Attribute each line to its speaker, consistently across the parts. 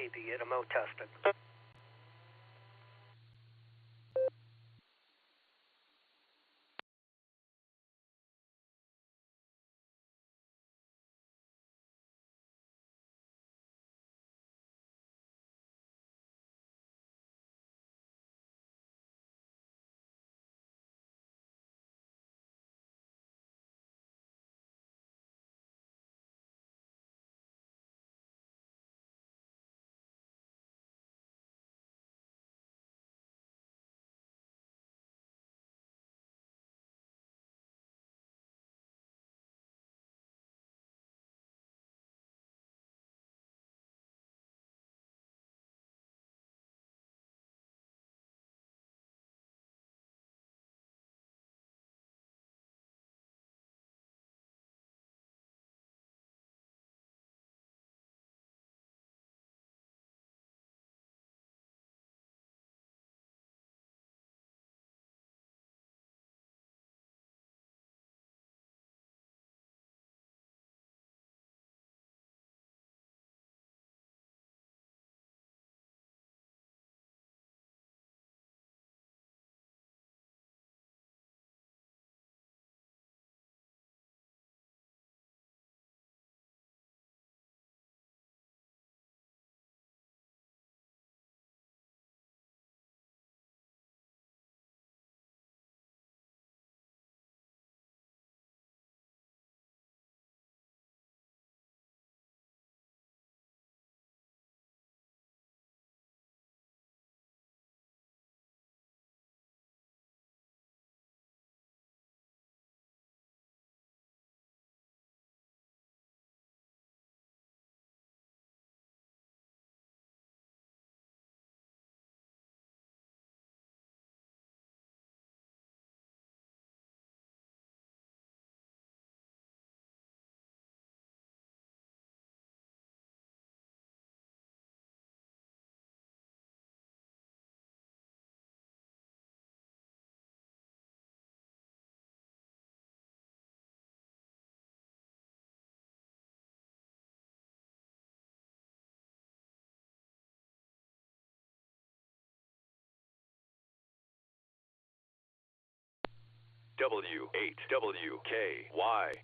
Speaker 1: the NMO tested.
Speaker 2: W8WKY.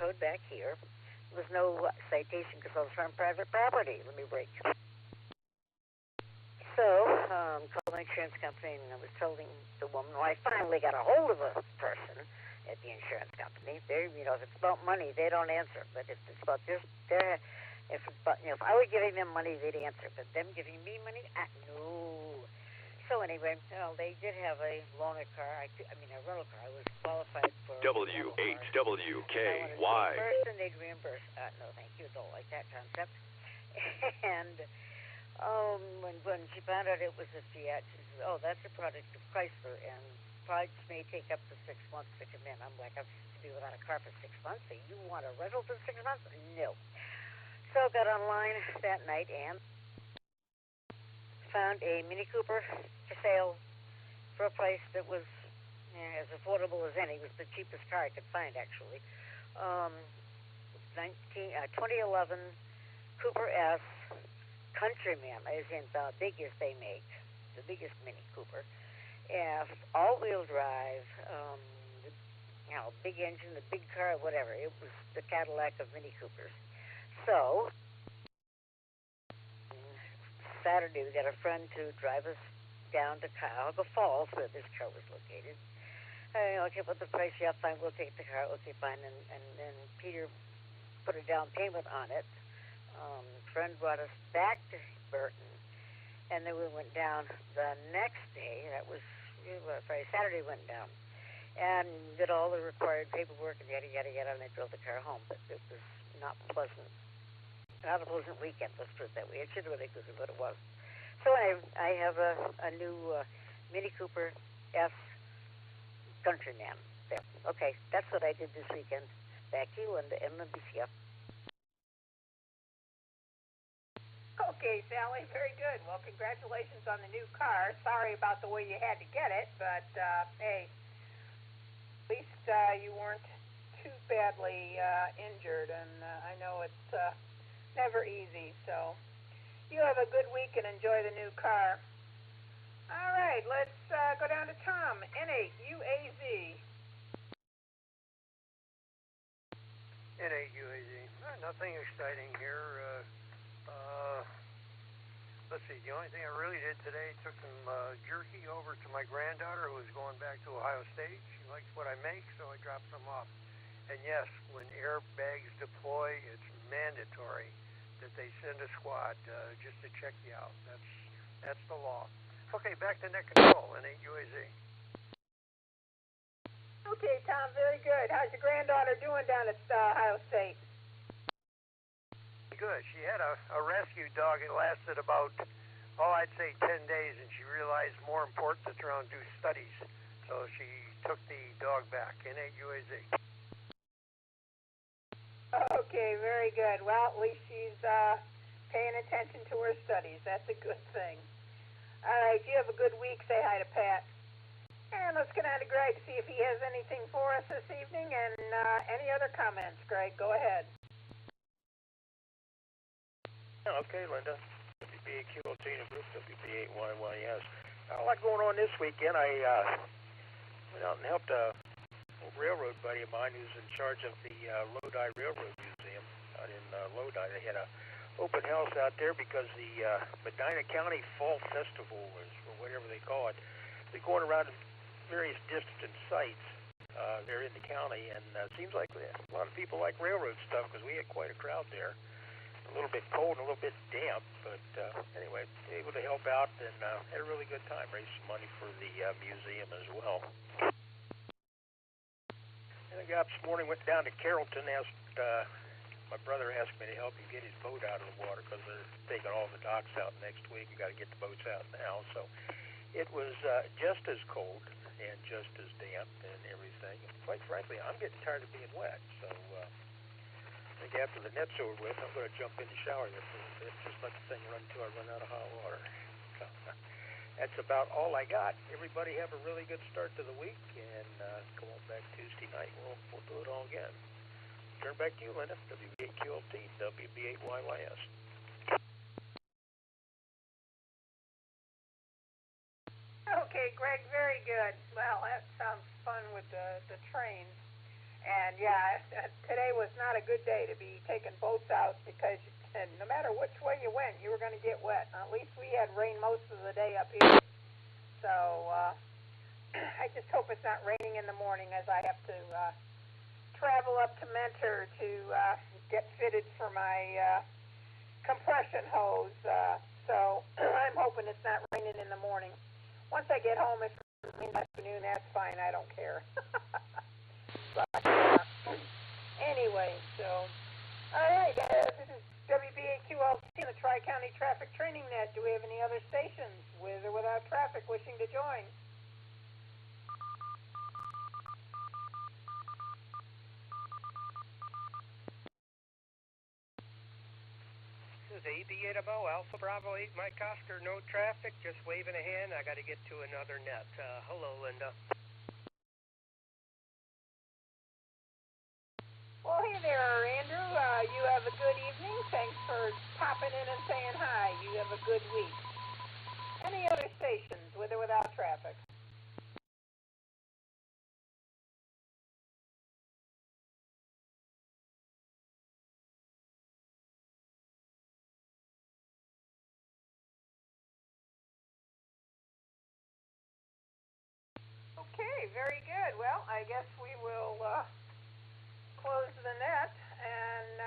Speaker 1: towed back here. There was no citation because I was on private property. Let me break. So, called my insurance company, and I was telling the woman, well, I finally got a hold of a person at the insurance company. They, if it's about money, they don't answer. But if it's about if I were giving them money, they'd answer. But them giving me money, no. So anyway, they did have a loaner car. A rental car. I was qualified for
Speaker 2: WHWKY.
Speaker 1: First, and they'd reimburse. No, thank you. Don't like that concept. And when she found out it was a Fiat, she said, "Oh, that's a product of Chrysler, and products may take up to 6 months to come in." I'm like, "I'm to be without a car for 6 months. So you want a rental for 6 months? No." So got online that night and found a Mini Cooper for sale for a price that was as affordable as any. It was the cheapest car I could find, actually. 2011 Cooper S Countryman, as in the biggest they make, the biggest Mini Cooper. All-wheel drive, big engine, the big car, whatever. It was the Cadillac of Mini Coopers. So Saturday, we got a friend to drive us down to Cuyahoga Falls, where this car was located. Okay, what's the price? Yeah, fine, we'll take the car. Okay, fine. And then Peter put a down payment on it. Friend brought us back to Burton, and then we went down the next day. That was Friday. Saturday went down and did all the required paperwork and yada, yada, yada, and they drove the car home. But it was not pleasant. Not a pleasant weekend, let's put it that way. It should really good, but it was. So I have a new Mini Cooper S Countryman there. Okay, that's what I did this weekend. Back to you, Linda, and Alicia.
Speaker 3: Okay, Sally, very good. Well, congratulations on the new car. Sorry about the way you had to get it, but hey, at least you weren't too badly injured, and I know it's never easy, so you have a good week and enjoy the new car. All right, let's go down to Tom, N8UAZ.
Speaker 4: N8UAZ. Nothing exciting here. Let's see, the only thing I really did today, took some jerky over to my granddaughter who was going back to Ohio State. She likes what I make, so I dropped some off. And yes, when airbags deploy, it's mandatory that they send a squad just to check you out. That's the law. Okay, back to net control, N8UAZ.
Speaker 3: Okay, Tom, very good. How's your granddaughter doing down at Ohio State?
Speaker 4: Good. She had a rescue dog. It lasted about, I'd say 10 days, and she realized more important to turn around and do studies. So she took the dog back, N8UAZ.
Speaker 3: Okay, very good. Well, at least she's paying attention to her studies. That's a good thing. All right, you have a good week. Say hi to Pat. And let's get on to Greg, see if he has anything for us this evening, and any other comments. Greg, go ahead.
Speaker 5: Okay, Linda. WBAQLT and Group WB8YYS. A lot going on this weekend. I went out and helped a railroad buddy of mine who's in charge of the Lodi Railroad Museum out in Lodi. They had a open house out there because the Medina County Fall Festival, or whatever they call it, they're going around to various distant sites there in the county, and it seems like a lot of people like railroad stuff because we had quite a crowd there. A little bit cold and a little bit damp, but anyway, able to help out and had a really good time, raised some money for the museum as well. And I got up this morning, went down to Carrollton, my brother asked me to help him get his boat out of the water because they're taking all the docks out next week. We got to get the boats out now, so it was just as cold and just as damp and everything. And quite frankly, I'm getting tired of being wet, so I think after the net's over with, I'm going to jump in the shower there for a little bit, just let the thing run until I run out of hot water. So, that's about all I got. Everybody have a really good start to the week, and come on back Tuesday night. We'll do it all again. Turn back to you, Linda. WB8QLT, WB8YYS.
Speaker 3: Okay, Greg, very good. Well, that sounds fun with the train. And yeah, today was not a good day to be taking boats out because no matter which way you went, you were going to get wet. At least we had rain most of the day up here. So I just hope it's not raining in the morning as I have to travel up to Mentor to get fitted for my compression hose. So I'm hoping it's not raining in the morning. Once I get home, if it's in the afternoon, that's fine. I don't care. But anyway, so all right. This is WBAQLC, the Tri-County Traffic Training Net. Do we have any other stations with or without traffic wishing to join?
Speaker 6: This is AB8MO, Alpha Bravo 8, Mike Oscar, no traffic, just waving a hand. I got to get to another net. Hello, Linda.
Speaker 3: Well, hey there, Andrew. You have a good evening. Thanks for popping in and saying hi. You have a good week. Any other stations with or without traffic? Okay, very good. Well, I guess we will close the net, and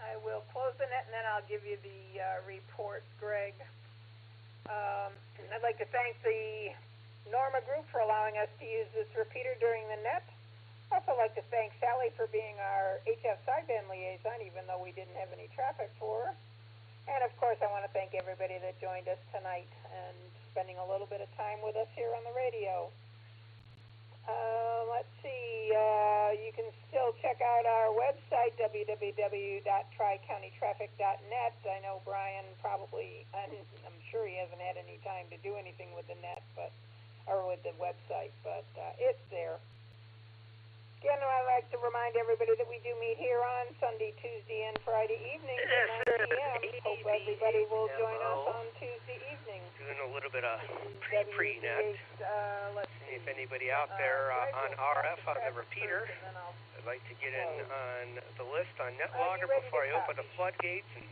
Speaker 3: I will close the net, and then I'll give you the report, Greg. I'd like to thank the Norma Group for allowing us to use this repeater during the net. I'd also like to thank Sally for being our HF sideband liaison, even though we didn't have any traffic for her. And, of course, I want to thank everybody that joined us tonight and spending a little bit of time with us here on the radio. Let's see, you can still check out our website, www.tricountytraffic.net. I know Brian probably, I'm sure he hasn't had any time to do anything with the net, or with the website, but it's there. Again, I'd like to remind everybody that we do meet here on Sunday, Tuesday, and Friday evenings at 9 p.m. Hope everybody will join us on Tuesday evening.
Speaker 6: Doing a little bit of pre-net. See if anybody out there on RF on the repeater. I'd like to get in on the list on NetLogger before I open the floodgates and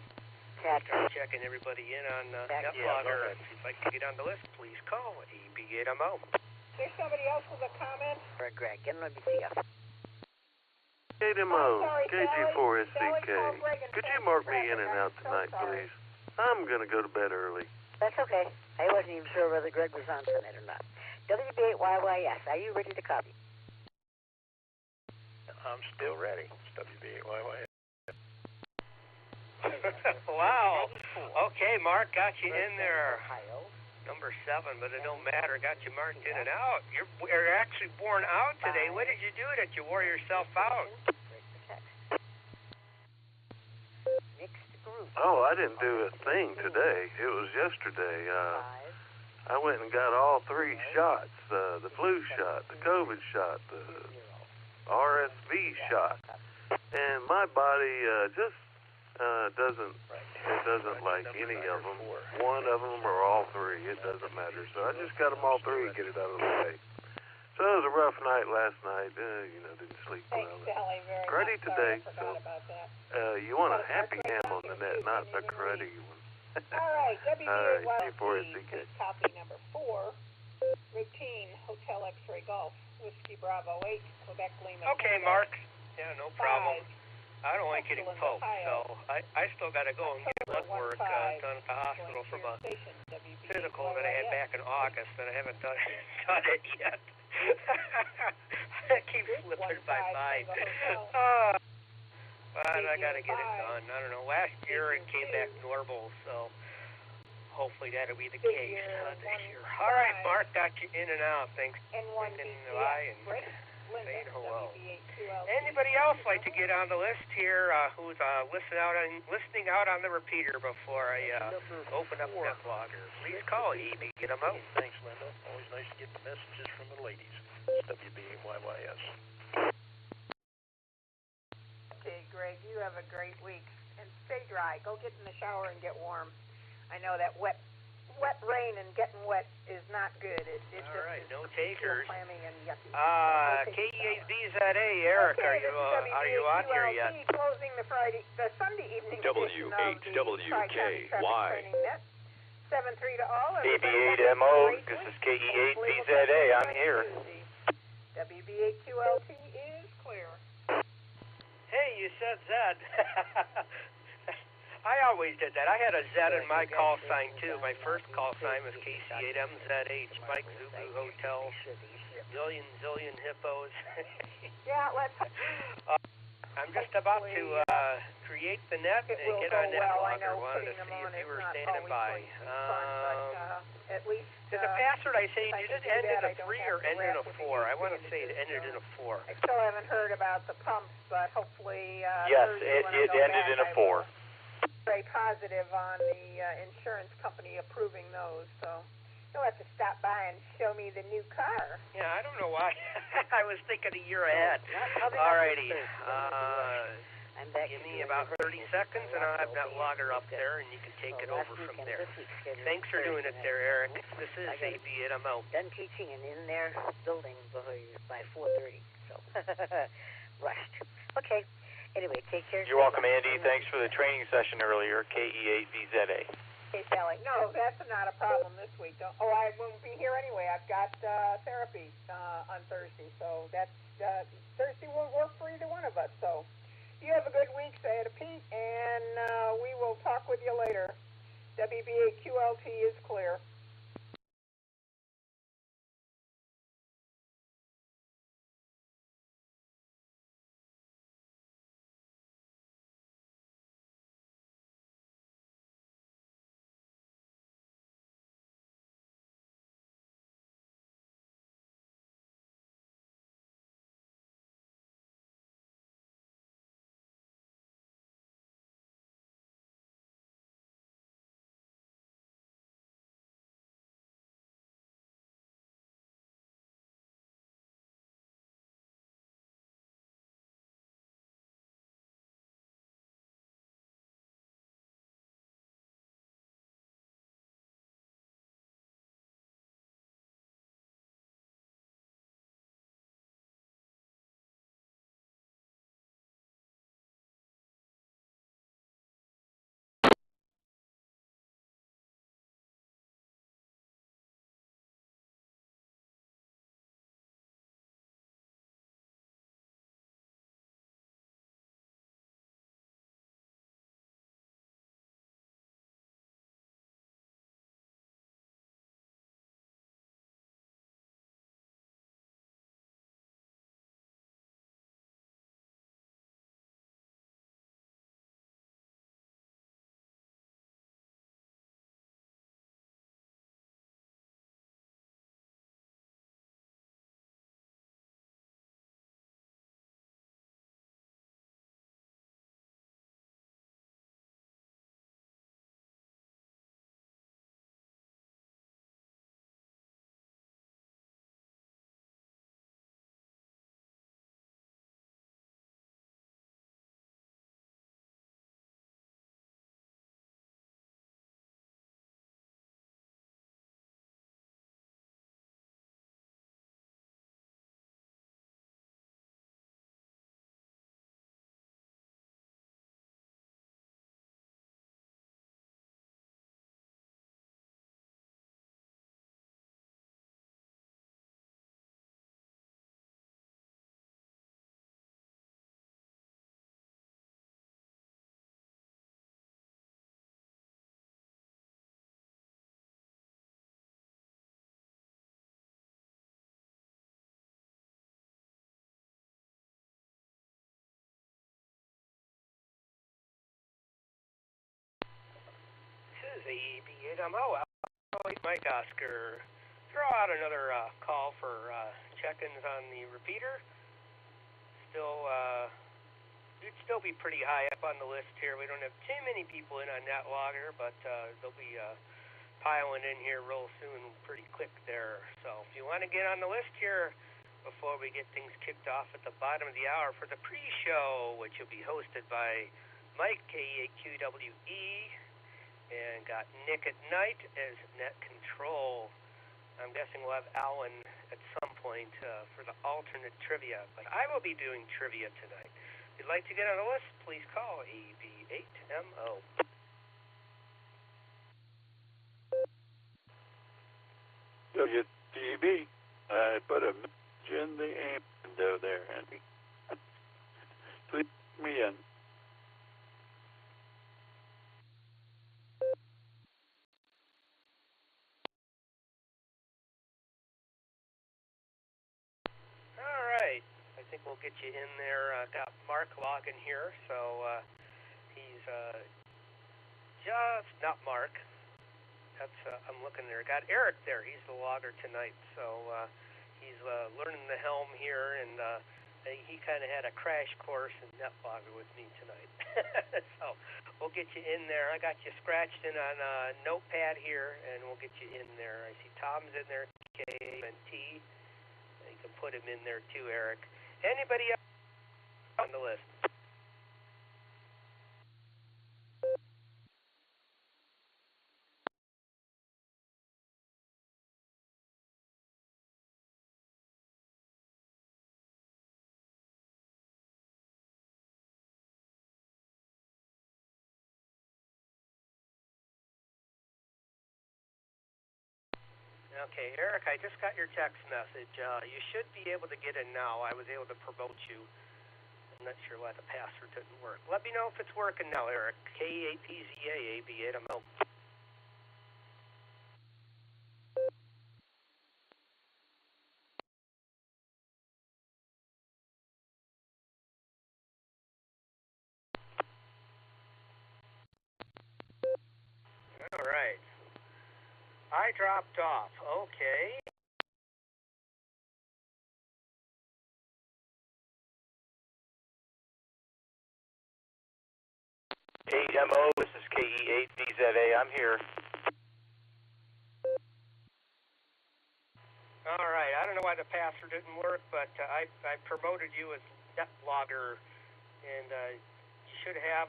Speaker 6: start checking everybody in on NetLogger. If you'd like to get on the list, please call AB8MO.
Speaker 3: There's somebody else with a comment?
Speaker 1: Greg, let me see you.
Speaker 7: 8MO, KG4SCK. Could you mark me in and out tonight, please? I'm going to go to bed early.
Speaker 1: That's okay. I wasn't even sure whether Greg was on tonight or not. WB8YYS, are you ready to copy?
Speaker 5: I'm still ready. It's WB8YYS.
Speaker 6: Wow. Okay, Mark, got you in there. Number 7, but it don't matter. Got you marked in and out. You're actually worn out today. What did you do that you wore yourself out?
Speaker 7: Oh, I didn't do a thing today. It was yesterday. I went and got all 3 shots. The flu shot, the COVID shot, the RSV shot. And my body just doesn't like any of them. One of them or all 3, it doesn't matter. So I just got them all 3 and get it out of the way. So it was a rough night last night. Didn't sleep well. Cruddy today. So you want a happy ham on the net, not a cruddy one.
Speaker 3: All right,
Speaker 7: K4SCK.
Speaker 3: Copy number 4. Routine Hotel X-Ray Golf Whiskey Bravo 8 Quebec Lima.
Speaker 6: Okay, Mark. Yeah, no problem. I don't like getting poked, so I still got to go and get blood work done at the hospital from a physical that I had back in August, and I haven't done it yet. I keep slipping my mind. But I got to get it done. I don't know. Last year it came back normal, so hopefully that'll be the case this year. All right, Mark, got you in and out. Thanks for saying bye and saying hello. Anybody else like to get on the list here who's listening out on the repeater before I open up NetLogger? Please call AB8MO.
Speaker 5: Thanks, Linda. Always nice to get the messages from the ladies. WBAYYS.
Speaker 3: Okay, Greg, you have a great week. And stay dry. Go get in the shower and get warm. I know that wet wet rain and getting wet is not good. It
Speaker 6: All right, no takers.
Speaker 3: Clammy and yucky.
Speaker 6: KE8VZA, Eric,
Speaker 3: okay,
Speaker 6: are you on here yet?
Speaker 3: Closing the Sunday evening edition of the
Speaker 2: W8WKY.
Speaker 3: 7-3 to all.
Speaker 8: AB8MO, this is KE8VZA, I'm here.
Speaker 3: WB8QLT is clear.
Speaker 6: Hey, you said Z. I always did that. I had a Z in my call sign, too. My first call sign was KC8MZH, Mike Zulu Hotel, zillion hippos.
Speaker 3: Yeah, let's...
Speaker 6: I'm just about to create the net and get on NetLogger. Wanted to see if you were standing by.
Speaker 3: At least...
Speaker 6: Did the password I say, did it end in a 3 or end in a 4? I want to say it ended in a 4.
Speaker 3: I still haven't heard about the pumps, but hopefully...
Speaker 8: yes, it ended in a 4.
Speaker 3: Very positive on the insurance company approving those, so you'll have to stop by and show me the new car.
Speaker 6: Yeah, I don't know why. I was thinking a year ahead. Alrighty. Give me about 30 seconds, and I'll have NetLogger up there, and you can take it over from there. Thanks for doing it there, Eric. This is AB8MO.
Speaker 1: Done teaching and in their building by 4:30, so rushed. Okay. Anyway, take care.
Speaker 8: You're welcome, Andy. Thanks for the training session earlier, KE8VZA.
Speaker 3: Hey, Sally. No, that's not a problem this week. I won't be here anyway. I've got therapy on Thursday, so that's Thursday won't work for either one of us. So you have a good week. Say it to Pete, and we will talk with you later. WB8QLT is clear.
Speaker 6: AB8MO. Mike Oscar. Throw out another call for check-ins on the repeater. You'd still be pretty high up on the list here. We don't have too many people in on NetLogger, but they'll be piling in here real soon, pretty quick there. So if you want to get on the list here before we get things kicked off at the bottom of the hour for the pre-show, which will be hosted by Mike, KE8QWE, and got Nick at night as net control. I'm guessing we'll have Alan at some point for the alternate trivia, but I will be doing trivia tonight. If you'd like to get on the list, please call AB8MO.
Speaker 9: WTB, I put a message in the amp window there, Andy. Please me in.
Speaker 6: All right. I think we'll get you in there. Got Mark logging here, so he's just not Mark. That's I'm looking there. Got Eric there. He's the logger tonight, so he's learning the helm here, and he kind of had a crash course in NetLogger with me tonight. So we'll get you in there. I got you scratched in on Notepad here, and we'll get you in there. I see Tom's in there, K and T. You can put him in there too, Eric. Anybody else on the list? Okay, Eric, I just got your text message. You should be able to get in now. I was able to promote you. I'm not sure why the password didn't work. Let me know if it's working now, Eric. KAPZA-AB8MO. All right. I dropped off. Okay.
Speaker 8: AMO, this is KE8VZA. I'm here.
Speaker 6: All right. I don't know why the password didn't work, but I promoted you as NetLogger, and you should have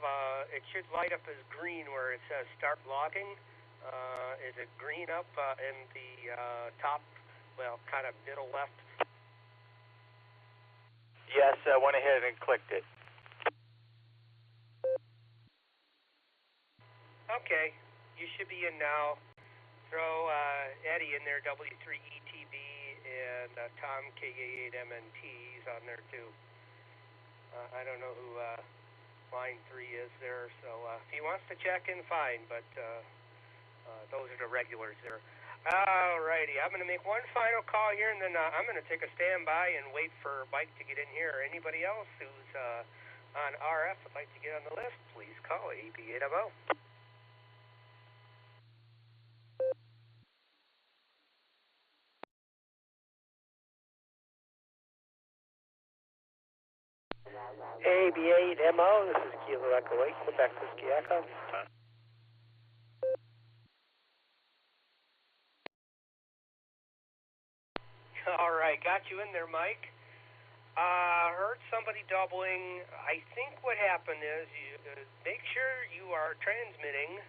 Speaker 6: it should light up as green where it says start logging. Is it green up in the top, well, kind of middle left?
Speaker 8: Yes, I went ahead and clicked it.
Speaker 6: Okay, you should be in now. Throw Eddie in there, W3ETB, and Tom, KA8MNT, he's on there too. I don't know who line 3 is there, so if he wants to check in, fine, but those are the regulars there. All righty, I'm going to make one final call here, and then I'm going to take a standby and wait for Mike to get in here. Anybody else who's on RF would like to get on the list, please call AB8MO.
Speaker 5: AB8MO, this is Kilo Echo 8, Quebec Whiskey Echo.
Speaker 6: All right, got you in there, Mike. Heard somebody doubling. I think what happened is you make sure you are transmitting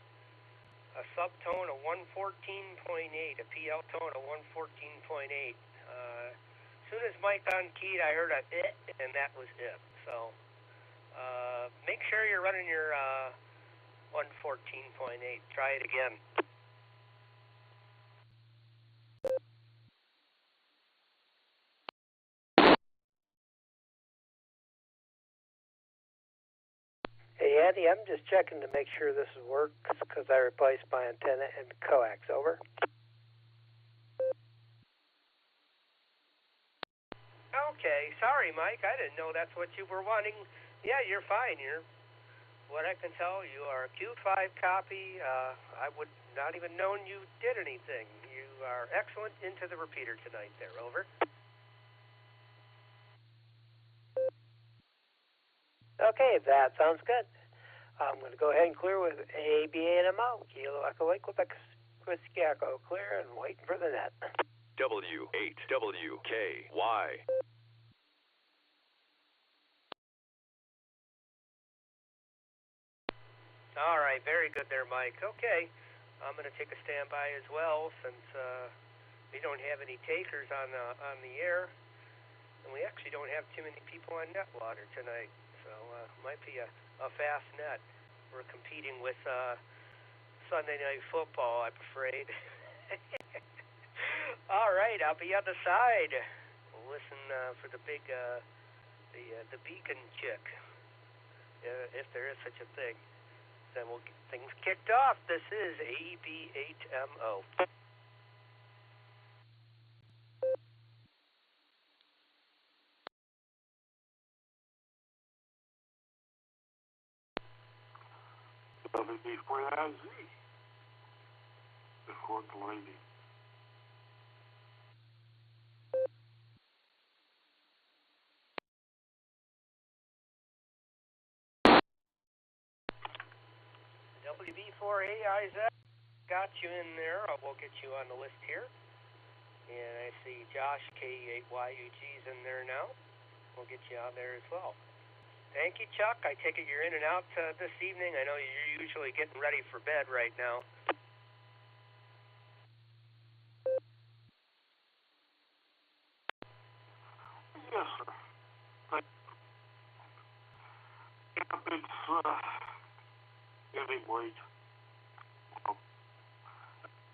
Speaker 6: a subtone of 114.8, a PL tone of 114.8. As soon as Mike unkeyed, I heard a it, and that was it. So make sure you're running your 114.8. Try it again.
Speaker 5: Hey, Andy, I'm just checking to make sure this works because I replaced my antenna and coax. Over.
Speaker 6: Okay, sorry, Mike. I didn't know that's what you were wanting. Yeah, you're fine. What I can tell, you are a Q5 copy. I would not even known you did anything. You are excellent into the repeater tonight there. Over.
Speaker 5: Okay, that sounds good. I'm going to go ahead and clear with AB8MO, Kilo Echo 8, Quebec Whiskey Echo, clear and waiting for the net.
Speaker 2: W8WKY.
Speaker 6: All right. right, very good there, Mike. Okay, I'm going to take a standby as well since we don't have any takers on the air, and we actually don't have too many people on Netwater tonight, so might be a fast net. We're competing with Sunday Night Football, I'm afraid. All right, I'll be on the side. We'll listen for the big, the beacon chick, if there is such a thing. Then we'll get things kicked off. This is AB8MO.
Speaker 9: WB4IZ. The fourth lady.
Speaker 6: WB4AIZ, got you in there. We'll get you on the list here. And I see Josh K8YUG's in there now. We'll get you on there as well. Thank you, Chuck. I take it you're in and out this evening. I know you're usually getting ready for bed right now.
Speaker 9: Yes, sir. But it's getting late. Well,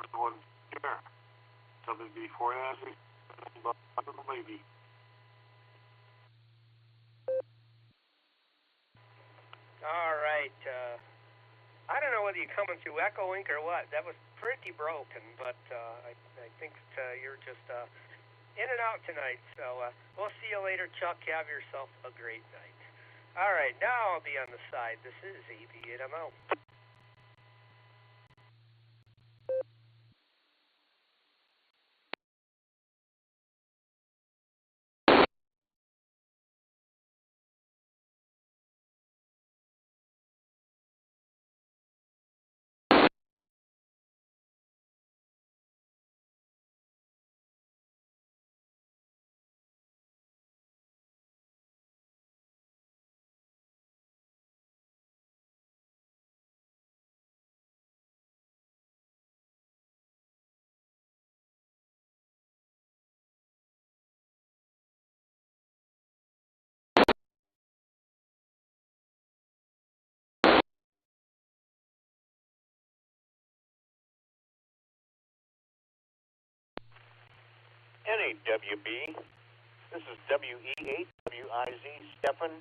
Speaker 9: everyone here. WB4IZ. Maybe.
Speaker 6: All right. I don't know whether you're coming through Echolink or what. That was pretty broken, but I think you're just in and out tonight. So we'll see you later, Chuck. Have yourself a great night. All right, now I'll be on the side. This is AB8MO.
Speaker 5: NAWB. This is WE8, WIZ, Stefan.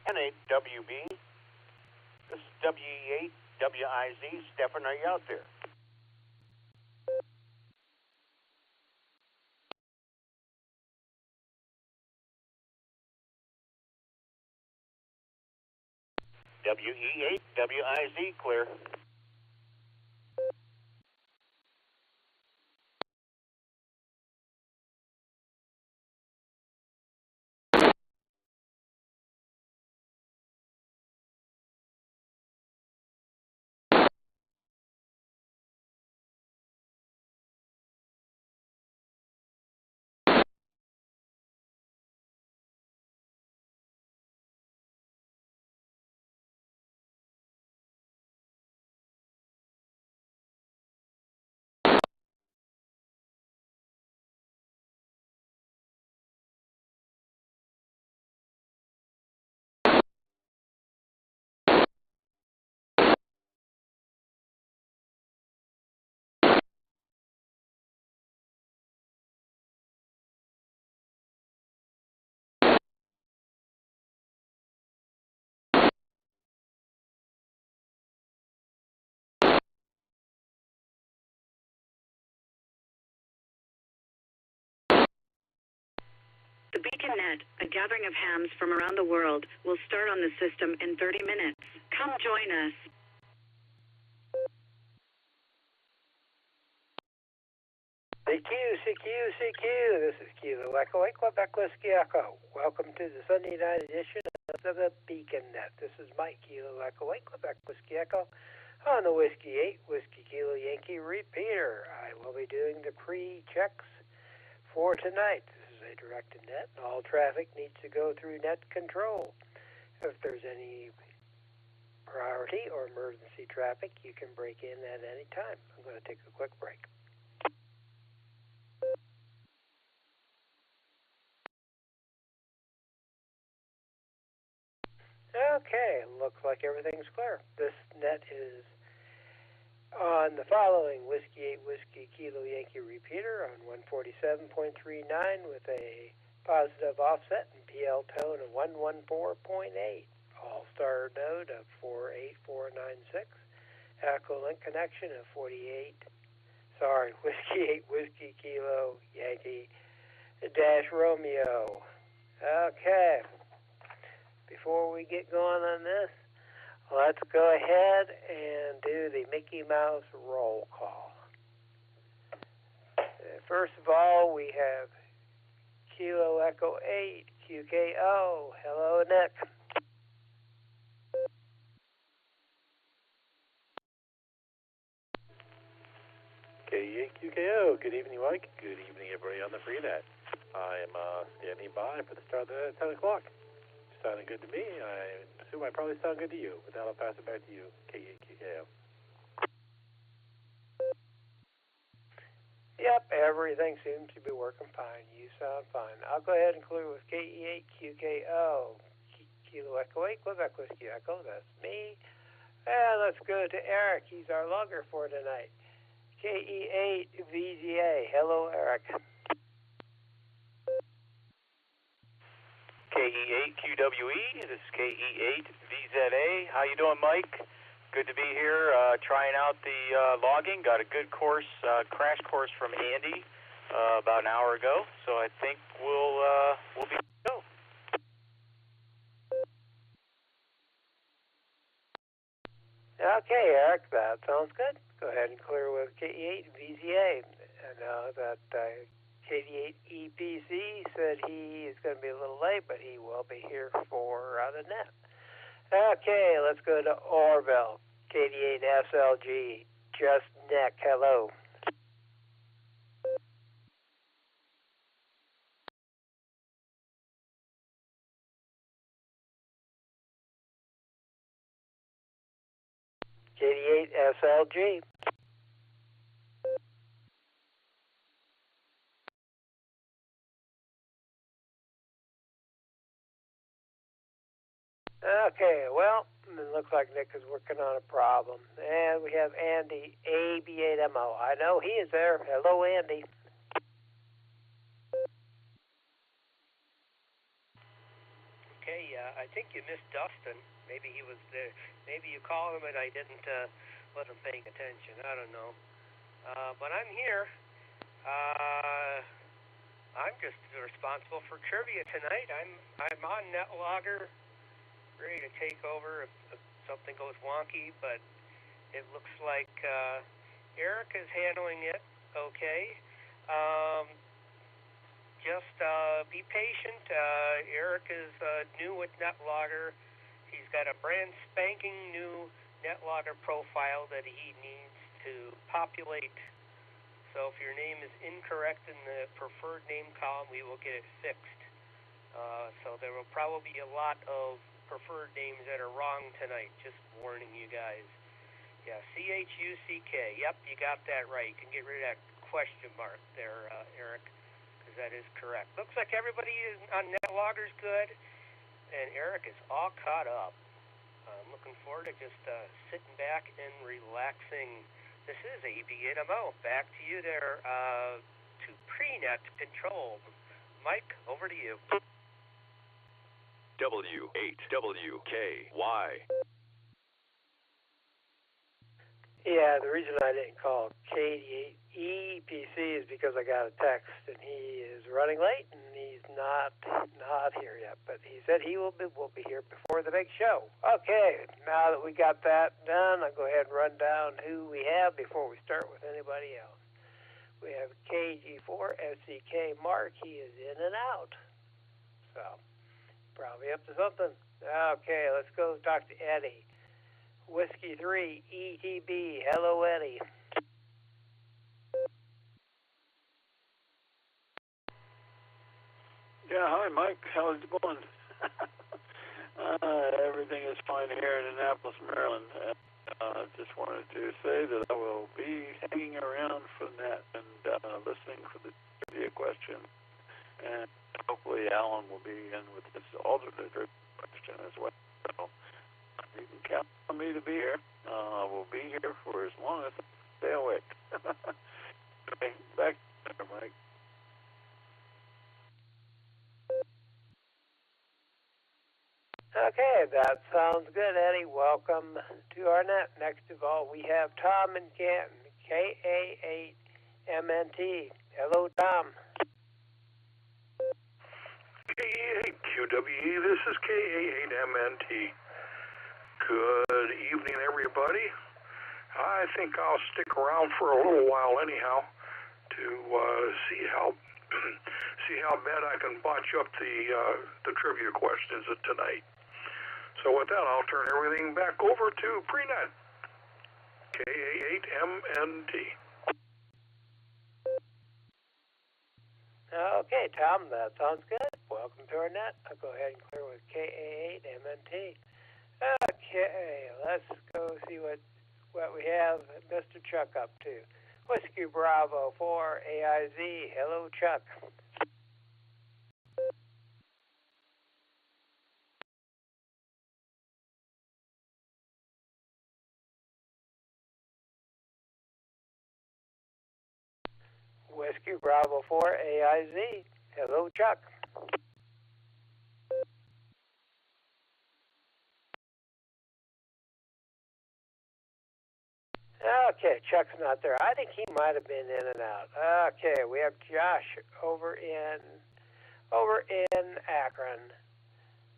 Speaker 5: NAWB. This is WE8, WIZ, Stefan. Are you out there? WE8, WIZ, clear.
Speaker 10: The Beacon Net, a gathering of hams from around the world, will start on the system in 30 minutes. Come join us.
Speaker 11: CQ. This is Kilo Echolink, Quebec Whiskey Echo. Welcome to the Sunday night edition of the Beacon Net. This is Mike Kilo Echolink, Quebec Whiskey Echo. On the Whiskey 8, Whiskey Kilo Yankee repeater, I will be doing the pre-checks for tonight. This is a directed net, and all traffic needs to go through net control. If there's any priority or emergency traffic, you can break in at any time. I'm going to take a quick break. Okay, looks like everything's clear. This net is on the following Whiskey 8 Whiskey Kilo Yankee repeater on 147.39 with a positive offset and PL tone of 114.8. Allstar Node of 48496. Echolink connection of Whiskey 8 Whiskey Kilo Yankee Dash Romeo. Okay. Before we get going on this, let's go ahead and do the Mickey Mouse roll call. First of all, we have Kilo Echo 8 QKO. Hello, Nick.
Speaker 12: KE8 QKO. Good evening, Mike. Good evening, everybody on the freenet. I am standing by for the start of the 10 o'clock. Sounding good to me. I assume I probably sound good to you. With that, I'll pass it back to you, KE8QKO.
Speaker 11: Yep, everything seems to be working fine. You sound fine. I'll go ahead and clear with KE8QKO. Kilo Echo 8, Quebec Whiskey Echo. That's me. And let's go to Eric. He's our logger for tonight. KE8VZA. Hello, Eric.
Speaker 8: KE8QWE, this is KE8VZA. How you doing, Mike? Good to be here, trying out the logging. Got a good course, crash course from Andy about an hour ago, so I think we'll be good to go.
Speaker 11: Okay, Eric, that sounds good. Go ahead and clear with KE8VZA. I know that KD8EPC said he is going to be a little late, but he will be here for the net. Okay, let's go to Orville. KD8SLG. Just Nick. Hello. KD8SLG. Okay, well, it looks like Nick is working on a problem. And we have Andy, AB8MO. I know he is there. Hello, Andy.
Speaker 6: Okay, I think you missed Dustin. Maybe he was there. Maybe you called him and I didn't wasn't paying attention. I don't know. But I'm here. I'm just responsible for trivia tonight. I'm on NetLogger, ready to take over if something goes wonky, but it looks like Eric is handling it okay. Just be patient. Eric is new with NetLogger. He's got a brand spanking new NetLogger profile that he needs to populate. So if your name is incorrect in the preferred name column, we will get it fixed. So there will probably be a lot of preferred names that are wrong tonight. Just warning you guys. Yeah, CHUCK. Yep, you got that right. You can get rid of that question mark there, Eric, because that is correct. Looks like everybody is on NetLogger's good, and Eric is all caught up. I'm looking forward to just sitting back and relaxing. This is AB8MO. Back to you there to prenet control. Mike, over to you.
Speaker 2: W8WKY.
Speaker 11: Yeah, the reason I didn't call KD8EPC is because I got a text and he is running late and he's not here yet. But he said he will be here before the big show. Okay, now that we got that done, I'll go ahead and run down who we have before we start with anybody else. We have KG4SCK Mark. He is in and out, so probably up to something. Okay, let's go talk to Eddie. Whiskey 3 ETB. Hello, Eddie.
Speaker 9: Yeah, hi, Mike. How's it going? Everything is fine here in Annapolis, Maryland. Just wanted to say that I will be hanging around for that and listening for the trivia question. And hopefully Alan will be in with his alternate question as well. So you can count on me to be here. We'll be here for as long as I stay awake. Okay, back to you, Mike.
Speaker 11: Okay, that sounds good, Eddie. Welcome to our net. Next of all, we have Tom in Canton, KA8MNT. Hello, Tom.
Speaker 13: KA8QWE, this is KA8MNT. Good evening, everybody. I think I'll stick around for a little while anyhow to see how bad I can botch up the trivia questions tonight. So with that, I'll turn everything back over to Prenet, KA8MNT.
Speaker 11: Okay, Tom, that sounds good. Welcome to our net. I'll go ahead and clear with KA8MNT. Okay, let's go see what we have Mr. Chuck up to. Whiskey Bravo 4 AIZ. Hello, Chuck. Whiskey Bravo 4 AIZ. Hello, Chuck. Okay, Chuck's not there. I think he might have been in and out. Okay, we have Josh over in Akron.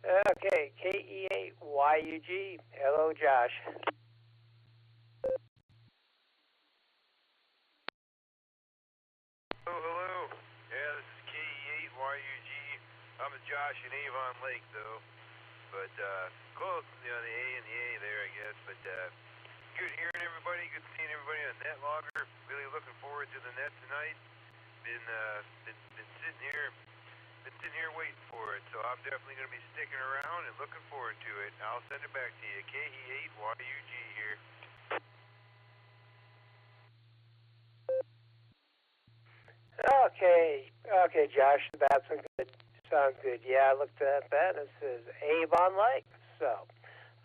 Speaker 11: Okay, KE8YUG. Hello, Josh.
Speaker 14: Hello. Yeah, this is KE8YUG. I'm with Josh in Avon Lake, though. But close, the A and the A there, I guess. But good hearing everybody. Good seeing everybody on net logger. Really looking forward to the net tonight. Been sitting here waiting for it. So I'm definitely going to be sticking around and looking forward to it. I'll send it back to you. KE8YUG here.
Speaker 11: Okay, Josh, that sounds good. Yeah, I looked at that and it says Avon Lake. So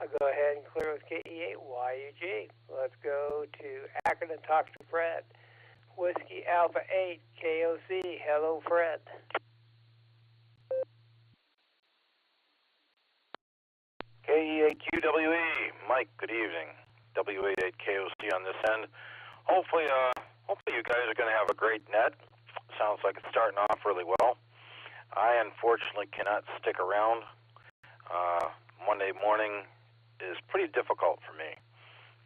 Speaker 11: I'll go ahead and clear with KE8YUG. Let's go to Akron and talk to Fred. Whiskey Alpha 8 KOC. Hello, Fred.
Speaker 15: KE8QWE. Mike, good evening. W88KOC on this end. Hopefully you guys are going to have a great net. Sounds like it's starting off really well. I unfortunately cannot stick around. Monday morning is pretty difficult for me.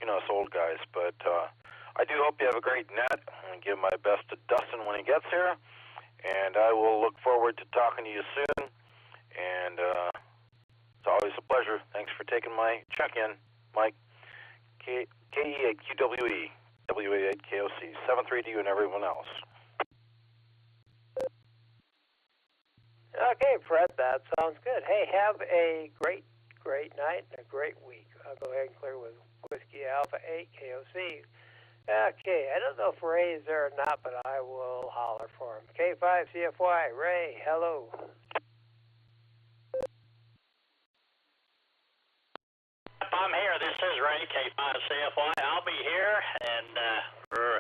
Speaker 15: You know, us old guys. But I do hope you have a great net. I'm going to give my best to Dustin when he gets here. And I will look forward to talking to you soon. And it's always a pleasure. Thanks for taking my check-in, Mike. KE8QWE, W88KOC, 7-3 to you and everyone else.
Speaker 11: Okay, Fred, that sounds good. Hey, have a great night and a great week. I'll go ahead and clear with Whiskey Alpha 8 KOC. Okay, I don't know if Ray is there or not, but I will holler for him. K5CFY, Ray, hello.
Speaker 16: I'm here. This is Ray, K5CFY. I'll be here, and we're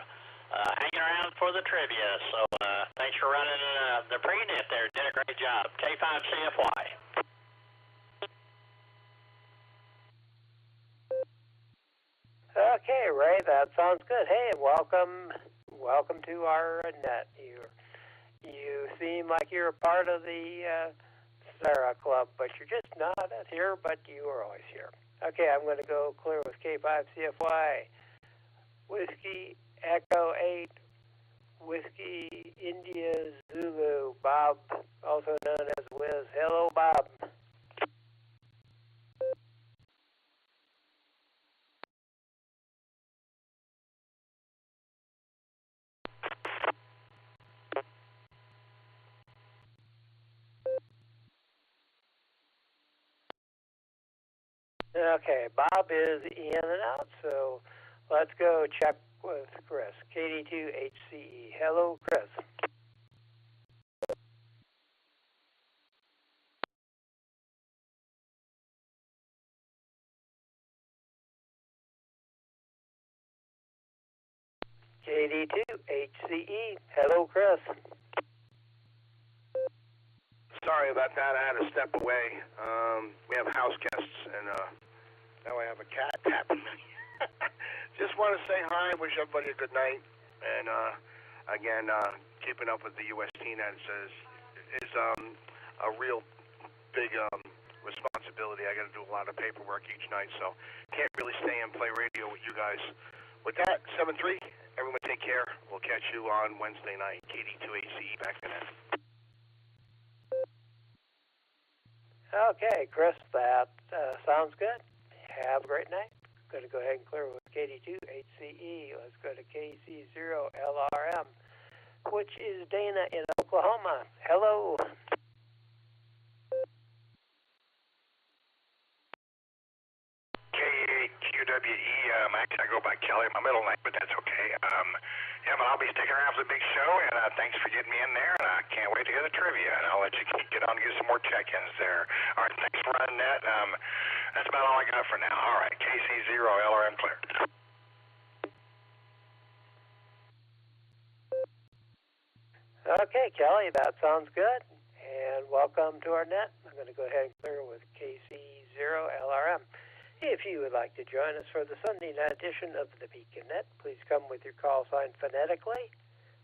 Speaker 16: hanging around for the trivia. So thanks for running the pre-net there. Did a great job. K5CFY.
Speaker 11: Okay, Ray, that sounds good. Hey, welcome to our net. You seem like you're a part of the Sarah Club, but you're just not here, but you are always here. Okay, I'm going to go clear with K5CFY. Whiskey Echo 8, Whiskey India Zulu, Bob, also known as Wiz. Hello, Bob. Okay, Bob is in and out, so let's go check with Chris. KD2HCE. Hello, Chris. KD2HCE. Hello, Chris.
Speaker 17: Sorry about that. I had to step away. We have house guests, and now I have a cat tapping me. Just want to say hi. Wish everybody a good night. And again, keeping up with the U.S. TNETs is a real big responsibility. I got to do a lot of paperwork each night, so can't really stay and play radio with you guys. With that, 7-3. Everyone take care. We'll catch you on Wednesday night. KD2HCE back in it.
Speaker 11: Okay, Chris, that sounds good. Have a great night. Going to go ahead and clear with KD2HCE. Let's go to KC0LRM, which is Dana in Oklahoma. Hello.
Speaker 18: K8QWE. Actually, I go by Kelly, my middle name, but that's okay. Yeah, but I'll be sticking around for the big show, and thanks for getting me in there, and I can't wait to hear the trivia, and I'll let you get on and get some more check-ins there. All right, thanks for running that. That's about all I got for now. All right, KC0LRM clear.
Speaker 11: Okay, Kelly, that sounds good. And welcome to our net. I'm going to go ahead and clear with KC0LRM. If you would like to join us for the Sunday night edition of the Beacon Net, please come with your call sign phonetically,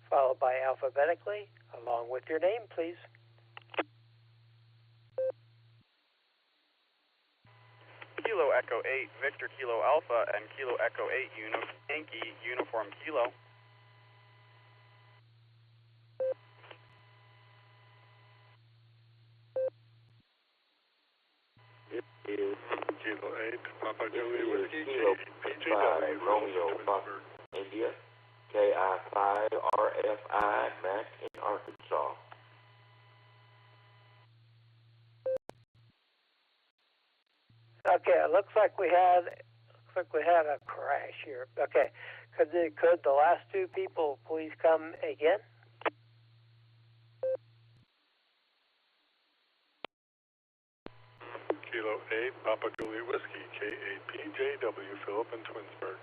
Speaker 11: followed by alphabetically, along with your name, please.
Speaker 19: Kilo Echo 8, Victor Kilo Alpha, and Kilo Echo 8, Yankee Uniform Kilo.
Speaker 9: It is Kilo 8, Papa Julie Whiskey,
Speaker 20: Kilo 5, Romeo Fox, India, KI5, RFI, Mac in Arkansas.
Speaker 11: Okay, it looks like we had a crash here. Okay, could the last two people please come again?
Speaker 9: Kilo 8, Papa Julie Whiskey, K8PJW, Philip in Twinsburg.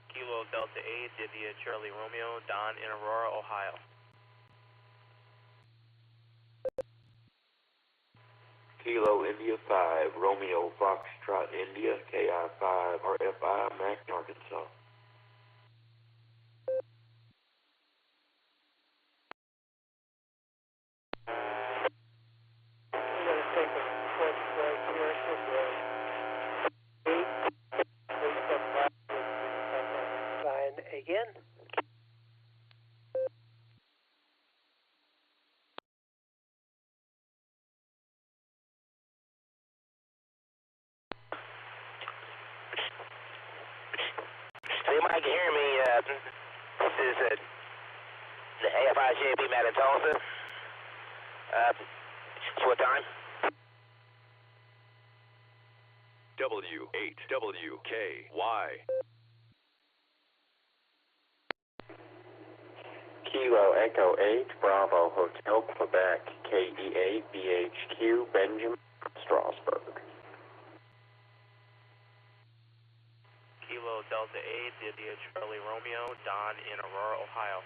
Speaker 21: Kilo Delta 8, India Charlie Romeo, Don in Aurora, Ohio.
Speaker 20: Kilo India 5, Romeo Foxtrot India, KI5, RFI, Mac in Arkansas.
Speaker 11: Again.
Speaker 22: Anybody can hear me? This is the AFI JP Matt in Tulsa. What time?
Speaker 2: W8WKY.
Speaker 23: Kilo Echo 8, Bravo Hotel, Quebec, KE8, BHQ, Benjamin, Strasbourg.
Speaker 21: Kilo Delta 8, India Charlie Romeo, Don in Aurora, Ohio.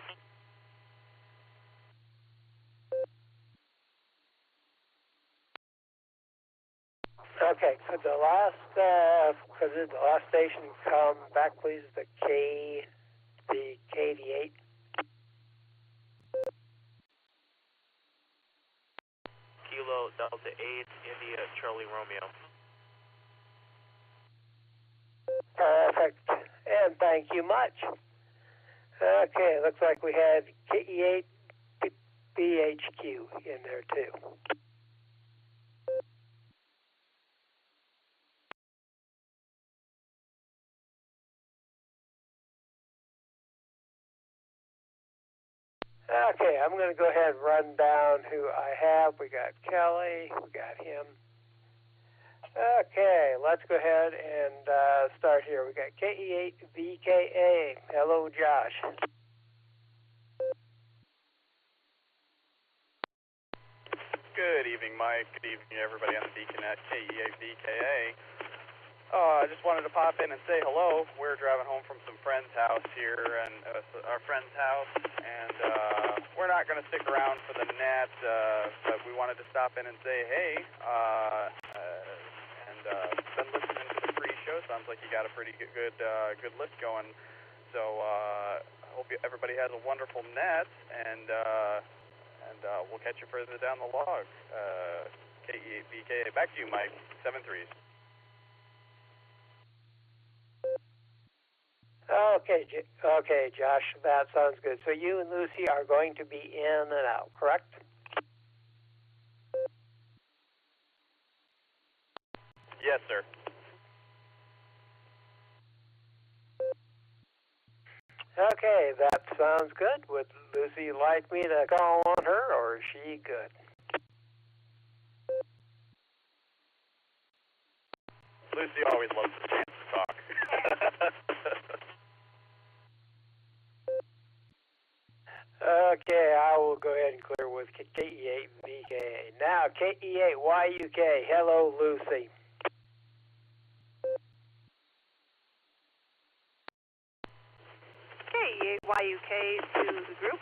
Speaker 11: Okay, could the last station come back, please? The KD8.
Speaker 21: Kilo Delta 8, India Charlie Romeo.
Speaker 11: Perfect, and thank you much. Okay, looks like we had KE8 BHQ in there too. Okay, I'm going to go ahead and run down who I have. We got Kelly. We got him. Okay, let's go ahead and start here. We got KE8VKA. Hello, Josh.
Speaker 19: Good evening, Mike. Good evening, everybody on the Beacon at KE8VKA. I just wanted to pop in and say hello. We're driving home from some friend's house here, and our friend's house, and we're not going to stick around for the net, but we wanted to stop in and say hey, and been listening to the free show. Sounds like you got a pretty good list going. So I hope everybody has a wonderful net, and we'll catch you further down the log. KE8VKA. Back to you, Mike. 7-3s.
Speaker 11: Okay, Josh, that sounds good. So you and Lucy are going to be in and out, correct?
Speaker 19: Yes, sir.
Speaker 11: Okay, that sounds good. Would Lucy like me to call on her, or is she good?
Speaker 19: Lucy always loves the chance to talk.
Speaker 11: Okay, I will go ahead and clear with KE8VKA. Now, KE8YUK. Hello, Lucy.
Speaker 1: KE8YUK to the group.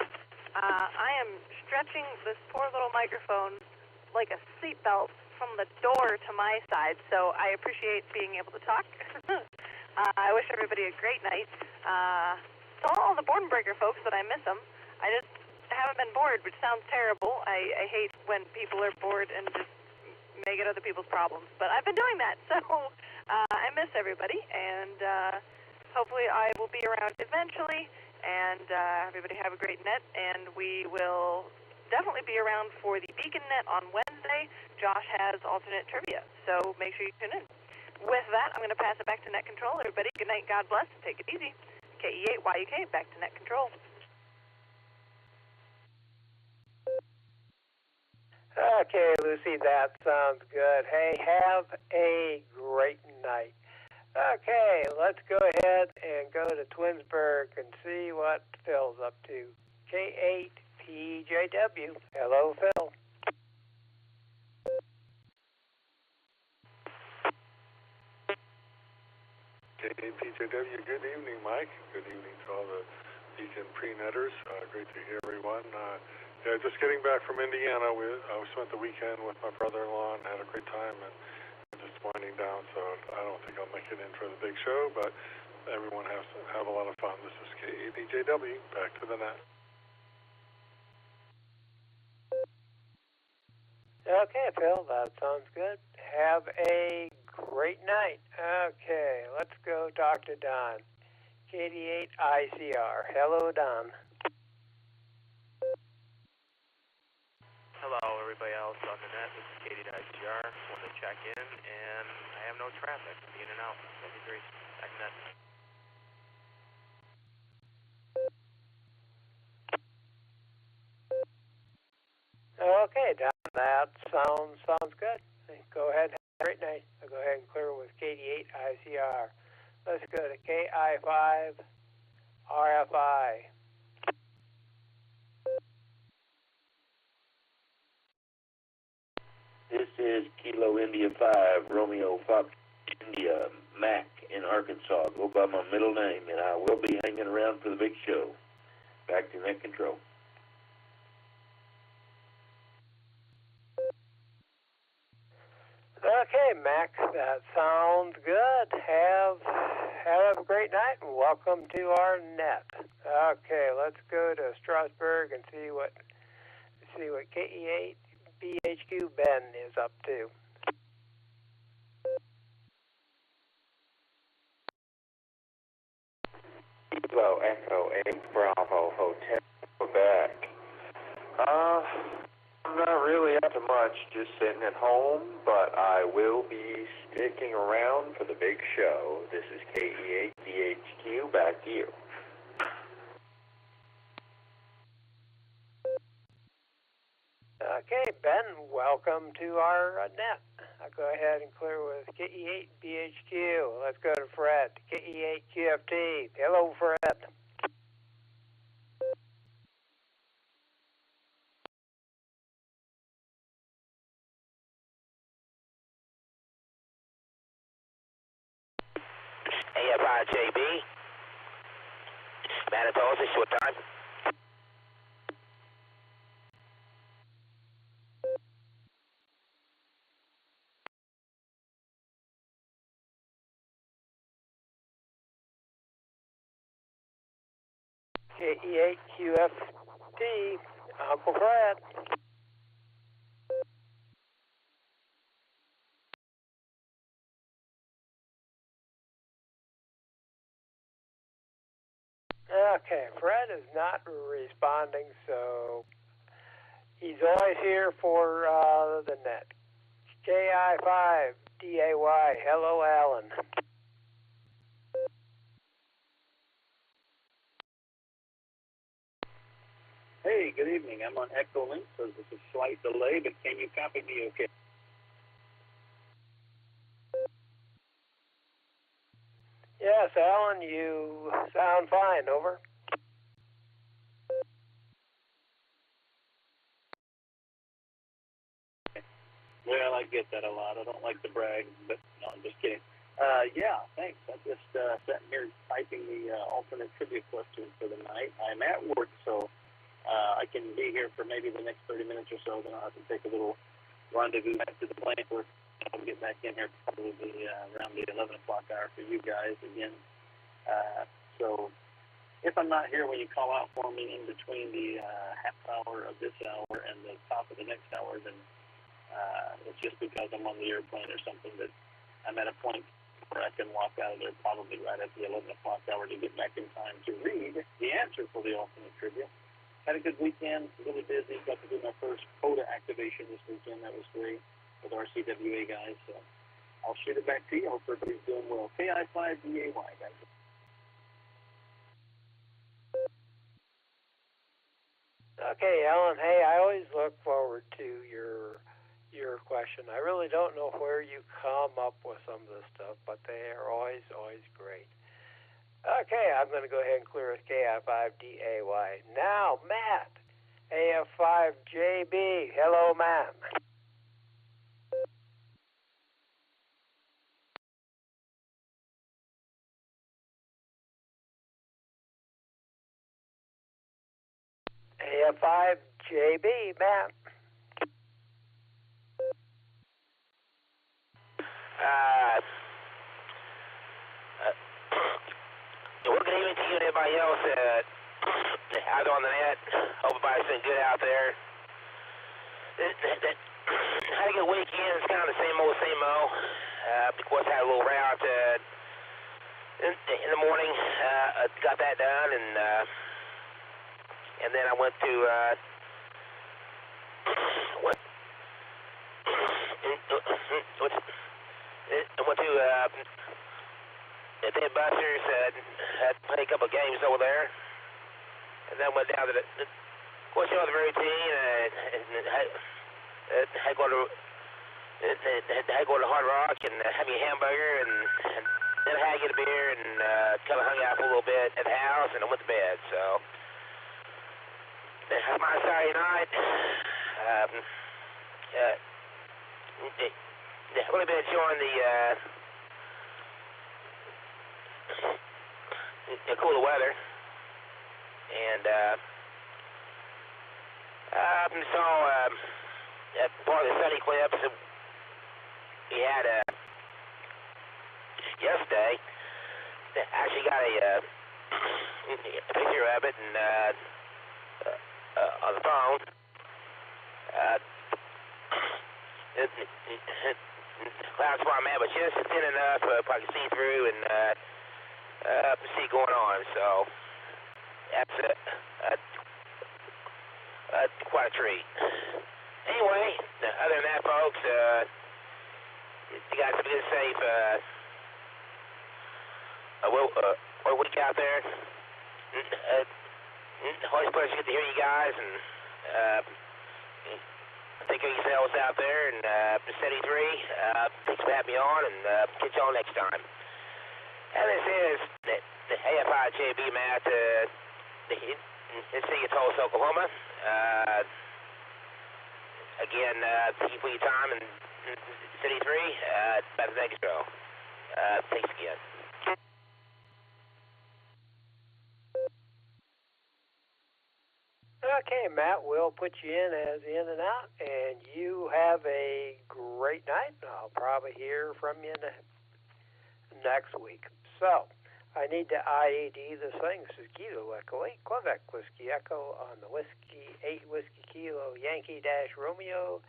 Speaker 1: I am stretching this poor little microphone like a seatbelt from the door to my side, so I appreciate being able to talk. I wish everybody a great night. Tell all the board breaker folks that I miss them. I just haven't been bored, which sounds terrible. I hate when people are bored and just make it other people's problems, but I've been doing that, so I miss everybody, and hopefully I will be around eventually, and everybody have a great net, and we will definitely be around for the Beacon Net on Wednesday. Josh has alternate trivia, so make sure you tune in. With that, I'm going to pass it back to Net Control. Everybody, good night, God bless, take it easy. KE8YUK, back to Net Control.
Speaker 11: Okay, Lucy, that sounds good. Hey, have a great night. Okay, let's go ahead and go to Twinsburg and see what Phil's up to. K8PJW. Hello, Phil.
Speaker 4: K8PJW, good evening, Mike. Good evening to all the Beacon pre-netters. Great to hear everyone. Yeah, just getting back from Indiana. I spent the weekend with my brother-in-law and had a great time, and just winding down, so I don't think I'll make it in for the big show, but everyone has to have a lot of fun. This is KADJW, back to the net.
Speaker 11: Okay, Phil, that sounds good. Have a great night. Okay, let's go talk to Don. KD8ICR. Hello, Don.
Speaker 21: Hello, everybody else on the net. This is Katie at ICR. Want to check in, and I have no traffic. Be in and out. 73. Back net.
Speaker 11: Okay, Don, that sounds good. Go ahead and have a great night. I'll go ahead and clear with KD8ICR. Let's go to KI5RFI.
Speaker 23: This is Kilo India 5, Romeo Fox India, Mac in Arkansas. Go by my middle name, and I will be hanging around for the big show. Back to Net Control.
Speaker 11: Okay, Mac, that sounds good. Have a great night, and welcome to our net. Okay, let's go to Strasbourg and see what KE8BHQ Ben is up to.
Speaker 23: Kilo Echo 8 Bravo Hotel, Quebec. I'm not really up to much, just sitting at home, but I will be sticking around for the big show. This is KE8BHQ, back to you.
Speaker 11: Okay, Ben, welcome to our net. I'll go ahead and clear with KE8BHQ. Let's go to Fred, KE8QFT. Hello, Fred.
Speaker 22: AFIJB, Manitoba, short time.
Speaker 11: KE8QFT, Uncle Fred. Okay, Fred is not responding, so he's always here for the net. KI5DAY, hello, Alan.
Speaker 3: Hey, good evening. I'm on Echolink, so there's a slight delay, but can you copy me okay?
Speaker 11: Yes, Alan, you sound fine, over.
Speaker 3: Well, I get that a lot. I don't like to brag, but no, I'm just kidding. Yeah, thanks. I'm just sitting here typing the alternate trivia question for the night. I'm at work, so I can be here for maybe the next 30 minutes or so. Then I'll have to take a little rendezvous back to the plant where I'll get back in here probably around the 11 o'clock hour for you guys again. So if I'm not here when you call out for me in between the half hour of this hour and the top of the next hour, then it's just because I'm on the airplane or something that I'm at a point where I can walk out of there probably right at the 11 o'clock hour to get back in time to read the answer for the alternate trivia. Had a good weekend, really busy. Got to do my first quota activation this weekend. That was great with our CWA guys. So I'll shoot it back to you. Hope everybody's doing well. KI5DAY, guys.
Speaker 11: Okay, Alan. Hey, I always look forward to your question. I really don't know where you come up with some of this stuff, but they are always great. Okay, I'm going to go ahead and clear with KI5DAY. Now, Matt, AF5JB. Hello, Matt. AF5JB, Matt.
Speaker 22: Well, good evening to you and everybody else out on the net. Hope everybody's doing good out there. Had a good weekend. It's kind of the same old. Of course, had a little route in the morning. Got that done, and then I went to the Busters, had played a couple of games over there, and then went down to the routine, and had go to Hard Rock and have me a hamburger, and then I had to get a beer and kind of hung out for a little bit at the house, and I went to bed. So that's my Saturday night. I've really been enjoying the cooler weather, and saw part of the sunny clips we had yesterday. I actually got a picture of it and on the phone. Clouds where I'm at, but just thin enough I can see through and see going on. So that's quite a treat. Anyway, other than that, folks, you guys have been safe. What a week out there. Always a pleasure to get to hear you guys, and Take care of yourselves out there, and Steady 3, thanks for having me on, and catch y'all next time. And this is the AFIJB Matt, in City of Tulsa, Oklahoma. Again, thank you for your time, and City 3, back to the next show. Thanks again.
Speaker 11: Okay, Matt, we'll put you in as in and out, and you have a great night. I'll probably hear from you next week. So, I need to IAD this thing. This is Kilo Echo 8, Quebec Whiskey Echo on the Whiskey 8 Whiskey Kilo Yankee Dash Romeo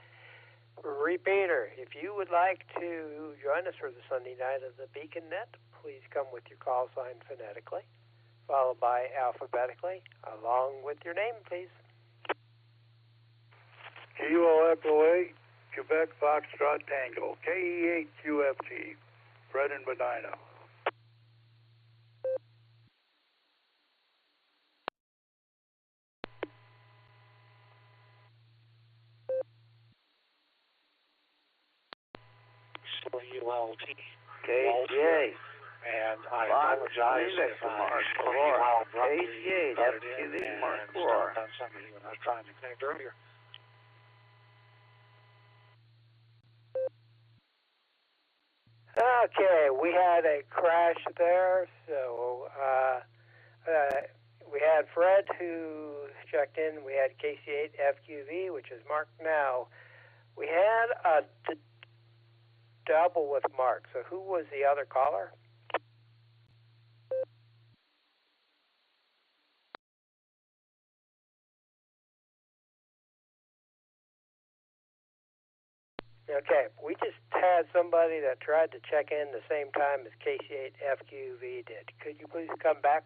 Speaker 11: repeater. If you would like to join us for the Sunday night of the Beacon Net, please come with your call sign phonetically, followed by alphabetically, along with your name, please.
Speaker 9: Kilo Echo 8, Quebec Foxtrot Tango, KE8 QFT, Fred and Medina.
Speaker 5: ULT.
Speaker 9: KCA.
Speaker 5: And I apologize if I
Speaker 9: KCA, FQV Mark 4.
Speaker 5: On somebody when I was trying to connect earlier.
Speaker 11: Okay, we had a crash there, so we had Fred who checked in. We had KC8 FQV, which is Mark now. We had a double with Mark, so who was the other caller? Okay, we just had somebody that tried to check in the same time as KC8 FQV did. Could you please come back?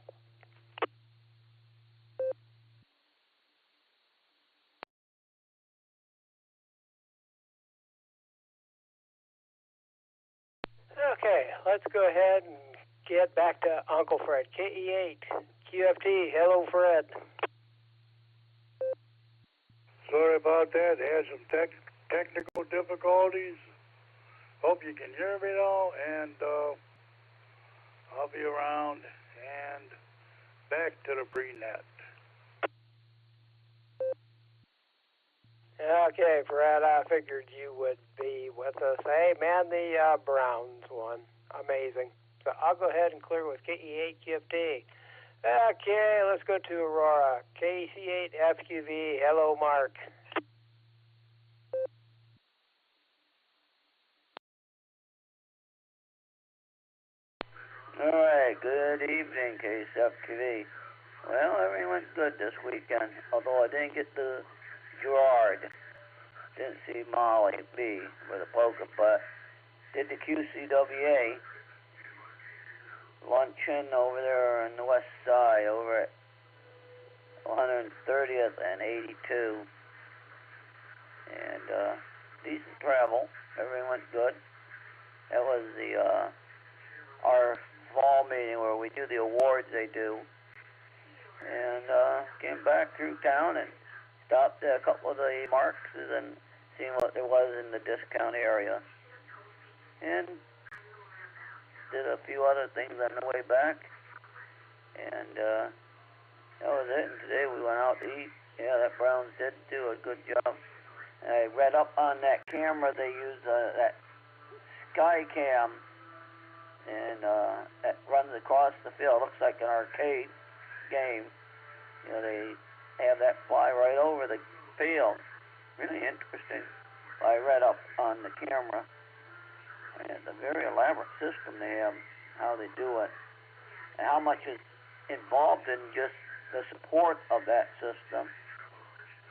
Speaker 11: Okay, let's go ahead and get back to Uncle Fred. KE8 QFT, hello Fred.
Speaker 9: Sorry about that. Had some technical difficulties. Hope you can hear me now, and I'll be around and back to the pre-net.
Speaker 11: Okay, Fred, I figured you would be with us. Hey, man, the Browns won. Amazing. So I'll go ahead and clear with KE8 QFT. Okay, let's go to Aurora. KC8 FQV, hello, Mark.
Speaker 7: All right, good evening, KCFTV. Well, everything went good this weekend, although I didn't get the Gerard. Didn't see Molly B with a poker, but did the QCWA luncheon over there on the west side, over at 130th and 82. And decent travel. Everything went good. That was the our fall meeting where we do the awards they do. And came back through town and stopped at a couple of the marks and seen what there was in the discount area. And did a few other things on the way back. And that was it. And today we went out to eat. Yeah, that Browns did do a good job. And I read up on that camera they use, that Skycam, and that runs across the field. Looks like an arcade game. You know, they have that fly right over the field. Really interesting. I read up on the camera. And it's a very elaborate system they have, how they do it, and how much is involved in just the support of that system.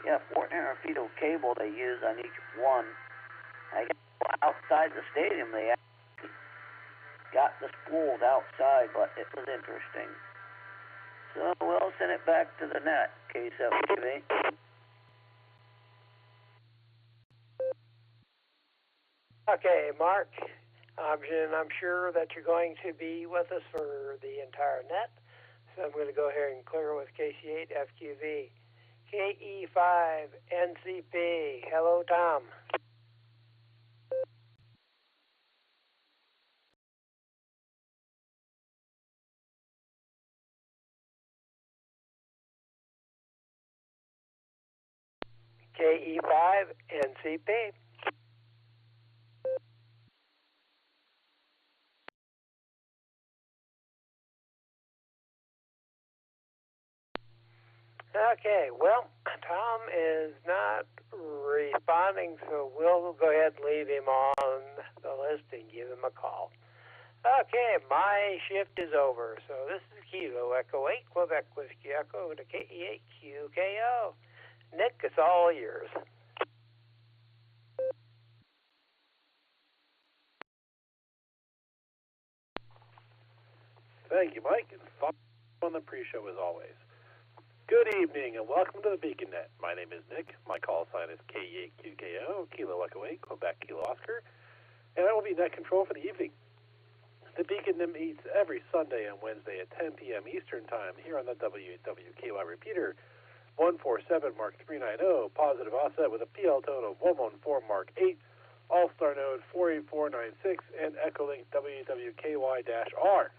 Speaker 7: Yeah, 400 feet of cable they use on each one. I guess outside the stadium they actually got the spools outside, but it was interesting. So we'll send it back to the net, KCFTV.
Speaker 11: Okay, Mark, I'm sure that you're going to be with us for the entire net, so I'm going to go ahead and clear with KC8 FQV. KE5NCP. Hello, Tom. KE5NCP. Okay, well, Tom is not responding, so we'll go ahead and leave him on the list and give him a call. Okay, my shift is over, so this is Kilo Echo 8, Quebec Whiskey Echo to KE8QKO. Nick, it's all yours.
Speaker 8: Thank you, Mike. It's fun on the pre-show as always. Good evening and welcome to the BeaconNet. My name is Nick. My call sign is KE8QKO, Kilo Echo 8, Quebec Kilo Oscar, and I will be net control for the evening. The BeaconNet meets every Sunday and Wednesday at 10 p.m. Eastern Time here on the WWKY repeater 147 Mark 390, positive offset with a PL tone of 114 Mark 8, Allstar Node 48496, and Echolink WWKY-R.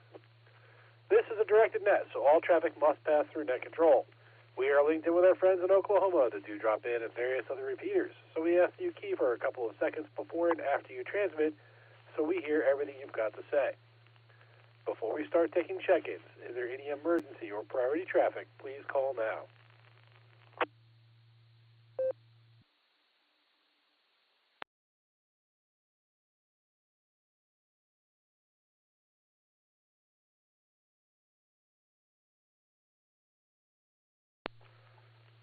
Speaker 8: This is a directed net, so all traffic must pass through net control. We are linked in with our friends in Oklahoma that do drop in and various other repeaters, so we ask that you key for a couple of seconds before and after you transmit so we hear everything you've got to say. Before we start taking check-ins, is there any emergency or priority traffic? Please call now.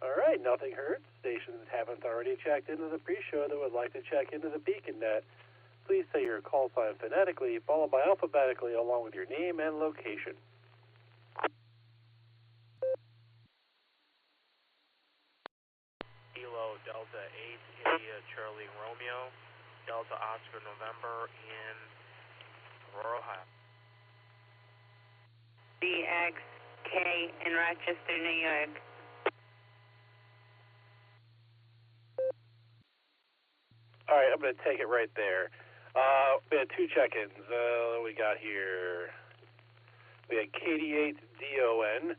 Speaker 8: All right, nothing heard. Stations haven't already checked into the pre-show that would like to check into the BeaconNet. Please say your call sign phonetically, followed by alphabetically, along with your name and location.
Speaker 21: Kilo Delta 8 India Charlie Romeo, Delta Oscar November in Aurora, Ohio.
Speaker 10: BXK in Rochester, New York.
Speaker 8: All right, I'm going to take it right there. We had two check-ins. We got here. We had KD8DON,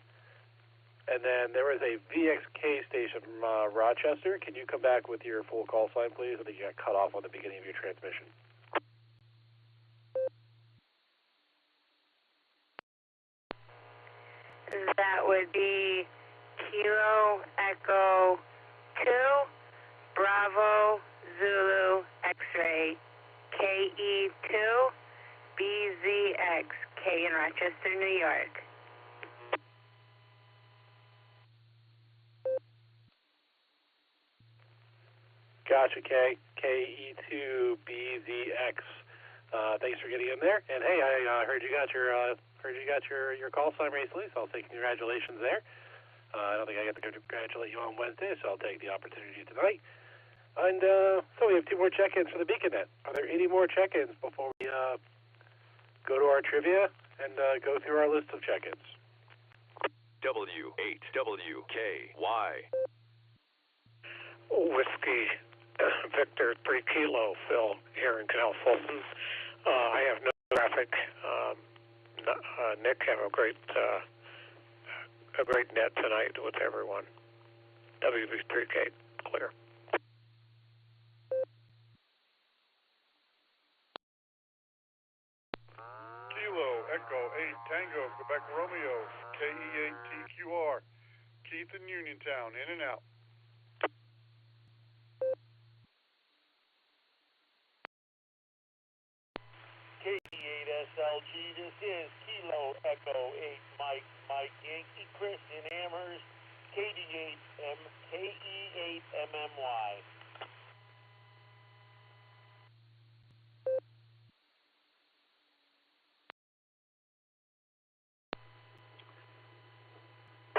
Speaker 8: and then there was a VXK station from Rochester. Can you come back with your full call sign, please? I think you got cut off on the beginning of your transmission.
Speaker 10: That would be Kilo Echo 2, Bravo Zulu X-ray, KE2, BZX, K in Rochester, New York.
Speaker 8: Gotcha, K. KE2BZX. Thanks for getting in there. And hey, I heard you got your call sign recently, so I'll say congratulations there. I don't think I get to congratulate you on Wednesday, so I'll take the opportunity tonight. And so we have two more check-ins for the BeaconNet. Are there any more check-ins before we go to our trivia and go through our list of check-ins?
Speaker 2: W8WKY.
Speaker 5: Whiskey Victor 3 Kilo Phil here in Canal Fulton. I have no traffic. Nick, have a great net tonight with everyone. WV3K clear.
Speaker 4: Kilo Echo 8 Tango Quebec Romeo KE8TQR. Keith in Uniontown, in and out.
Speaker 12: KE8SLG, this is Kilo Echo 8 Mike Yankee Chris in Amherst, KE8MMY.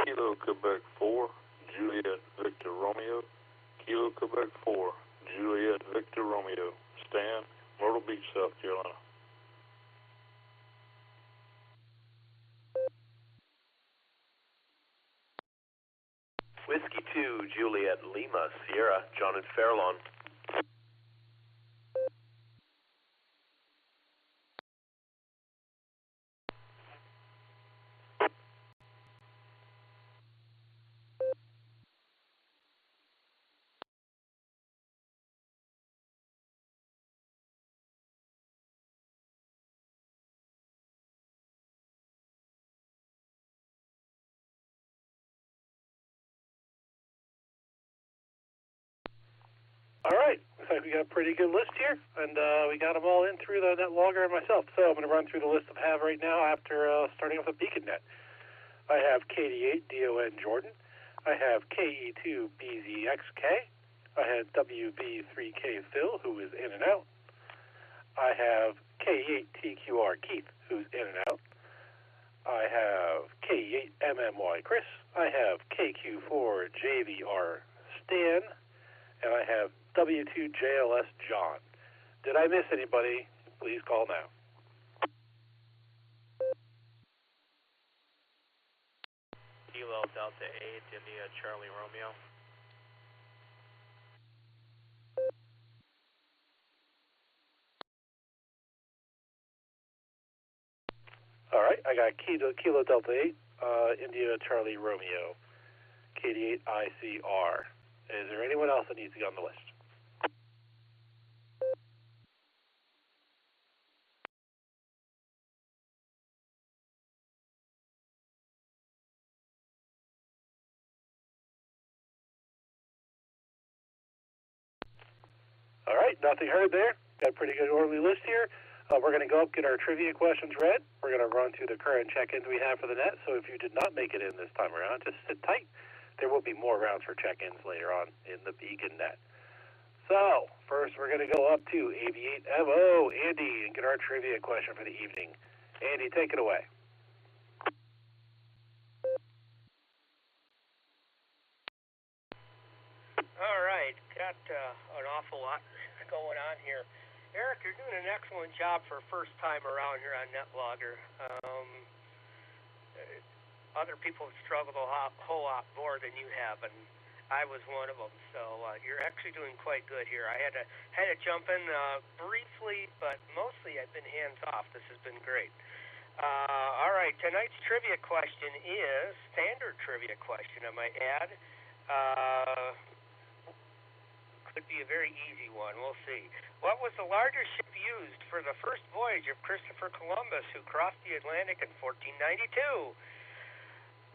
Speaker 23: Kilo Quebec 4, Juliet Victor Romeo. Kilo Quebec 4, Juliet Victor Romeo. Stan, Myrtle Beach, South Carolina.
Speaker 24: Whiskey 2,
Speaker 8: Juliet Lima Sierra, John and Fairlawn. All right, looks like we got a pretty good list here, and we got them all in through the net logger and myself. So I'm going to run through the list I have right now after starting off the BeaconNet. I have KD8DON Jordan. I have KE2BZXK. I have WB3K Phil, who is in and out. I have K8TQR Keith, who's in and out. I have K8MMY Chris. I have KQ4JVR Stan. And I have W2JLS John. Did I miss anybody? Please call now.
Speaker 21: Kilo Delta 8, India Charlie Romeo.
Speaker 8: All right, I got Kilo Delta 8, India Charlie Romeo, KD8ICR. Is there anyone else that needs to be on the list? All right, nothing heard there. Got a pretty good orderly list here. We're going to go up, get our trivia questions read. We're going to run through the current check-ins we have for the net. So if you did not make it in this time around, just sit tight. There will be more rounds for check-ins later on in the BeaconNet. So first, we're going to go up to AV8MO, Andy, and get our trivia question for the evening. Andy, take it away.
Speaker 6: All right, got an awful lot going on here. Eric, you're doing an excellent job for first time around here on NetLogger. Other people have struggled a whole lot more than you have, and I was one of them. So you're actually doing quite good here. I had to jump in briefly, but mostly I've been hands off. This has been great. All right, tonight's trivia question is standard trivia question, I might add. Could be a very easy one. We'll see. What was the largest ship used for the first voyage of Christopher Columbus, who crossed the Atlantic in 1492?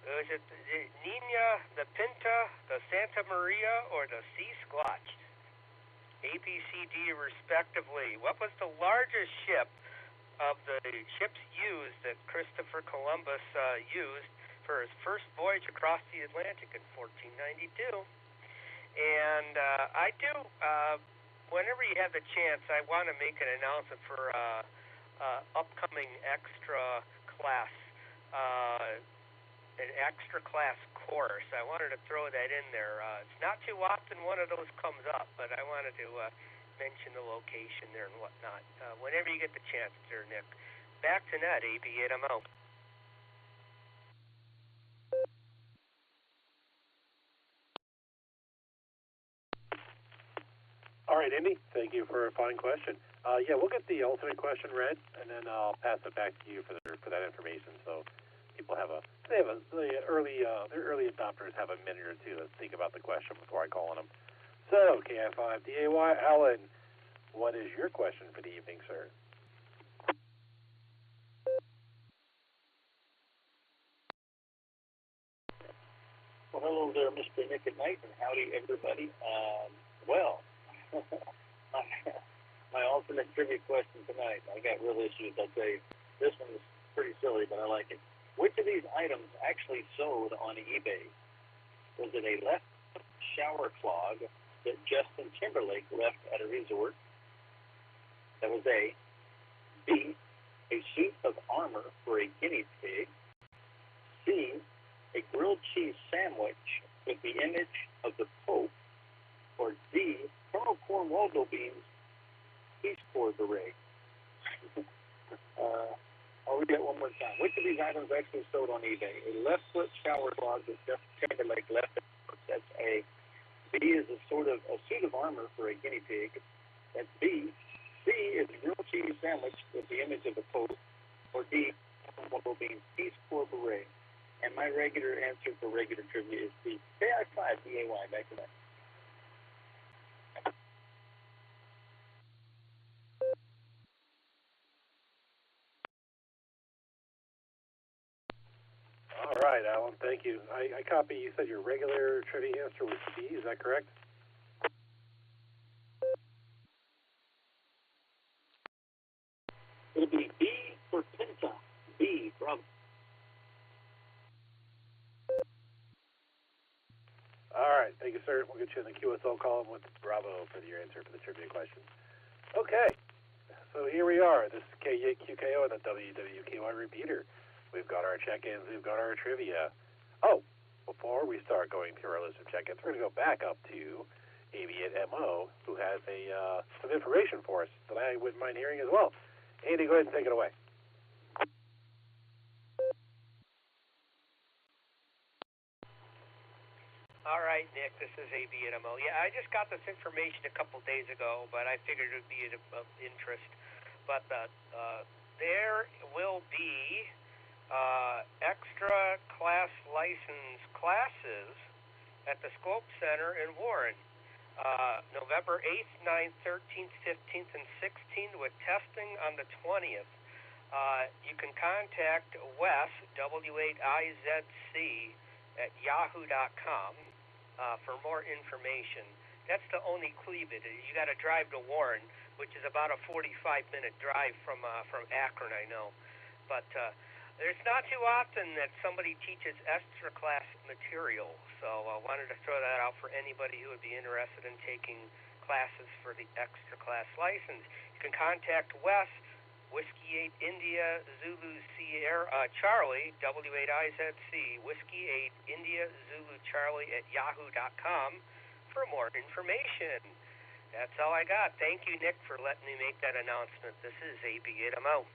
Speaker 6: Was it the Nina, the Pinta, the Santa Maria, or the Sea Squatch? A, B, C, D, respectively. What was the largest ship of the ships used that Christopher Columbus used for his first voyage across the Atlantic in 1492? And I do, whenever you have the chance, I want to make an announcement for upcoming extra class, an extra class course. I wanted to throw that in there. It's not too often one of those comes up, but I wanted to mention the location there and whatnot. Whenever you get the chance there, Nick. Back to net, AB8MO.
Speaker 8: All right, Indy, thank you for a fine question. Yeah, we'll get the alternate question read, and then I'll pass it back to you for that information. So people have the early adopters have a minute or two to think about the question before I call on them. So KF5DAY, Alan, what is your question for the evening, sir?
Speaker 3: Well, hello there, Mr. Nick at Night, and howdy, everybody. My alternate trivia question tonight, I got real issues, I'll tell you. This one is pretty silly, but I like it. Which of these items actually sold on eBay? Was it a left shower clog that Justin Timberlake left at a resort? That was A. B, a suit of armor for a guinea pig. C, a grilled cheese sandwich with the image of the Pope. Or D, Colonel Cornwaldo Bean's Peace Corps beret. I'll read that one more time. Which of these items actually sold on eBay? A left foot shower closet that Justin Timberlake left. That's A. B is a suit of armor for a guinea pig. That's B. C is a grilled cheese sandwich with the image of a post. Or D, will be Peace Corps beret. And my regular answer for regular trivia is D. KI5DAY. Back to that.
Speaker 8: All right, Alan, thank you. I copy. You said your regular trivia answer was C. Is that correct?
Speaker 3: It'll be B for Penta. B, bravo.
Speaker 8: All right, thank you, sir. We'll get you in the QSL column with bravo for your answer for the trivia question. Okay, so here we are. This is KYQKO and the WWKY repeater. We've got our check-ins. We've got our trivia. Oh, before we start going through our list of check-ins, we're going to go back up to AV8MO, who has some information for us that I wouldn't mind hearing as well. Andy, go ahead and take it away.
Speaker 6: All right, Nick, this is AV8MO. Yeah, I just got this information a couple days ago, but I figured it would be of interest. But there will be extra class license classes at the Scope Center in Warren. November 8th, 9th, 13th, 15th, and 16th with testing on the 20th. You can contact Wes, W8IZC, at yahoo.com for more information. That's to only Cleveland. You got to drive to Warren, which is about a 45-minute drive from Akron, I know. But there's not too often that somebody teaches extra class material, so I wanted to throw that out for anybody who would be interested in taking classes for the extra class license. You can contact Wes, Whiskey 8 India Zulu Sierra Charlie, W8IZC, Whiskey 8 India Zulu Charlie at yahoo.com for more information. That's all I got. Thank you, Nick, for letting me make that announcement. This is AV8MO.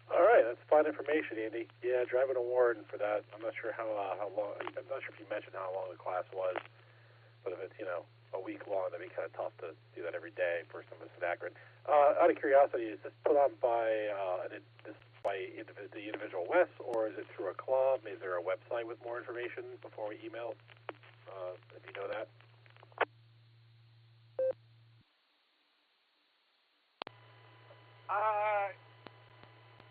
Speaker 8: All right, that's fine information, Andy. Yeah, driving to Warren for that. I'm not sure how long. I'm not sure if you mentioned how long the class was, but if it's a week long, that'd be kind of tough to do that every day for some of us in Akron. Out of curiosity, is this put on by the individual West, or is it through a club? Is there a website with more information before we email? If you know that.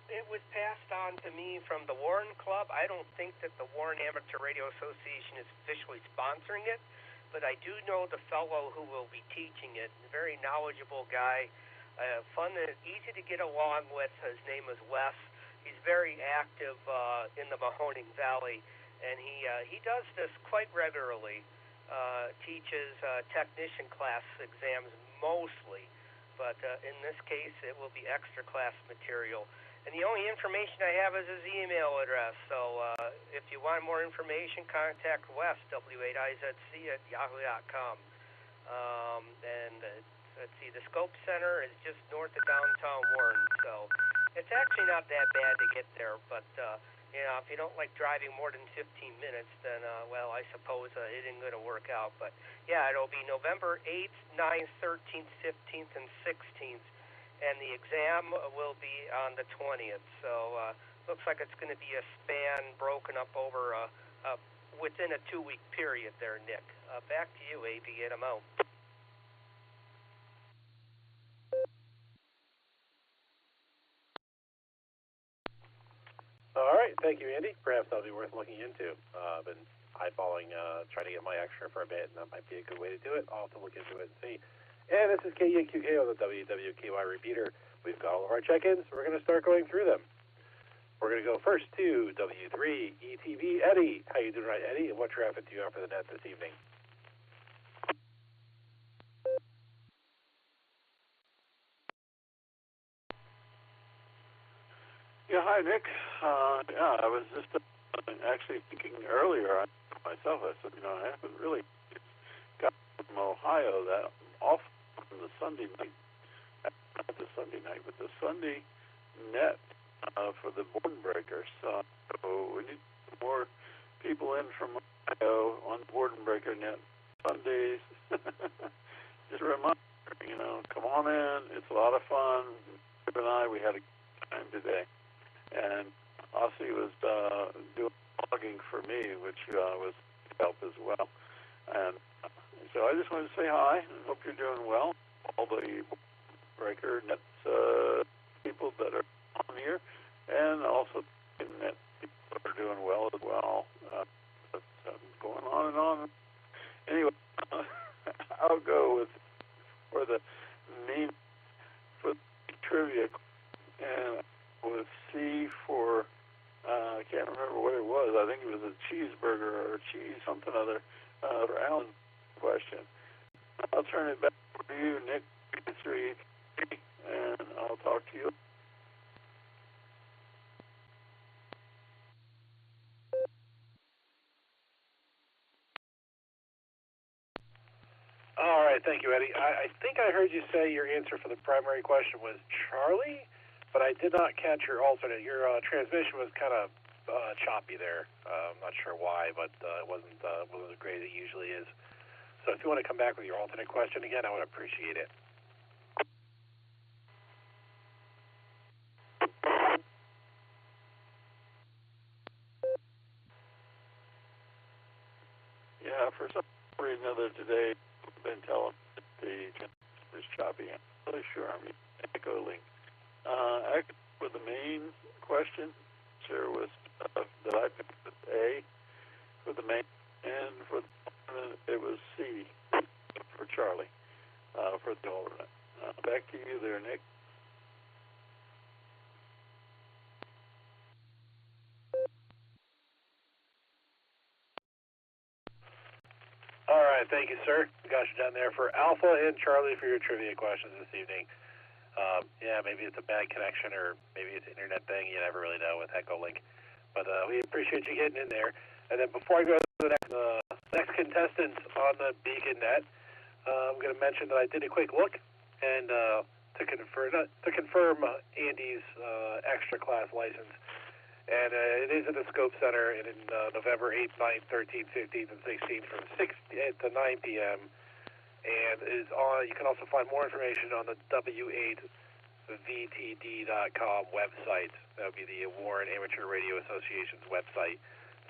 Speaker 6: It was passed on to me from the Warren Club. I don't think that the Warren Amateur Radio Association is officially sponsoring it, but I do know the fellow who will be teaching it. A very knowledgeable guy, fun and easy to get along with. His name is Wes. He's very active in the Mahoning Valley, and he does this quite regularly. Teaches technician class exams mostly, but in this case it will be extra class material. And the only information I have is his email address. So if you want more information, contact Wes, W8IZC at yahoo.com. Let's see, the Scope Center is just north of downtown Warren, so it's actually not that bad to get there. But if you don't like driving more than 15 minutes, then well, I suppose it isn't going to work out. But yeah, it'll be November 8th, 9th, 13th, 15th, and 16th. And the exam will be on the 20th. So looks like it's going to be a span broken up over within a 2-week period there, Nick. Back to you, AV8MO.
Speaker 8: All right, thank you, Andy. Perhaps that'll be worth looking into. I've been eyeballing trying to get my extra for a bit, and that might be a good way to do it. I'll have to look into it and see. And this is KYQK on the WWKY repeater. We've got all of our check-ins. We're going to start going through them. We're going to go first to W3ETV Eddie. How you doing, right, Eddie? And what traffic do you have for the net this evening?
Speaker 9: Yeah, hi, Nick. I was just actually thinking earlier myself. I said, I haven't really got from Ohio that off on the Sunday night. Not the Sunday night, but the Sunday net for the board breakers. So we need more people in from Ohio on board and breaker net Sundays. Just a reminder, come on in. It's a lot of fun. Chip and I, we had a good time today. And Ossie was doing blogging for me, which was help as well. And so I just wanted to say hi and hope you're doing well. All the breaker net people that are on here, and also net people are doing well as well. Going on and on. Anyway, I'll go for the name for the trivia, and with C for I can't remember what it was. I think it was a cheeseburger or cheese something other for Alan's question. I'll turn it back to you, Nick, 3, and I'll talk to you.
Speaker 8: All right, thank you, Eddie. I think I heard you say your answer for the primary question was Charlie, but I did not catch your alternate. Your transmission was kind of choppy there. I'm not sure why, but it wasn't as great as it usually is. So if you want to come back with your alternate question again, I would appreciate it.
Speaker 9: Yeah, for some reason or other today, I've been telling the is choppy. I'm really sure I'm using Echolink. For the main question, there was that I picked was A for the main, and for the alternate, it was C for Charlie for the alternate. Back to you there, Nick.
Speaker 8: All right, thank you, sir. Got you down there for Alpha and Charlie for your trivia questions this evening. Yeah, maybe it's a bad connection or maybe it's an internet thing. You never really know with Echolink. But we appreciate you getting in there. And then before I go to the next contestants on the Beacon Net, I'm going to mention that I did a quick look and to confirm Andy's extra class license. And it is at the Scope Center in November 8th, 9th, 13th, 15th, and 16th from 6 to 9 p.m. And is on. You can also find more information on the W8VTD.com website. That would be the Warren Amateur Radio Association's website.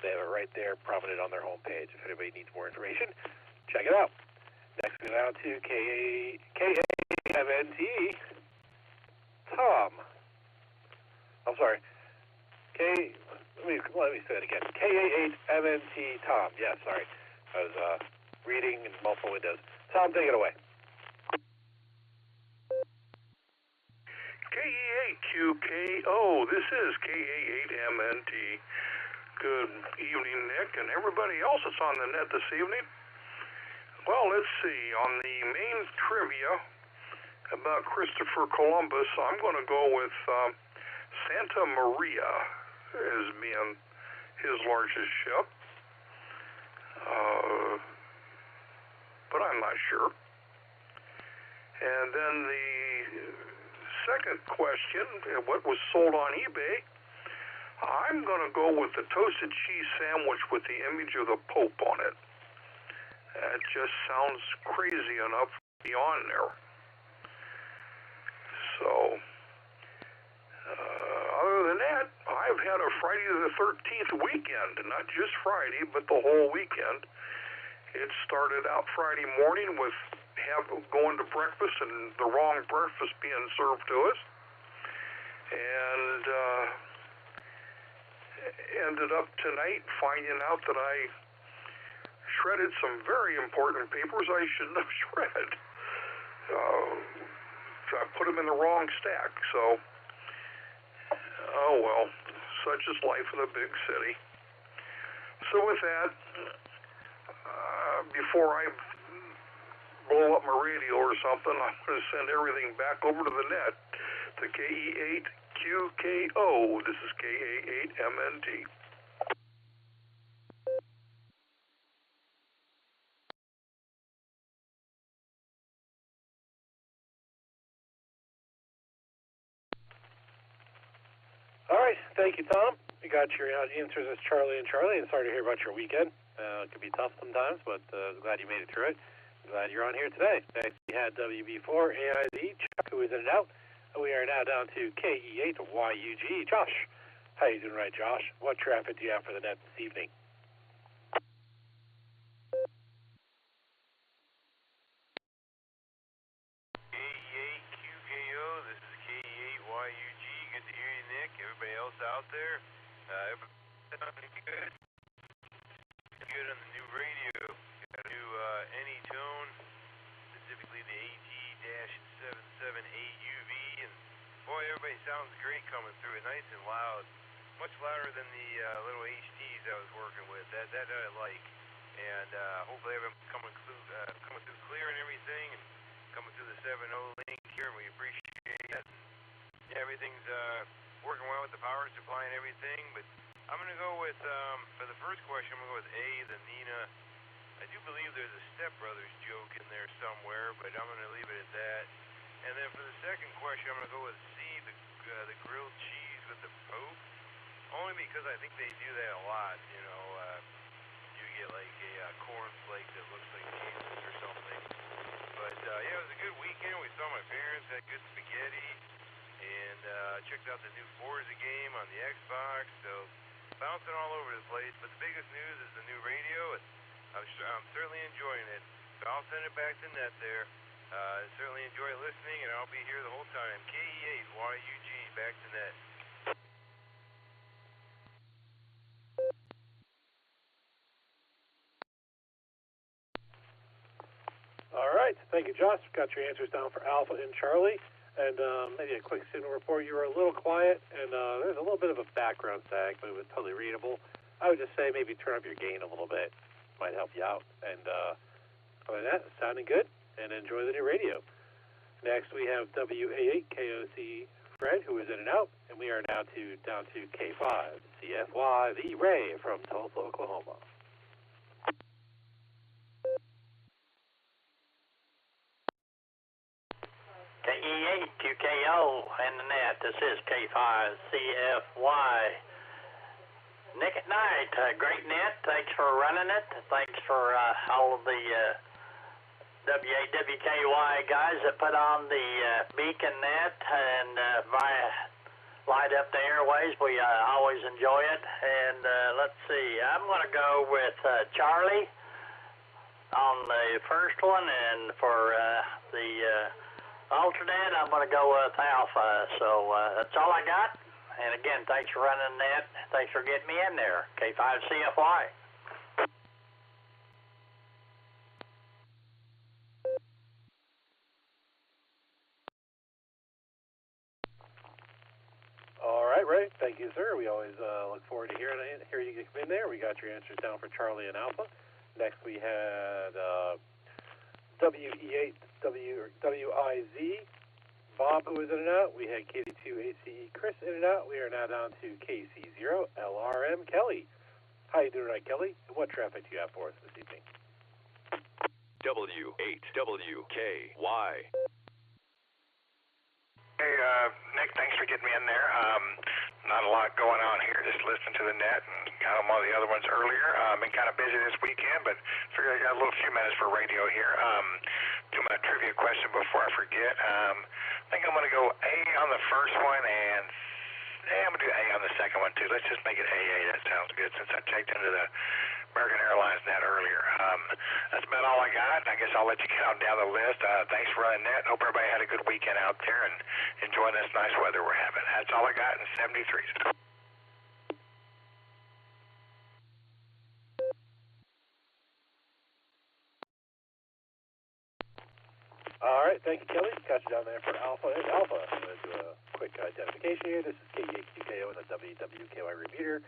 Speaker 8: They have it right there, prominent on their homepage. If anybody needs more information, check it out. Next, we go down to KAMNT Tom. I'm sorry. Let me say it again. KA8MNT Tom. Yeah, sorry. I was reading in multiple windows. Tom, take it away.
Speaker 13: KE8QKO. This is KA8MNT. Good evening, Nick, and everybody else that's on the net this evening. Well, let's see. On the main trivia about Christopher Columbus, I'm going to go with Santa Maria as being his largest ship. But I'm not sure. And then the second question, what was sold on eBay, I'm going to go with the toasted cheese sandwich with the image of the Pope on it. That just sounds crazy enough to be on there. So, other than that, I've had a Friday the 13th weekend, not just Friday, but the whole weekend. It started out Friday morning with going to breakfast and the wrong breakfast being served to us, and ended up tonight finding out that I shredded some very important papers I shouldn't have shredded. I put them in the wrong stack, so oh well, such is life in the big city. So with that, before I blow up my radio or something, I'm going to send everything back over to the net to KE8QKO. This is KA8MNT.
Speaker 8: All right, Thank you, Tom. We got your answers as Charlie and Charlie, and sorry to hear about your weekend. It can be tough sometimes, but glad you made it through it. Glad you're on here today. Next, we had WB4 AIZ, Chuck, who is in and out. And we are now down to KE8YUG. Josh, how you doing tonight, Josh? What traffic do you have for the net this evening?
Speaker 14: KE8QKO, this is KE8YUG. Good to hear you, Nick. Everybody else out there, everybody good? Good on the new radio. Got a new Anytone, specifically the AT-77AUV, and boy, everybody sounds great coming through it, nice and loud, much louder than the little HTs I was working with. That I like, and hopefully everyone's coming through clear and everything, and coming through the 7.0 link here, and we appreciate that. Yeah, everything's working well with the power supply and everything, but I'm going to go with, for the first question, I'm going to go with A, the Nina. I do believe there's a Step Brothers joke in there somewhere, but I'm going to leave it at that. And then for the second question, I'm going to go with C, the grilled cheese with the Pope, only because I think they do that a lot, you know. You get like a cornflake that looks like Jesus or something. But yeah, it was a good weekend. We saw my parents, had good spaghetti, and checked out the new Forza game on the Xbox, so bouncing all over the place. But the biggest news is the new radio, and I'm certainly enjoying it. So I'll send it back to Net there. Certainly enjoy listening, and I'll be here the whole time. KE8YUG, back to Net.
Speaker 8: All right. Thank you, Josh. Got your answers down for Alpha and Charlie. And maybe a quick signal report. You were a little quiet, and there's a little bit of a background sag, but it was totally readable. I would just say maybe turn up your gain a little bit. Might help you out. And other than that, sounding good, and enjoy the new radio. Next, we have WA8KOC Fred, who is in and out, and we are now down to K5 CFY, the Ray from Tulsa, Oklahoma.
Speaker 15: KE8QKO and the Net. This is K5CFY. Nick at night. Great Net. Thanks for running it. Thanks for all of the WAWKY guys that put on the Beacon Net and light up the airways. We always enjoy it. And let's see. I'm going to go with Charlie on the first one, and for the alternate, I'm going to go with Alpha. So that's all I got. And again, thanks for running that. Thanks for getting me in there. K5CFY.
Speaker 8: All right, Ray. Thank you, sir. We always look forward to hearing you get in there. We got your answers down for Charlie and Alpha. Next, we had WE8WIZ Bob, who was in and out. We had KD2ACE Chris in and out. We are now down to KC0LRM Kelly. How you doing tonight, Kelly? And what traffic do you have for us this evening?
Speaker 2: W8WKY.
Speaker 18: Hey, Nick, thanks for getting me in there. Not a lot going on here, just listening to the Net and got on one of the other ones earlier. Been kind of busy this weekend, but figured I got a little few minutes for radio here. Do my trivia question before I forget. I think I'm going to go A on the first one, and I'm going to do A on the second one, too. Let's just make it AA. That sounds good, since I checked into the American Airlines Net earlier. That's about all I got. I guess I'll let you count down the list. Thanks for running Net. Hope everybody had a good weekend out there and enjoying this nice weather we're having. That's all I got in 73.
Speaker 8: All right, thank you, Kelly. Got you down there for Alpha and Alpha. I'm going to do a quick identification here. This is KE8QKO and the WWKY repeater,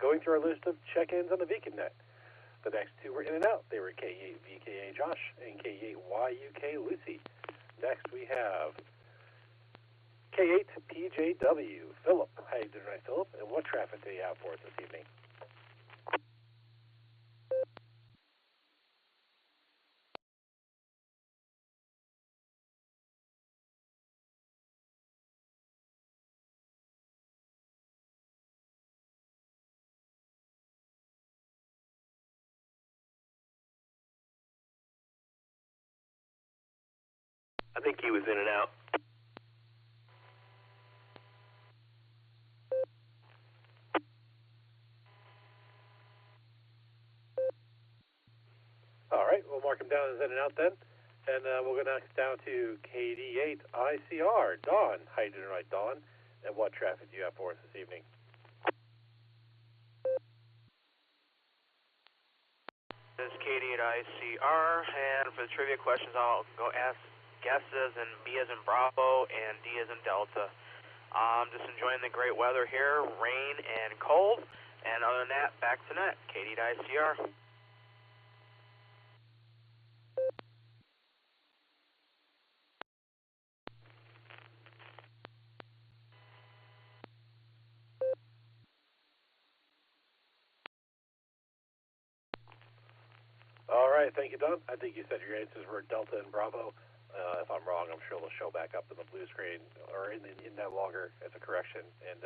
Speaker 8: going through our list of check-ins on the Beacon Net. The next two were in and out. They were KE8VKA Josh and KE8YUK Lucy. Next, we have K8PJW Philip. How you doing tonight, Philip? And what traffic do you have for us this evening?
Speaker 16: think he was in and out.
Speaker 8: All right, we'll mark him down as in and out then. And we'll go next down to KD8 ICR. Dawn. How you doing tonight, Dawn? And what traffic do you have for us this evening?
Speaker 21: This is KD8 ICR, and for the trivia questions, I'll go ask guesses in B as in Bravo and D as in Delta. Just enjoying the great weather here, rain and cold. And other than that, back to net. KD8 ICR.
Speaker 8: All right, thank you, Don. I think you said your answers were Delta and Bravo. If I'm wrong, I'm sure they'll show back up in the blue screen or in that logger as a correction. And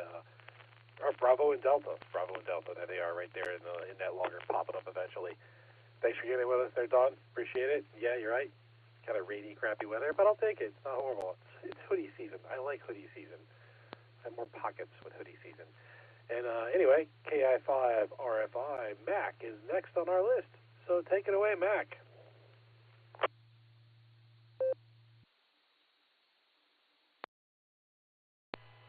Speaker 8: or Bravo and Delta. There they are right there in that logger, popping up eventually. Thanks for getting with us there, Don. Appreciate it. Yeah, you're right. Kind of rainy, crappy weather, but I'll take it. It's not horrible. It's hoodie season. I like hoodie season. I have more pockets with hoodie season. And anyway, KI5 RFI Mac is next on our list. So take it away, Mac.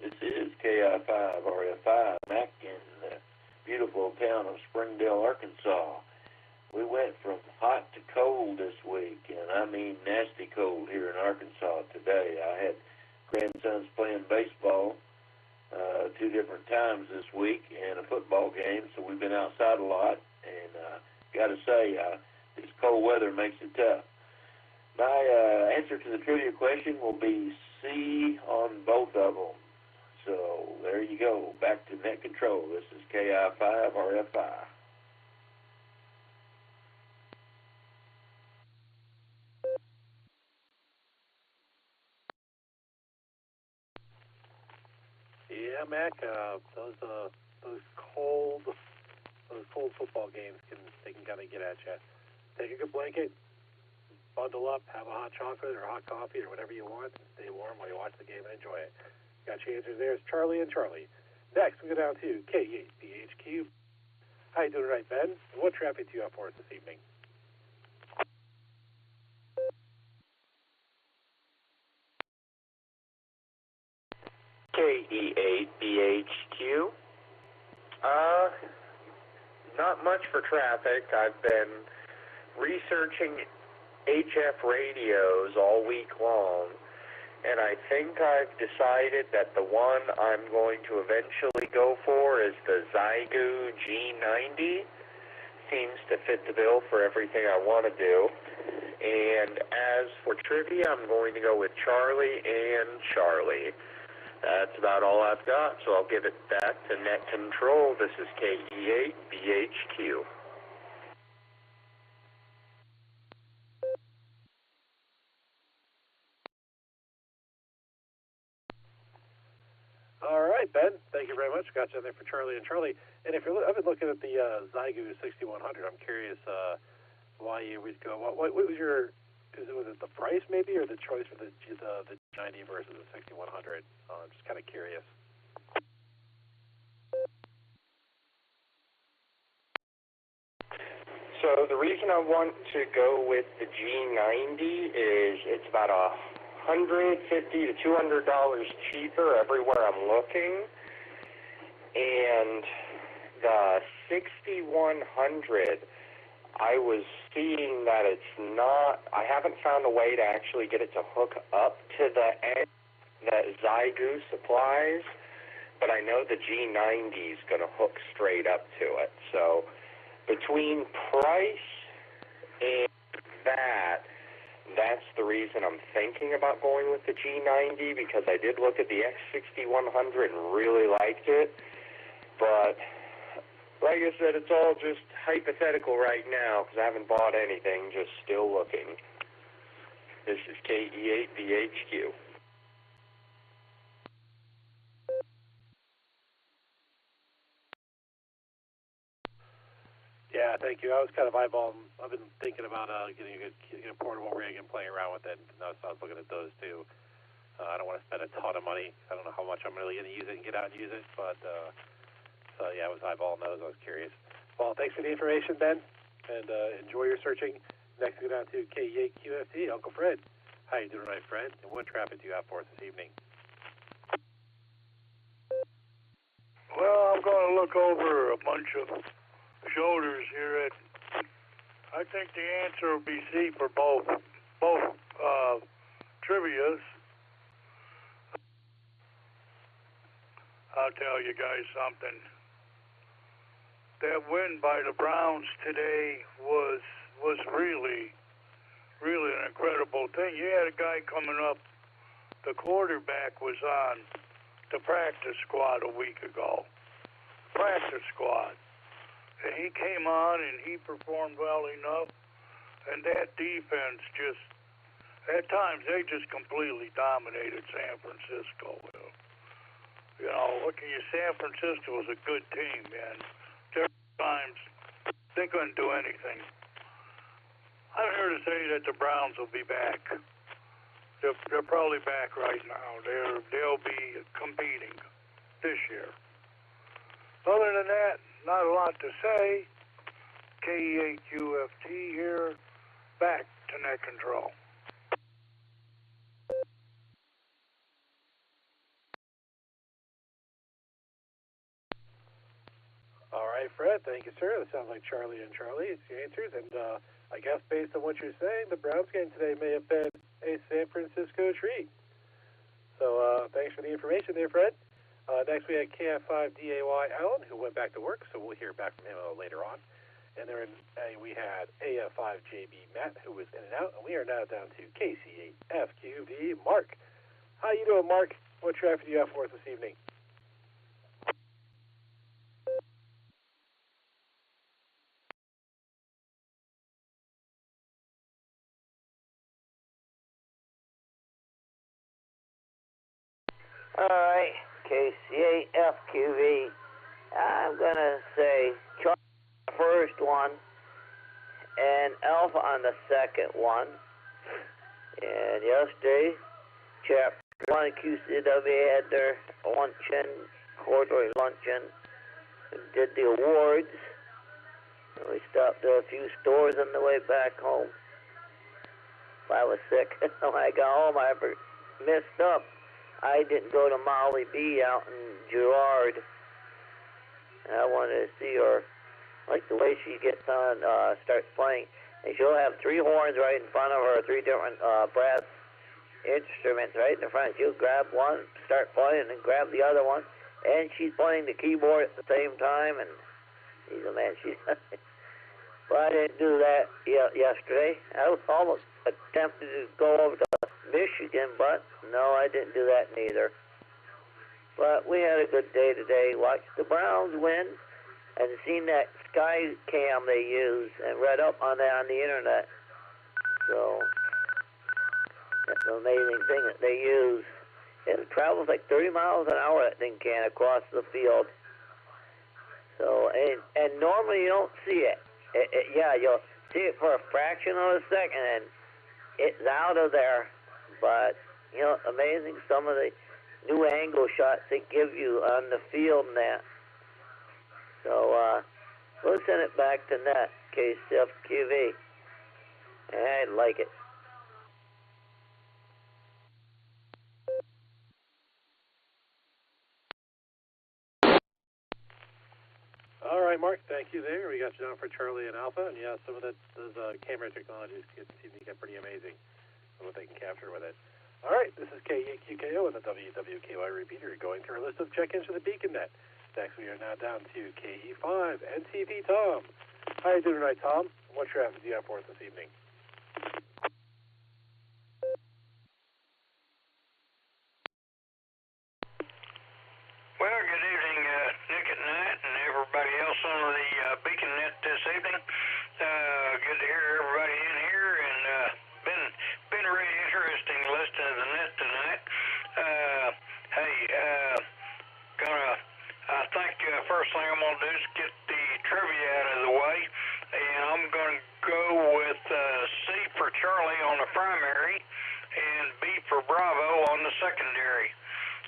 Speaker 23: This is KI5 RFI Mac in the beautiful town of Springdale, Arkansas. We went from hot to cold this week, and I mean nasty cold here in Arkansas today. I had grandsons playing baseball 2 different times this week and a football game, so we've been outside a lot, and got to say, this cold weather makes it tough. My answer to the trivia question will be C on both of them. So there you go. Back to net control. This is KI5 RFI.
Speaker 8: Yeah, Mac. Those cold football games can kind of get at you. Take a good blanket, bundle up, have a hot chocolate or hot coffee or whatever you want, and stay warm while you watch the game and enjoy it. Got your answers there. It's Charlie and Charlie. Next, we go down to K8BHQ. How you doing tonight, Ben? What traffic do you have for us this evening?
Speaker 17: KE8BHQ. Not much for traffic. I've been researching HF radios all week long, and I think I've decided that the one I'm going to eventually go for is the Zygu G90. Seems to fit the bill for everything I want to do. And as for trivia, I'm going to go with Charlie and Charlie. That's about all I've got, so I'll give it back to net control. This is KE8BHQ.
Speaker 8: All right, Ben. Thank you very much. Got you there for Charlie and Charlie. And if I've been looking at the Zygu 6100. I'm curious why you would go. What was your? Was it the price maybe, or the choice for the 90 versus the 6100? I'm just kind of curious.
Speaker 17: So the reason I want to go with the G90 is it's about $150 to $200 cheaper everywhere I'm looking, and the 6100, I was seeing that it's not. I haven't found a way to actually get it to hook up to the end that Zygu supplies, but I know the G90 is going to hook straight up to it. So between price and that's the reason I'm thinking about going with the G90, because I did look at the X6100 and really liked it. But like I said, it's all just hypothetical right now because I haven't bought anything, just still looking. This is KE8BHQ.
Speaker 8: Yeah, thank you. I was kind of eyeballing. I've been thinking about getting a portable rig and playing around with it. And I was looking at those too. I don't want to spend a ton of money. I don't know how much I'm really going to use it and get out and use it. But so yeah, I was eyeballing those. I was curious. Well, thanks for the information, Ben, and enjoy your searching. Next, we go down to K8QFT, Uncle Fred. How you doing tonight, Fred? And what traffic do you have for us this evening?
Speaker 12: Well, I'm going to look over a bunch of shoulders here at. I think the answer will be C for both trivias. I'll tell you guys something. That win by the Browns today was really an incredible thing. You had a guy coming up. The quarterback was on the practice squad a week ago. Practice squad. And he came on and he performed well enough. And that defense just, at times, they just completely dominated San Francisco. You know, look at you, San Francisco was a good team, man. There were times they couldn't do anything. I'm here to say that the Browns will be back. They're probably back right now. They'll be competing this year. Other than that, not a lot to say. K8QFT here, back to net control.
Speaker 8: All right, Fred. Thank you, sir. That sounds like Charlie and Charlie. It's your answers. And I guess based on what you're saying, the Browns game today may have been a San Francisco treat. So thanks for the information there, Fred. Next, we had KF5DAY Allen, who went back to work, so we'll hear back from him later on. And then we had AF5JB Matt, who was in and out. And we are now down to KC8FQV Mark. How you doing, Mark? What traffic do you have for us this evening?
Speaker 7: All right, KC8FQV. I'm going to say Charlie on the first one and Alpha on the second one. And yesterday, Chapter 1 QCW had their luncheon, quarterly luncheon, and did the awards. And we stopped at a few stores on the way back home. I was sick. When I got home, I missed up. I didn't go to Molly B out in Girard. I wanted to see her, like the way she gets on, starts playing. And she'll have three horns right in front of her, three different brass instruments right in the front. She'll grab one, start playing, and grab the other one. And she's playing the keyboard at the same time. And she's a man. Well, I didn't do that yesterday. I was almost attempted to go over to Michigan, but no, I didn't do that neither. But we had a good day today. Watched the Browns win and seen that sky cam they use and read up on that on the internet. So that's an amazing thing that they use. It travels like 30 miles an hour, that thing can, across the field. So, and normally you don't see it. Yeah, you'll see it for a fraction of a second and it's out of there. But, you know, amazing some of the new angle shots they give you on the field and that. So, we'll send it back to net, KCFQV. And I like it.
Speaker 8: All right, Mark, thank you there. We got you down for Charlie and Alpha. And yeah, some of those camera technologies seem to get pretty amazing. What they can capture with it. All right, this is K8QKO with a WWKY repeater going through our list of check-ins for the BeaconNet. Next, we are now down to KE5 NTV Tom. How you doing tonight, Tom? What traffic do you have for us this evening?
Speaker 18: Well, good evening, Nick at night and everybody else on the BeaconNet this evening. Good to hear everybody in here, and been really interesting listening to the net tonight. I think first thing I'm gonna do is get the trivia out of the way.
Speaker 13: Charlie on the primary, and B for Bravo on the secondary.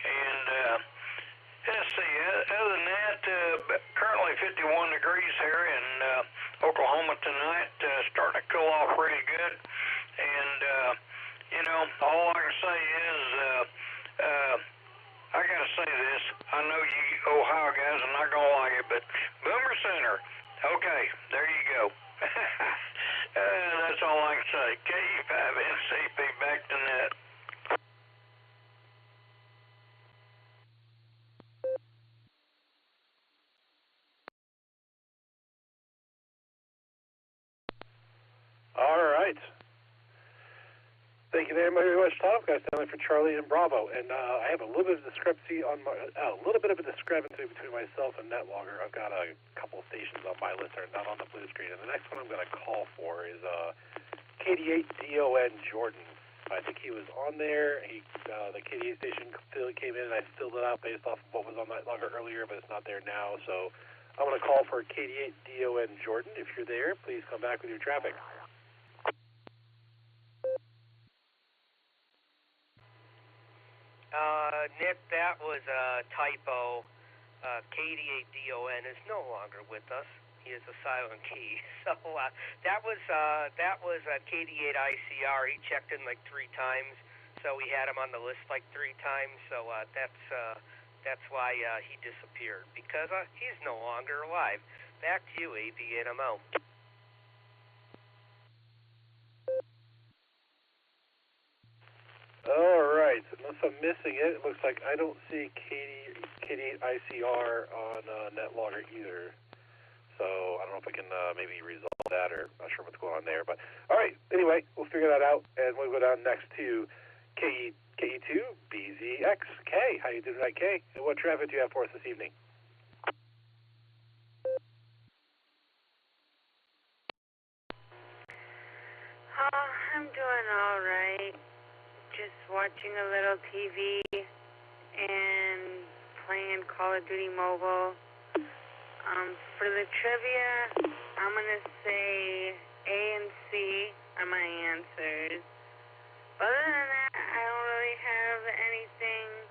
Speaker 13: And let's see, other than that, currently 51 degrees here in Oklahoma tonight, starting to cool off pretty good. And, you know, all I can say is, I got to say this. I know you Ohio guys are not going to like it, but Boomer Sooner. Okay, there you go. That's all I can say. KE5NCP back to net.
Speaker 8: All right. Thank you very much, Tom. Guys, down there for Charlie and Bravo. And I have a little bit of discrepancy on my, between myself and NetLogger. I've got a couple of stations on my list that are not on the blue screen. And the next one I'm going to call for is KD8DON Jordan. I think he was on there. The KD8 station came in, and I filled it out based off of what was on NetLogger earlier, but it's not there now. So I'm going to call for KD8DON Jordan. If you're there, please come back with your traffic.
Speaker 6: Nick, that was a typo. KD8DON is no longer with us. He is a silent key. So that was KD8ICR. He checked in like 3 times, so we had him on the list like 3 times. So that's why he disappeared, because he's no longer alive. Back to you, AVNMO.
Speaker 8: All right. Unless I'm missing it, it looks like I don't see KD8ICR on NetLogger either. So I don't know if I can maybe resolve that, or not sure what's going on there. But all right. Anyway, we'll figure that out, and we'll go down next to KE2BZX. K, how you doing tonight, K? And what traffic do you have for us this evening?
Speaker 10: I'm doing all right. Just watching a little TV and playing Call of Duty Mobile. For the trivia, I'm going to say A and C are my answers. Other than that, I don't really have anything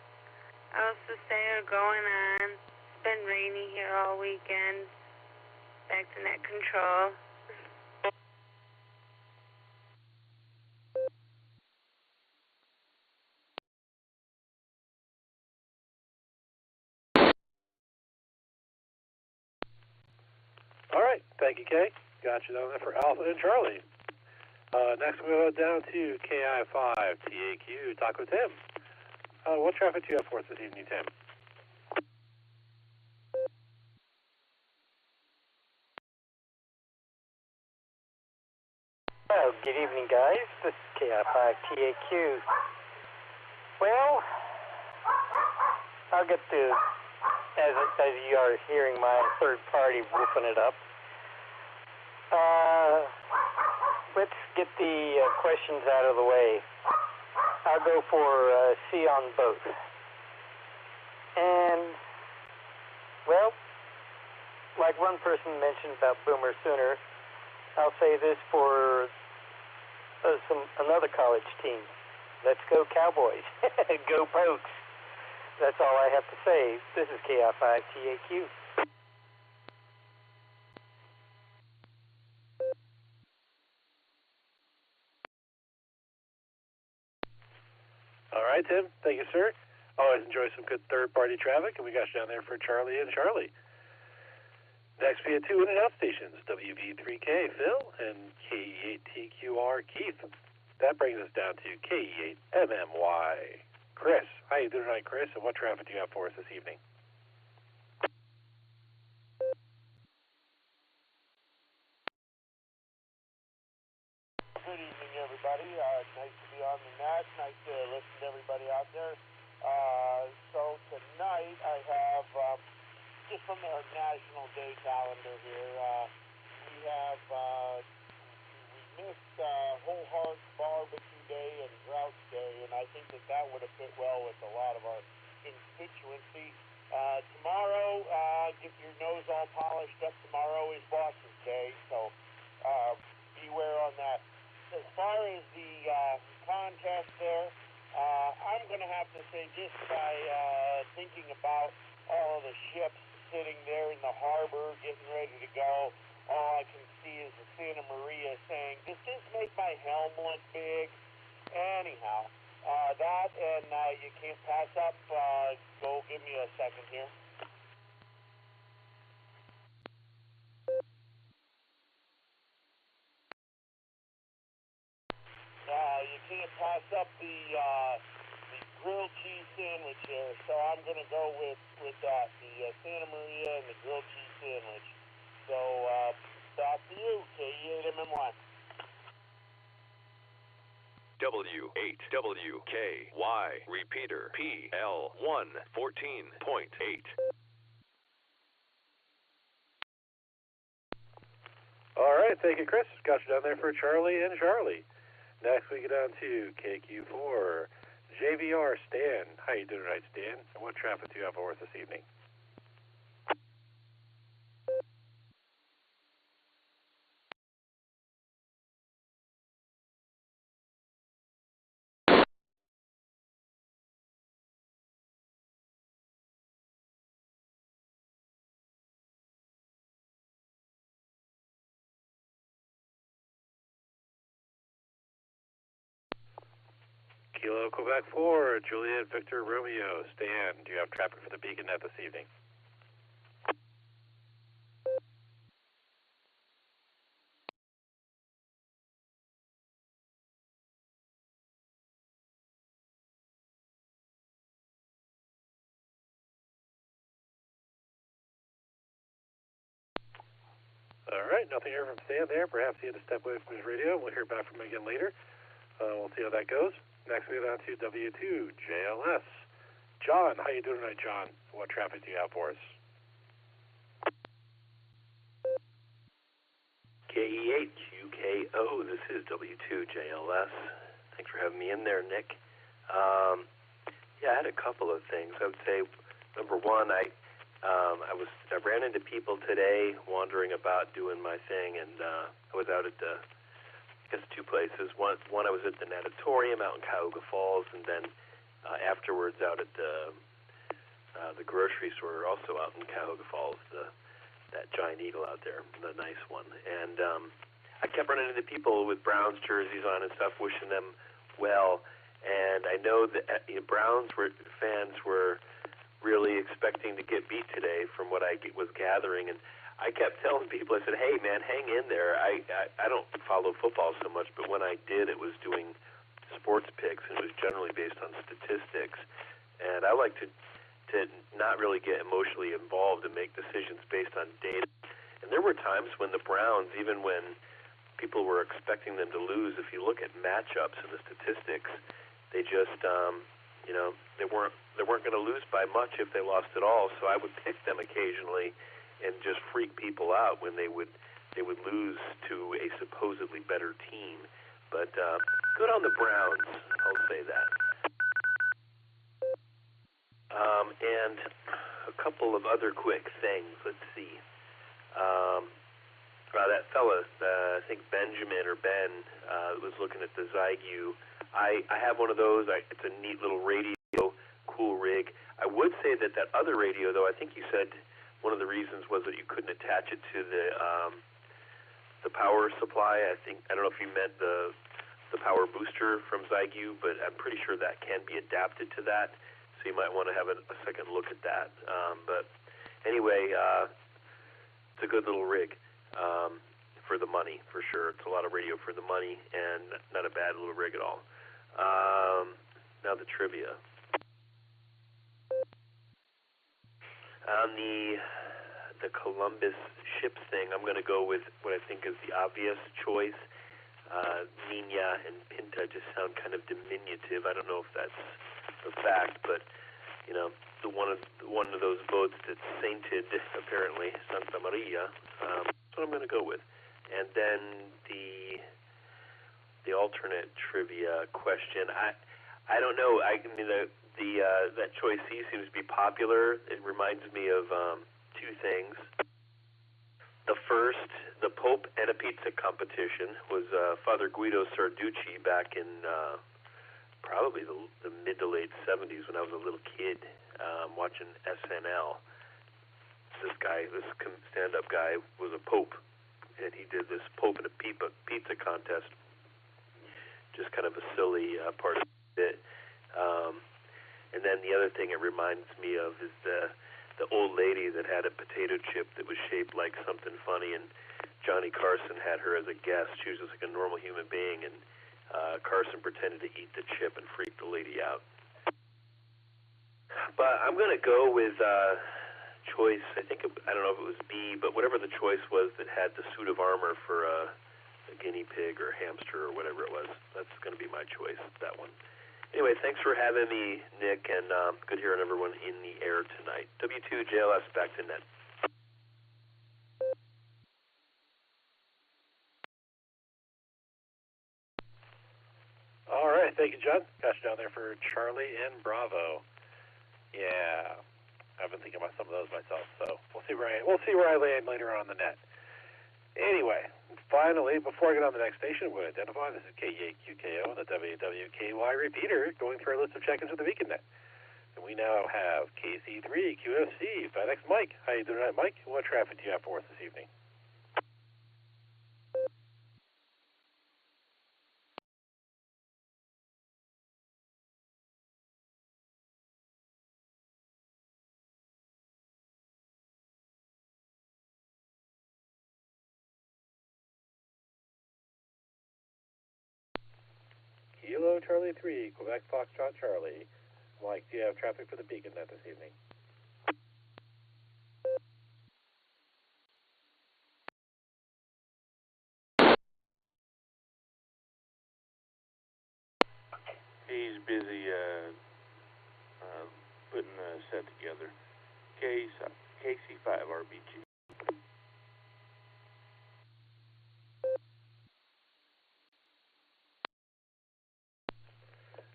Speaker 10: else to say or going on. It's been rainy here all weekend. Back to net control.
Speaker 8: All right, thank you, Kay. Got you down there for Alpha and Charlie. Next, we'll go down to KI5TAQ, Taco Tim. What traffic do you have for us this evening, Tim?
Speaker 16: Well, good evening, guys. This is KI5TAQ. Well, I'll get to, as you are hearing my third party whooping it up. Let's get the questions out of the way. I'll go for C on both. And, well, like one person mentioned about Boomer Sooner, I'll say this for another college team. Let's go Cowboys. Go Pokes. That's all I have to say. This is KI5TAQ.
Speaker 8: All right, Tim. Thank you, sir. Always enjoy some good third-party traffic, and we got you down there for Charlie and Charlie. Next, we have 2 in-and-out stations, WB3K, Phil, and KE8TQR, Keith. That brings us down to KE8MMY, Chris. How you doing tonight, Chris, and what traffic do you have for us this evening?
Speaker 19: Good evening, everybody. Nice to be on the net. Nice to listen to everybody out there. So tonight I have, just from our National Day calendar here, we have we missed Whole Hearth Barbecue Day and Grouse Day, and I think that would have fit well with a lot of our constituency. Tomorrow, get your nose all polished up. Tomorrow is Boston's Day, so beware on that. As far as the contest there, I'm going to have to say, just by thinking about all of the ships sitting there in the harbor getting ready to go, all I can see is the Santa Maria saying, does this make my helm look big? Anyhow, that, and you can't pass up. Go give me a second here. You can't pass up the grilled cheese sandwich here, so I'm going to go with that, the Santa Maria and the grilled cheese sandwich. So, back to you, KE8MM1.
Speaker 2: W8WKY repeater PL1 14.8.
Speaker 8: All right, thank you, Chris. Got you down there for Charlie and Charlie. Next, we get on to KQ4. JVR, Stan. How you doing tonight, Stan? And what traffic do you have for us this evening? Kilo Quebec 4, Juliet Victor Romeo. Stan, do you have traffic for the Beacon Net this evening? All right, nothing here from Stan there. Perhaps he had to step away from his radio. We'll hear back from him again later. We'll see how that goes. Next, we go down to W2JLS. John, how you doing tonight, John? What traffic do you have for us?
Speaker 1: KE8QKO, this is W2JLS. Thanks for having me in there, Nick. Yeah, I had a couple of things. I would say, number one, I ran into people today wandering about doing my thing, and I was out at I guess two places. One I was at the natatorium out in Cuyahoga Falls, and then afterwards out at the grocery store, also out in Cuyahoga Falls, that giant eagle out there, the nice one. And I kept running into people with Browns jerseys on and stuff, wishing them well. And I know that Browns fans were really expecting to get beat today from what I was gathering. And I kept telling people, I said, hey, man, hang in there. I don't follow football so much, but when I did, it was doing sports picks, and it was generally based on statistics. And I like to not really get emotionally involved and make decisions based on data. And there were times when the Browns, even when people were expecting them to lose, if you look at matchups and the statistics, they just, they weren't going to lose by much if they lost at all. So I would pick them occasionally and just freak people out when they would lose to a supposedly better team. But good on the Browns, I'll say that. And a couple of other quick things. Let's see. That fella, I think Benjamin or Ben, was looking at the Zygu. I have one of those. It's a neat little radio, cool rig. I would say that other radio, though, I think you said one of the reasons was that you couldn't attach it to the power supply. I don't know if you meant the power booster from Zygu, but I'm pretty sure that can be adapted to that. So you might want to have a second look at that. But anyway, it's a good little rig for the money, for sure. It's a lot of radio for the money, and not a bad little rig at all. Now the trivia. On the Columbus ships thing, I'm going to go with what I think is the obvious choice. Nina and Pinta just sound kind of diminutive. I don't know if that's a fact, but the one of those boats that's sainted, apparently, Santa Maria. That's what I'm going to go with. And then the alternate trivia question. I don't know. That choice C seems to be popular. It reminds me of two things. The Pope and a Pizza competition was Father Guido Sarducci back in probably the mid to late 70s when I was a little kid watching SNL. This stand-up guy was a pope, and he did this Pope and a Pizza contest. Just kind of a silly part of it. And then the other thing it reminds me of is the old lady that had a potato chip that was shaped like something funny, and Johnny Carson had her as a guest. She was just like a normal human being, and Carson pretended to eat the chip and freaked the lady out. But I'm going to go with choice. I don't know if it was B, but whatever the choice was that had the suit of armor for a guinea pig or hamster or whatever it was. That's going to be my choice, that one. Anyway, thanks for having me, Nick, and good hearing everyone in the air tonight. W2JLS back to net.
Speaker 8: All right, thank you, John. Got you down there for Charlie and Bravo. Yeah, I've been thinking about some of those myself, so we'll see where I land later on the net. Anyway, finally, before I get on the next station, we'll identify this is KEAQKO, the WWKY repeater, going through our list of check-ins with the Beacon Net. And we now have KC3, QFC, FedEx Mike. How you doing tonight, Mike? What traffic do you have for us this evening? Kilo Charlie 3, Quebec Foxtrot Charlie. Mike, do you have traffic for the Beacon Net this evening?
Speaker 11: He's busy putting a set together. KC5RBG.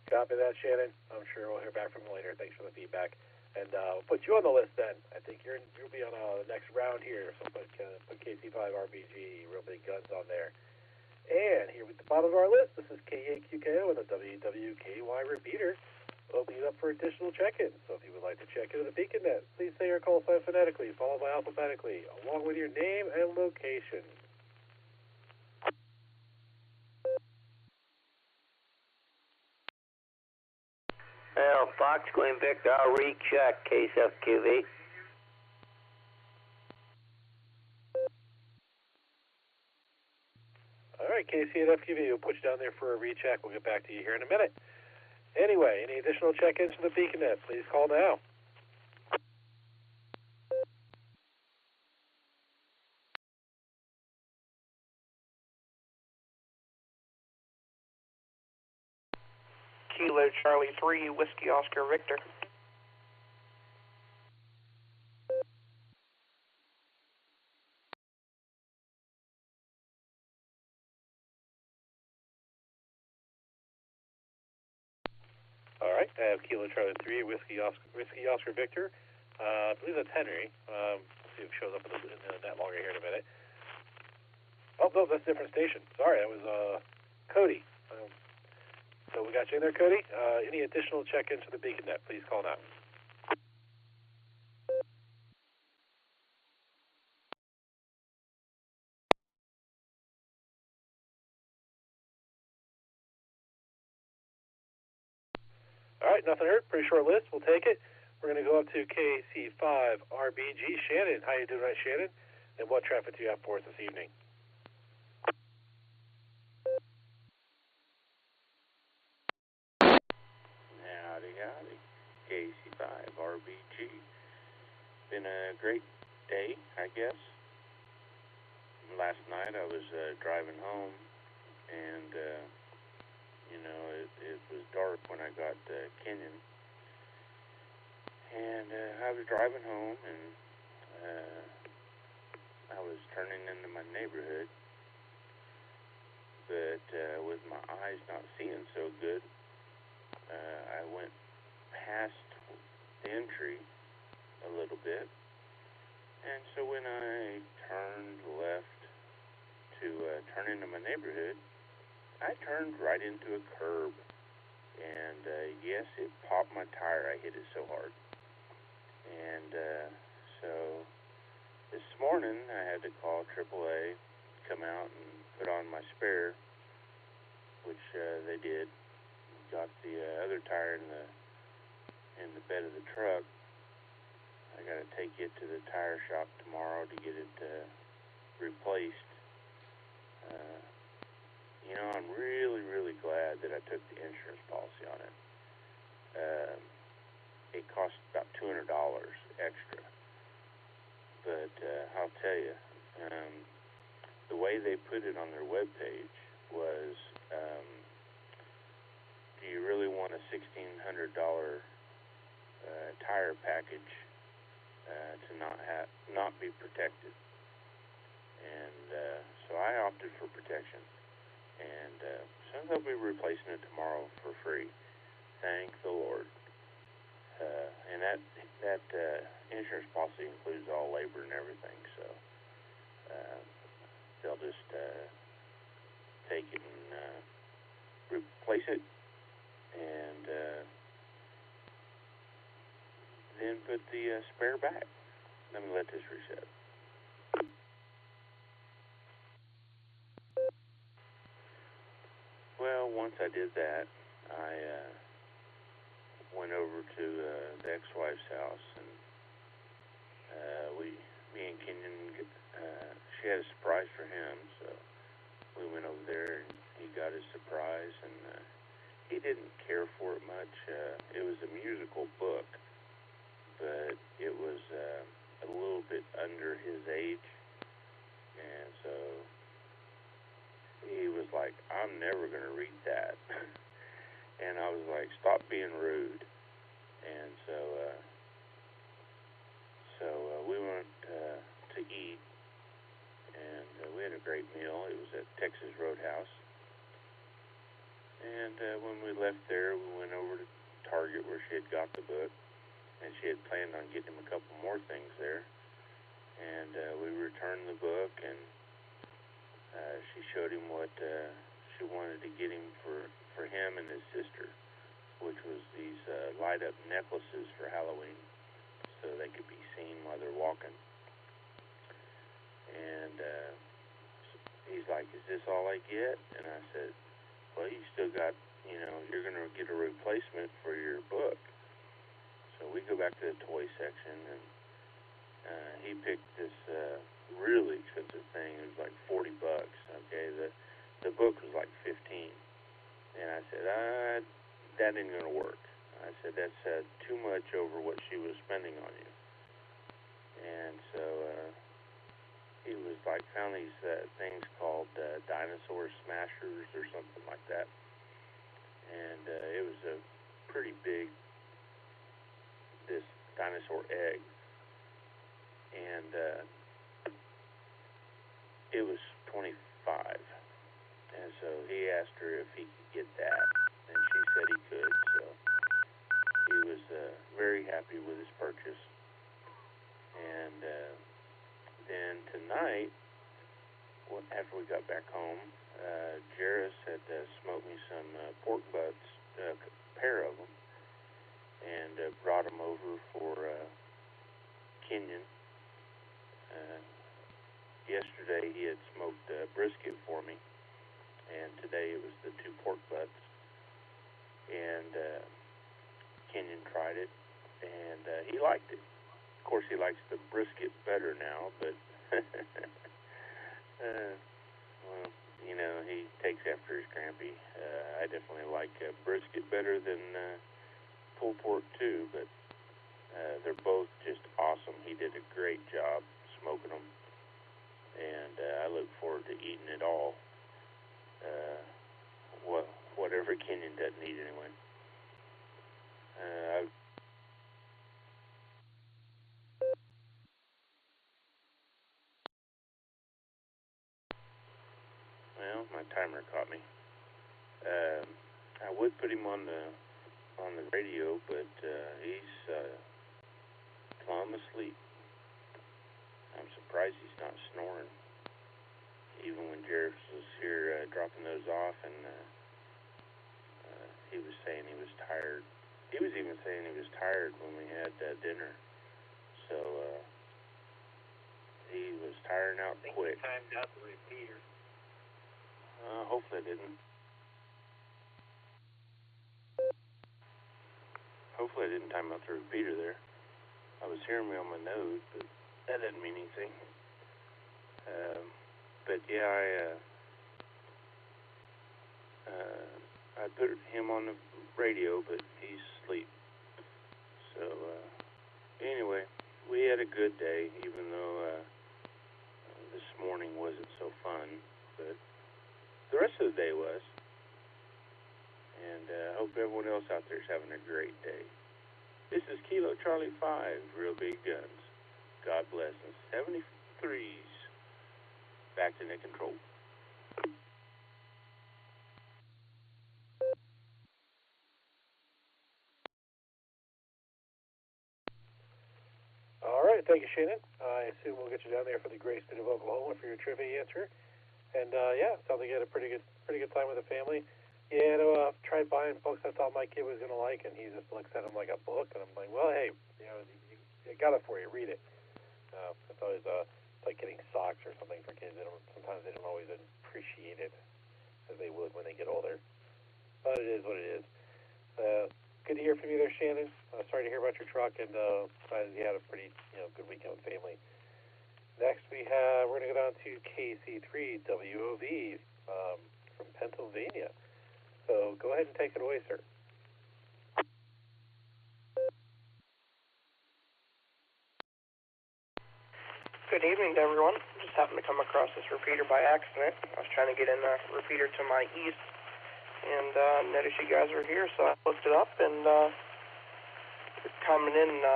Speaker 8: Copy that, Shannon. I'm sure we'll hear back from you later. Thanks for the feedback. And we'll put you on the list then. I think you'll be on the next round here. So put KC5RBG, real big guns on there. And here at the bottom of our list, this is KAQKO and the WWKY repeater, opening up for additional check-ins. So if you would like to check into the Beacon Net, please say your call sign phonetically, followed by alphabetically, along with your name and location.
Speaker 7: Well, Fox Queen Victor, I'll recheck case FQV.
Speaker 8: All right, KC and FQV, we'll put you down there for a recheck. We'll get back to you here in a minute. Anyway, any additional check-ins from the Beacon Net, please call now.
Speaker 21: Kilo Charlie 3, Whiskey Oscar Victor.
Speaker 8: All right, I have Kilo Charlie 3, Whiskey Oscar Victor. I believe that's Henry. We'll see if it shows up in the net longer here in a minute. Oh, no, that's a different station. Sorry, that was Cody. So we got you in there, Cody. Any additional check-ins for the Beacon Net, please call now. All right, nothing heard. Pretty short list. We'll take it. We're going to go up to KC5RBG. Shannon, how you doing tonight, Shannon? And what traffic do you have for us this evening?
Speaker 11: Howdy, howdy. KC5RBG. Been a great day, I guess. Last night I was driving home, and it was dark when I got Kenyon. And I was driving home, and I was turning into my neighborhood, but with my eyes not seeing so good, I went past the entry a little bit, And so when I turned left to turn into my neighborhood, I turned right into a curb. And yes, it popped my tire. I hit it so hard. And so this morning I had to call AAA, come out and put on my spare, which they did. Got the other tire in the bed of the truck. I got to take it to the tire shop tomorrow to get it replaced. I'm really, really glad that I took the insurance policy on it. It cost about $200 extra. But I'll tell you, the way they put it on their webpage was, do you really want a $1,600 tire package to not be protected? And so I opted for protection. And so they'll be replacing it tomorrow for free. Thank the Lord. And that insurance policy includes all labor and everything, so they'll just take it and replace it, and then put the spare back. Let me let this reset. Well, once I did that, I went over to the ex-wife's house, and me and Kenyon, she had a surprise for him, so we went over there, and he got his surprise, and he didn't care for it much. It was a musical book, but it was a little bit under his age, and so he was like, I'm never going to read that. And I was like, stop being rude. And so we went to eat, and we had a great meal. It was at Texas Roadhouse. And when we left there, we went over to Target where she had got the book, and she had planned on getting him a couple more things there. And we returned the book, and she showed him what she wanted to get him for him and his sister, which was these light-up necklaces for Halloween, so they could be seen while they're walking. And he's like, is this all I get? And I said, well, you still got, you're going to get a replacement for your book. So we go back to the toy section, and he picked this really expensive thing. It was like $40. Okay, the book was like $15, and I said, that ain't gonna work. I said, that's too much over what she was spending on you. And so he was like, found these things called dinosaur smashers or something like that, and it was a pretty big, this dinosaur egg, and it was $25, and so he asked her if he could get that, and she said he could, so he was very happy with his purchase. And then tonight, after we got back home, Jairus had smoked me some pork butts, a pair of them, and brought them over for Kenyon. Yesterday he had smoked brisket for me, and today it was the 2 pork butts. And Kenyon tried it, and he liked it. Of course, he likes the brisket better now, but well, he takes after his grampy. I definitely like brisket better than pulled pork too, but they're both just awesome. He did a great job smoking them, and I look forward to eating it all. Whatever Kenyon doesn't eat anyway. Well, my timer caught me. I would put him on the radio, but he's plumb asleep. I'm surprised he's not snoring. Even when Jared was here dropping those off, and he was saying he was tired. He was even saying he was tired when we had dinner. So he was tiring out quick.
Speaker 3: I timed out the repeater.
Speaker 11: Hopefully I didn't. Hopefully I didn't time out the repeater there. I was hearing me on my node, but that didn't mean anything. But yeah, I put him on the radio, but he's asleep. So anyway, we had a good day, even though this morning wasn't so fun. But the rest of the day was. And I hope everyone else out there is having a great day. This is Kilo Charlie 5, Real Big Guns. God bless us. 73s. Back to net control.
Speaker 8: All right, thank you, Shannon. I assume we'll get you down there for the great state of Oklahoma for your trivia answer. And yeah, sounds like you had a pretty good time with the family. Yeah, tried buying books I thought my kid was gonna like, and he just looks at them like a book, and I'm like, well, hey, you got it for you, read it. It's always it's like getting socks or something for kids. Sometimes they don't always appreciate it as they would when they get older. But it is what it is. Good to hear from you there, Shannon. Sorry to hear about your truck, and glad you had a pretty good weekend with family. Next we're gonna go down to KC3WOV from Pennsylvania. So go ahead and take it away, sir.
Speaker 5: Good evening to everyone. Just happened to come across this repeater by accident. I was trying to get in a repeater to my east, and noticed you guys were here, so I looked it up, and you're coming in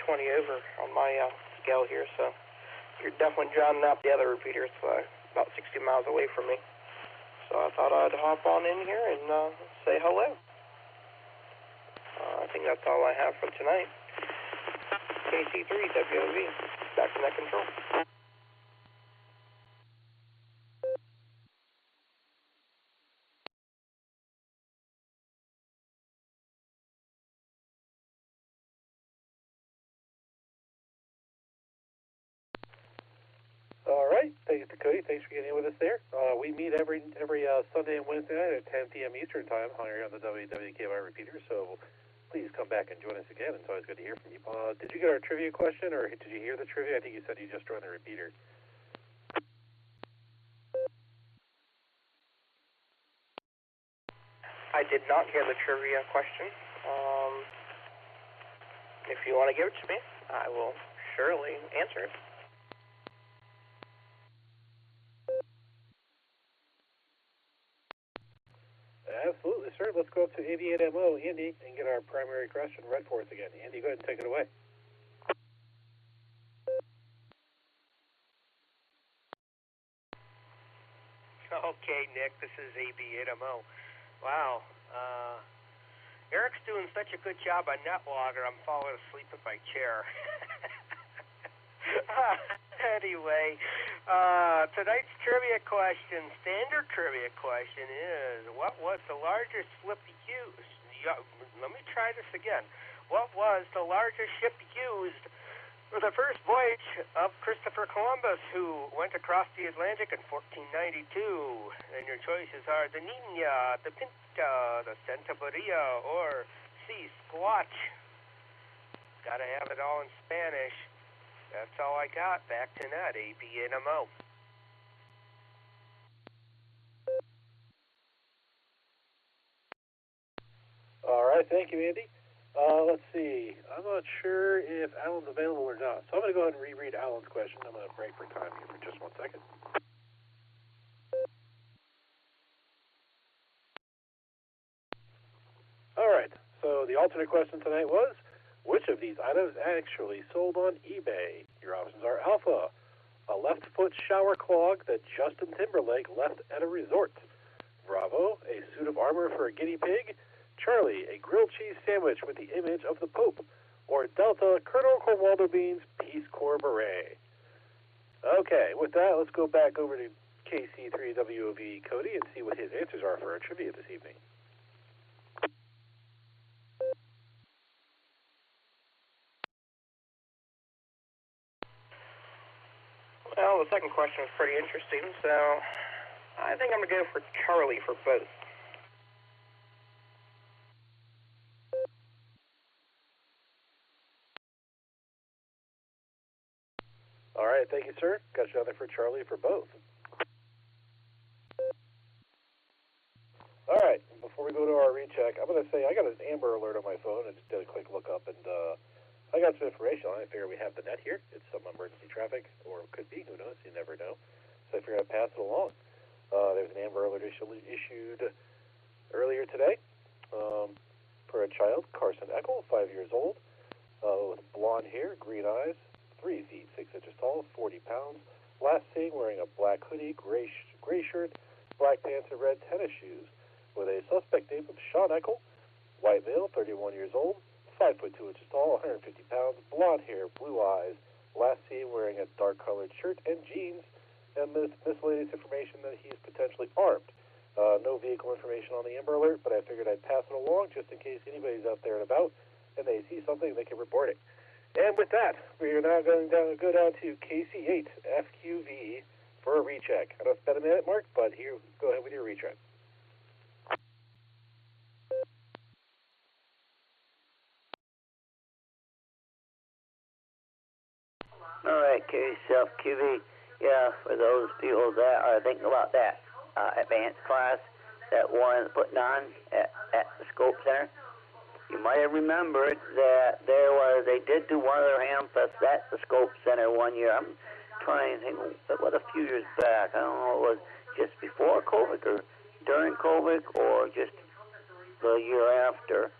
Speaker 5: 20 over on my scale here, so you're definitely drowning out the other repeater. It's about 60 miles away from me. So I thought I'd hop on in here and say hello. I think that's all I have for tonight. KC3WOV, back to net control.
Speaker 8: All right, thanks to Cody. Thanks for getting in with us there. We meet every Sunday and Wednesday night at 10 p.m. Eastern Time here on the WWKY repeater, so please come back and join us again. It's always good to hear from you. Did you get our trivia question, or did you hear the trivia? I think you said you just joined the repeater.
Speaker 5: I did not hear the trivia question. If you want to give it to me, I will surely answer it.
Speaker 8: Absolutely, sir. Let's go up to 88MO, Andy, and get our primary question read for us again. Andy, go ahead and take it away.
Speaker 6: Okay, Nick, this is AB8MO. Wow. Eric's doing such a good job on NetLogger, I'm falling asleep in my chair. Anyway, tonight's trivia question, standard trivia question is, what was the largest ship used? Let me try this again. What was the largest ship used for the first voyage of Christopher Columbus, who went across the Atlantic in 1492? And your choices are the Nina, the Pinta, the Santa Maria, or C, Squatch. Gotta have it all in Spanish. That's all I got. Back to net, AB8MO.
Speaker 8: All right, thank you, Andy. Let's see. I'm not sure if Alan's available or not, so I'm going to go ahead and reread Alan's question. I'm going to break for time here for just 1 second. All right, so the alternate question tonight was, which of these items actually sold on eBay? Your options are Alpha, a left foot shower clog that Justin Timberlake left at a resort. Bravo, a suit of armor for a guinea pig. Charlie, a grilled cheese sandwich with the image of the Pope. Or Delta, Colonel Cornwaldo Bean's Peace Corps beret. Okay, with that, let's go back over to KC3WOV Cody and see what his answers are for our trivia this evening.
Speaker 5: Well, the second question was pretty interesting, so I think I'm going to go for Charlie for both.
Speaker 8: All right, thank you, sir. Got you down there for Charlie for both. All right, before we go to our recheck, I'm going to say I got an Amber Alert on my phone. I just did a quick look up, and I got some information on it. I figure we have the net here. It's some emergency traffic, or it could be. Who knows? You never know. So I figured I'd pass it along. There's an Amber Alert issued earlier today for a child, Carson Eckel, 5 years old, with blonde hair, green eyes, 3 feet 6 inches tall, 40 pounds. Last seen wearing a black hoodie, gray shirt, black pants, and red tennis shoes, with a suspect named Sean Eckel, white male, 31 years old, 5 foot 2 inches tall, 150 pounds, blonde hair, blue eyes. Last seen wearing a dark-colored shirt and jeans, and miscellaneous information that he's potentially armed. No vehicle information on the Amber Alert, but I figured I'd pass it along just in case anybody's out there and about, and they see something, they can report it. And with that, we are now going to go down to KC8 FQV for a recheck. I know it's been a minute, Mark, but here, go ahead with your recheck.
Speaker 7: All right, QV. Yeah, for those people that are thinking about that advanced class that one putting on at the Scope Center, you might have remembered that they did do one of their ham fests at the Scope Center one year. I'm trying to think, it was a few years back. I don't know, it was just before COVID or during COVID or just the year after.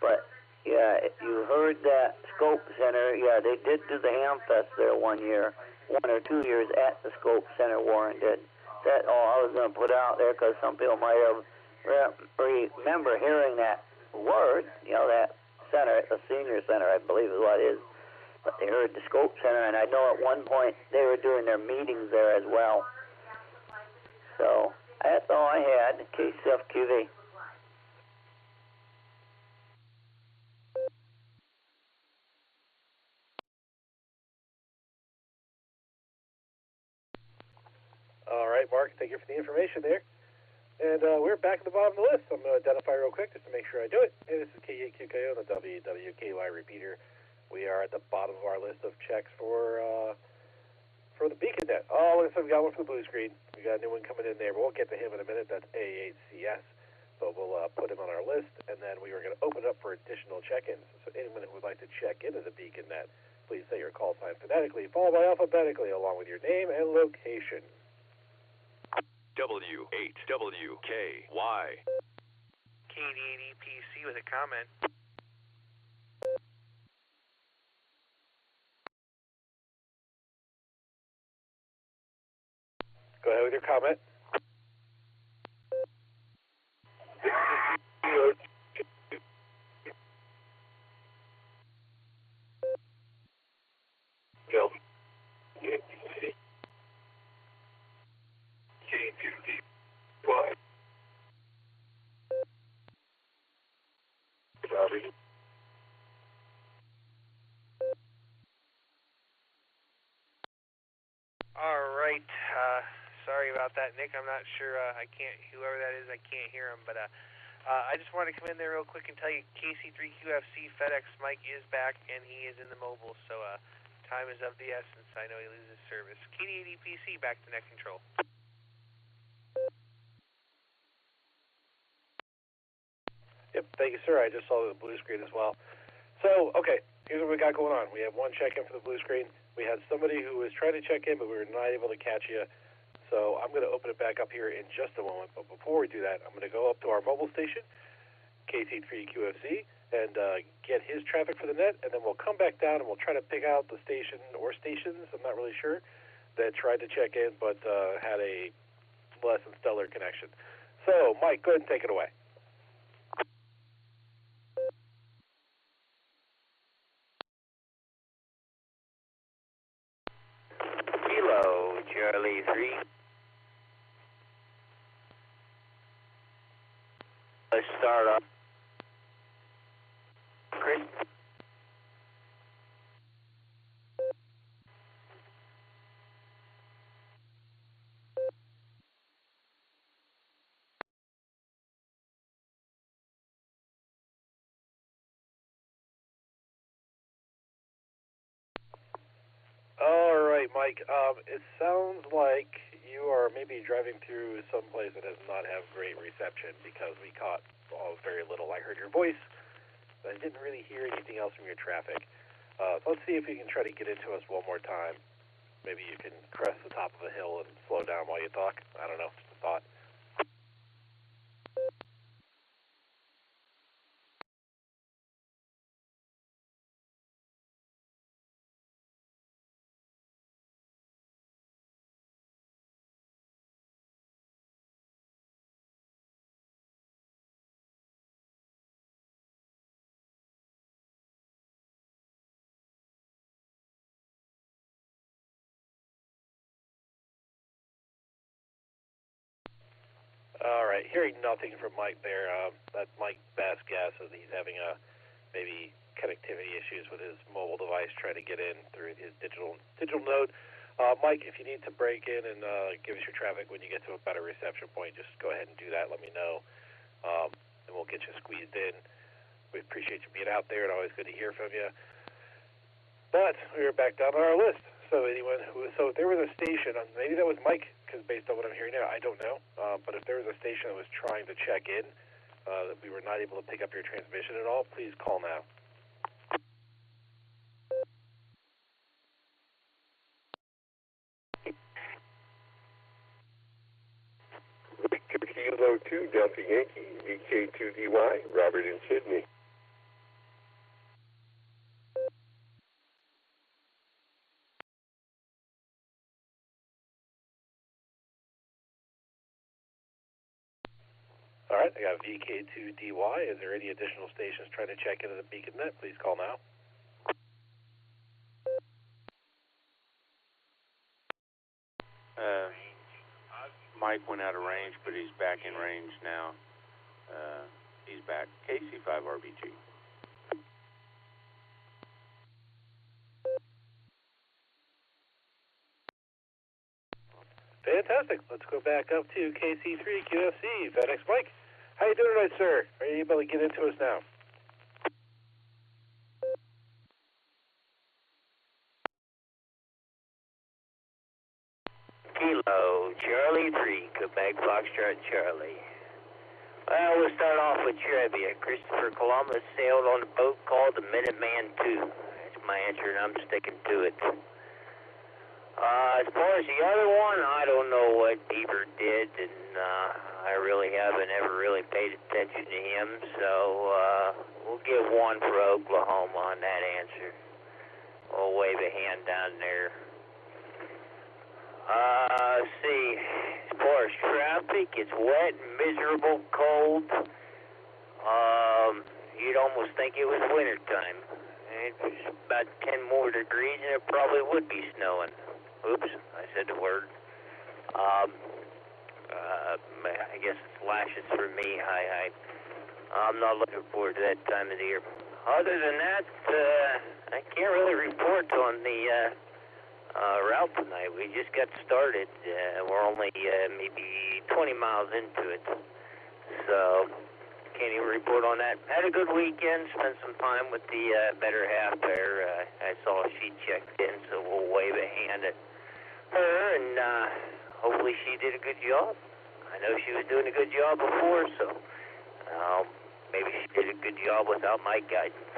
Speaker 7: But yeah, if you heard that Scope Center, yeah, they did do the ham fest there one year, 1 or 2 years at the Scope Center. Warren did. That's all I was going to put out there because some people might have remember hearing that word, that center, the senior center, I believe is what it is. But they heard the Scope Center, and I know at one point they were doing their meetings there as well. So that's all I had, KCFQV.
Speaker 8: All right, Mark, thank you for the information there. And we're back at the bottom of the list. I'm going to identify real quick just to make sure I do it. Hey, this is K8QKO, the WWKY repeater. We are at the bottom of our list of checks for the beacon net. Oh, looks like we got one for the blue screen. We got a new one coming in there, but we'll get to him in a minute. That's A8CS. But we'll put him on our list, and then we are going to open it up for additional check-ins. So anyone who would like to check into the beacon net, please say your call sign phonetically, followed by alphabetically, along with your name and location.
Speaker 2: W8WKY.
Speaker 6: KD8EPC with a comment.
Speaker 8: Go ahead with your comment. Bill. Why? Sorry.
Speaker 6: All right. Sorry about that, Nick. I'm not sure. I can't. Whoever that is, I can't hear him. But I just wanted to come in there real quick and tell you, KC3QFC FedEx Mike is back, and he is in the mobile. So time is of the essence. I know he loses service. KD8EPC back to net control.
Speaker 8: Yep, thank you, sir. I just saw the blue screen as well. So, okay, here's what we got going on. We have one check-in for the blue screen. We had somebody who was trying to check in, but we were not able to catch you. So I'm going to open it back up here in just a moment. But before we do that, I'm going to go up to our mobile station, KC3QFC, and get his traffic for the net, and then we'll come back down and we'll try to pick out the station or stations, I'm not really sure, that tried to check in but had a less than stellar connection. So, Mike, go ahead and take it away.
Speaker 3: Kilo,
Speaker 4: start up. Chris?
Speaker 8: All right, Mike. It sounds like you are maybe driving through some place that does not have great reception because we caught very little. I heard your voice, but I didn't really hear anything else from your traffic. Let's see if you can try to get into us one more time. Maybe you can crest the top of a hill and slow down while you talk. I don't know. Just a thought. All right, hearing nothing from Mike there. That's Mike's best guess is he's having maybe connectivity issues with his mobile device trying to get in through his digital node. Mike, if you need to break in and give us your traffic when you get to a better reception point, just go ahead and do that. Let me know, and we'll get you squeezed in. We appreciate you being out there, and always good to hear from you. But we were back down on our list. So so if there was a station, maybe that was Mike, because based on what I'm hearing now, I don't know. But if there was a station that was trying to check in, that we were not able to pick up your transmission at all, please call now.
Speaker 20: Victor Kilo 2 Delta Yankee, VK2DY, Robert in Sydney.
Speaker 8: All right, I got VK2DY. Is there any additional stations trying to check into the beacon net? Please call now.
Speaker 11: Mike went out of range, but he's back in range now. He's back. KC5RBG.
Speaker 8: Fantastic. Let's go back up to KC3 QFC. FedEx Mike. How you doing tonight, sir? Are you able to get into us now?
Speaker 4: Kilo, Charlie 3, Quebec, Foxtrot, Charlie. Well, we'll start off with trivia. Christopher Columbus sailed on a boat called the Minuteman II. That's my answer, and I'm sticking to it. As far as the other one, I don't know what Beaver did, and I really haven't ever really paid attention to him, so we'll give one for Oklahoma on that answer. We'll wave a hand down there. Let's see. As far as traffic, it's wet, miserable, cold. You'd almost think it was wintertime. It's about 10 more degrees, and it probably would be snowing. Oops, I said the word. I guess it's lashes for me. I'm not looking forward to that time of the year. Other than that, I can't really report on the route tonight. We just got started. We're only maybe 20 miles into it. So, can't even report on that. Had a good weekend. Spent some time with the better half there. I saw she checked in, so we'll wave a hand at her, and hopefully she did a good job. I know she was doing a good job before, so maybe she did a good job without my guidance.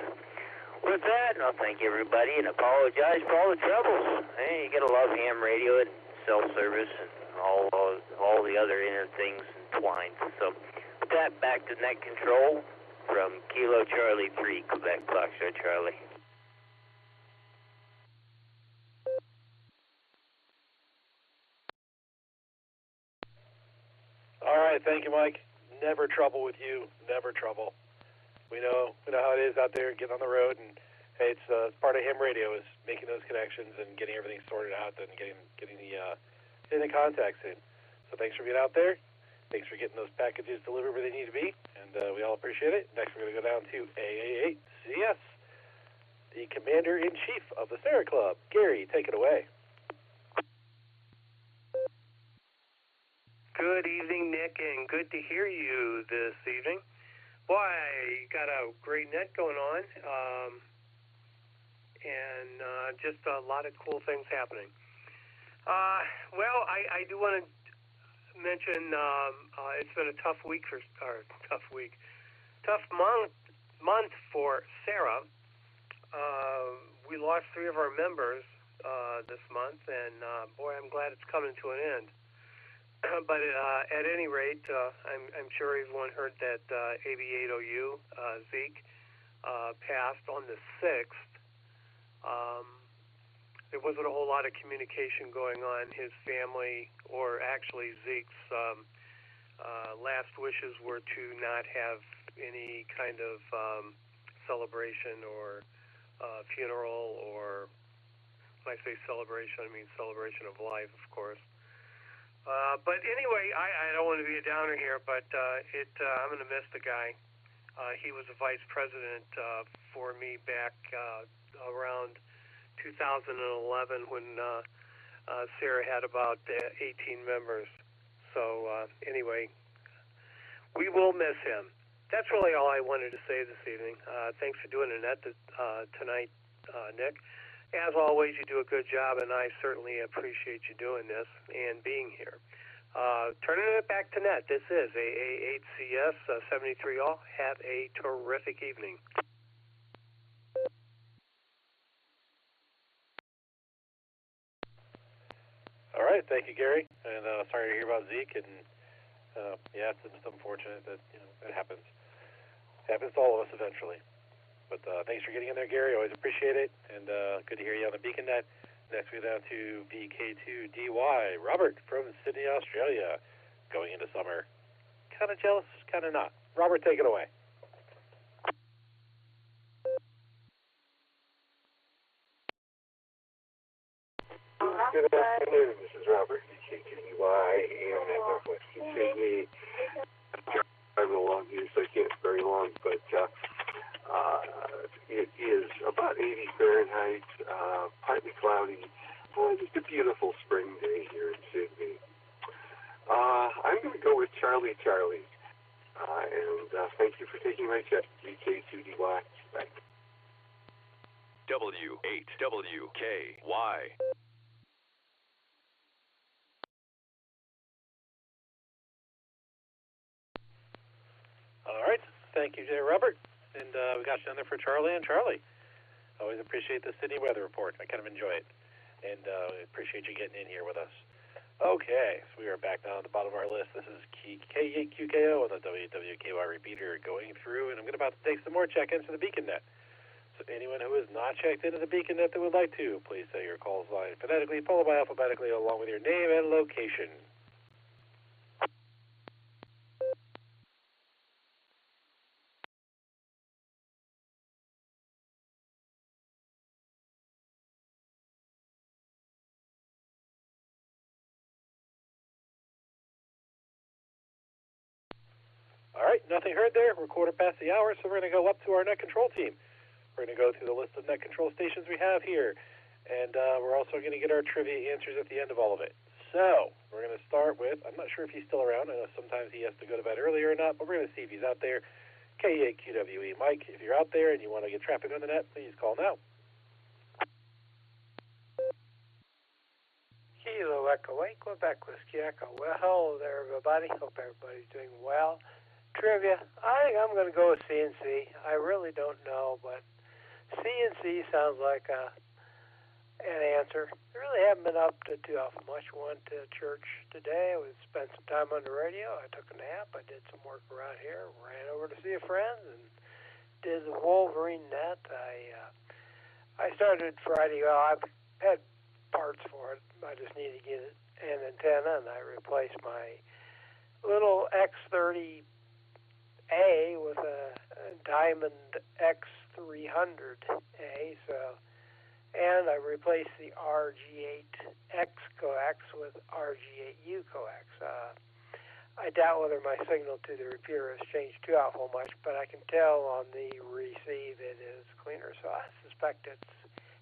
Speaker 4: With that, I'll thank everybody and apologize for all the troubles. Hey, you gotta love ham radio and cell service and all the other inner things entwined. So, with that, back to net control from Kilo Charlie 3, Quebec, Foxtrot Charlie.
Speaker 8: All right, thank you, Mike. Never trouble with you. Never trouble. We know how it is out there, getting on the road, and hey, it's part of ham radio is making those connections and getting everything sorted out and getting the contacts in. So thanks for being out there. Thanks for getting those packages delivered where they need to be, and we all appreciate it. Next, we're going to go down to AA8CS, the Commander-in-Chief of the Sarah Club. Gary, take it away.
Speaker 9: Good evening, Nick, and good to hear you this evening. Boy, you got a great net going on, and just a lot of cool things happening. Well, I do want to mention it's been a tough month for Sarah. We lost 3 of our members this month, and boy, I'm glad it's coming to an end. But at any rate, I'm sure everyone heard that AB8OU, Zeke, passed on the 6th. There wasn't a whole lot of communication going on. His family, or actually Zeke's last wishes were to not have any kind of celebration or funeral, or when I say celebration, I mean celebration of life, of course. But anyway, I don't want to be a downer here, but I'm going to miss the guy. He was a vice president for me back around 2011 when Sarah had about 18 members. So anyway, we will miss him. That's really all I wanted to say this evening. Thanks for doing the net tonight, Nick. As always, you do a good job, and I certainly appreciate you doing this and being here. Turning it back to net, this is AA8CS 73 all. Have a terrific evening.
Speaker 8: All right, thank you, Gary. And sorry to hear about Zeke. And yeah, it's just unfortunate that it happens. It happens to all of us eventually. But thanks for getting in there, Gary. Always appreciate it. And good to hear you on the Beacon Net. Next, we go down to VK2DY. Robert from Sydney, Australia. Going into summer. Kind of jealous, kind of not. Robert, take it away.
Speaker 20: Good afternoon. This is Robert, VK2DY, and at Northwestern Sydney. I'm a long here, so I can't very long, but it is about 80 Fahrenheit, partly cloudy, just a beautiful spring day here in Sydney. I'm going to go with Charlie, and thank you for taking my check, VK2DY. Bye.
Speaker 2: W8WKY.
Speaker 8: All right. Thank you, Jay Robert. And we got you down there for Charlie and Charlie. Always appreciate the Sydney weather report. I kind of enjoy it. And appreciate you getting in here with us. Okay, so we are back down at the bottom of our list. This is K8QKO on the WWKY repeater going through, and I'm about to take some more check-ins for the Beacon Net. So anyone who has not checked into the Beacon Net that would like to, please say your calls line phonetically, followed by alphabetically, along with your name and location. All right, nothing heard there. We're quarter past the hour, so we're going to go up to our net control team. We're going to go through the list of net control stations we have here, and we're also going to get our trivia answers at the end of all of it. So we're going to start with, I'm not sure if he's still around. I know sometimes he has to go to bed early or not, but we're going to see if he's out there. K8QWE. Mike, if you're out there and you want to get traffic on the net, please call now.
Speaker 14: Kilo Echo 8, Quebec Whiskey Echo. Well, hello there, everybody. Hope everybody's doing well. Trivia, I think I'm going to go with CNC. I really don't know, but CNC sounds like an answer. I really haven't been up to too much. Went to church today. We spent some time on the radio. I took a nap. I did some work around here. Ran over to see a friend and did the Wolverine net. I started Friday. Well, I've had parts for it. I just need to get an antenna, and I replaced my little X30A with a Diamond X300A. And I replaced the RG8X coax with RG8U coax. I doubt whether my signal to the repeater has changed too awful much, but I can tell on the receive it is cleaner, so I suspect it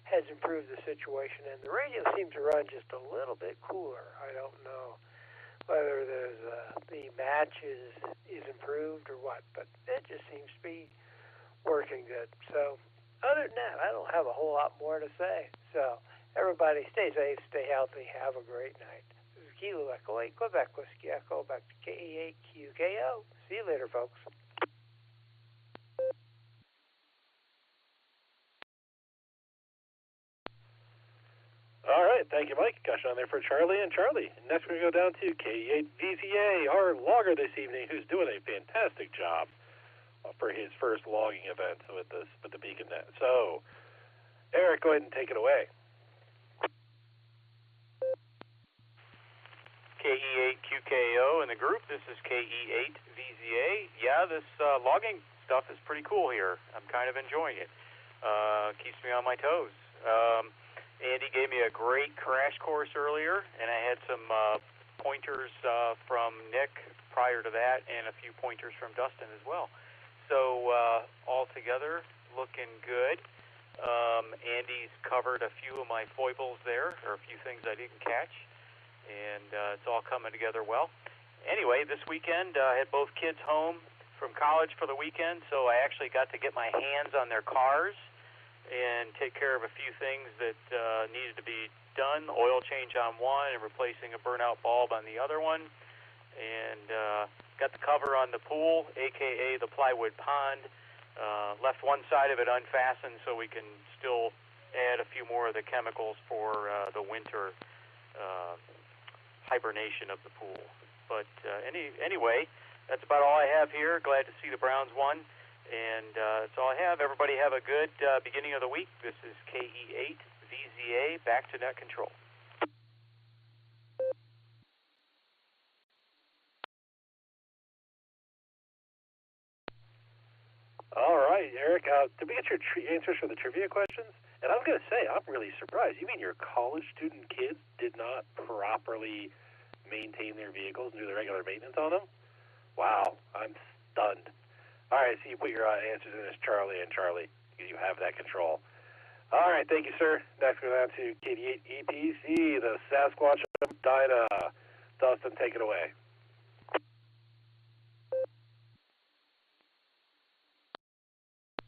Speaker 14: has improved the situation, and the radio seems to run just a little bit cooler. I don't know whether there's the match is improved or what, but it just seems to be working good. So other than that, I don't have a whole lot more to say. So everybody stay safe, stay healthy, have a great night. This is Kilo Echo 8, Quebec Whiskey Echo, back to KE8QKO. See you later, folks.
Speaker 8: All right, thank you, Mike. Got you on there for Charlie and Charlie. Next, we're going to go down to KE8VZA, our logger this evening, who's doing a fantastic job for his first logging event with the BeaconNet. So, Eric, go ahead and take it away.
Speaker 21: KE8QKO in the group. This is KE8VZA. Yeah, this logging stuff is pretty cool here. I'm kind of enjoying it. Keeps me on my toes. Andy gave me a great crash course earlier, and I had some pointers from Nick prior to that, and a few pointers from Dustin as well. So all together, looking good. Andy's covered a few of my foibles there, or a few things I didn't catch, and it's all coming together well. Anyway, this weekend I had both kids home from college for the weekend, so I actually got to get my hands on their cars and take care of a few things that needed to be done. Oil change on one and replacing a burnout bulb on the other one. And got the cover on the pool, a.k.a. the plywood pond. Left one side of it unfastened so we can still add a few more of the chemicals for the winter hibernation of the pool. But anyway, that's about all I have here. Glad to see the Browns won. And that's all I have. Everybody have a good beginning of the week. This is KE8VZA, back to net control.
Speaker 8: All right, Eric, did we get your answers for the trivia questions? And I was going to say, I'm really surprised. You mean your college student kids did not properly maintain their vehicles and do the regular maintenance on them? Wow, I'm stunned. All right, so you put your answers in as Charlie and Charlie. You have that control. All right, thank you, sir. Next, we're down to KD8EPC, the Sasquatch Dinah. Dustin, take it away.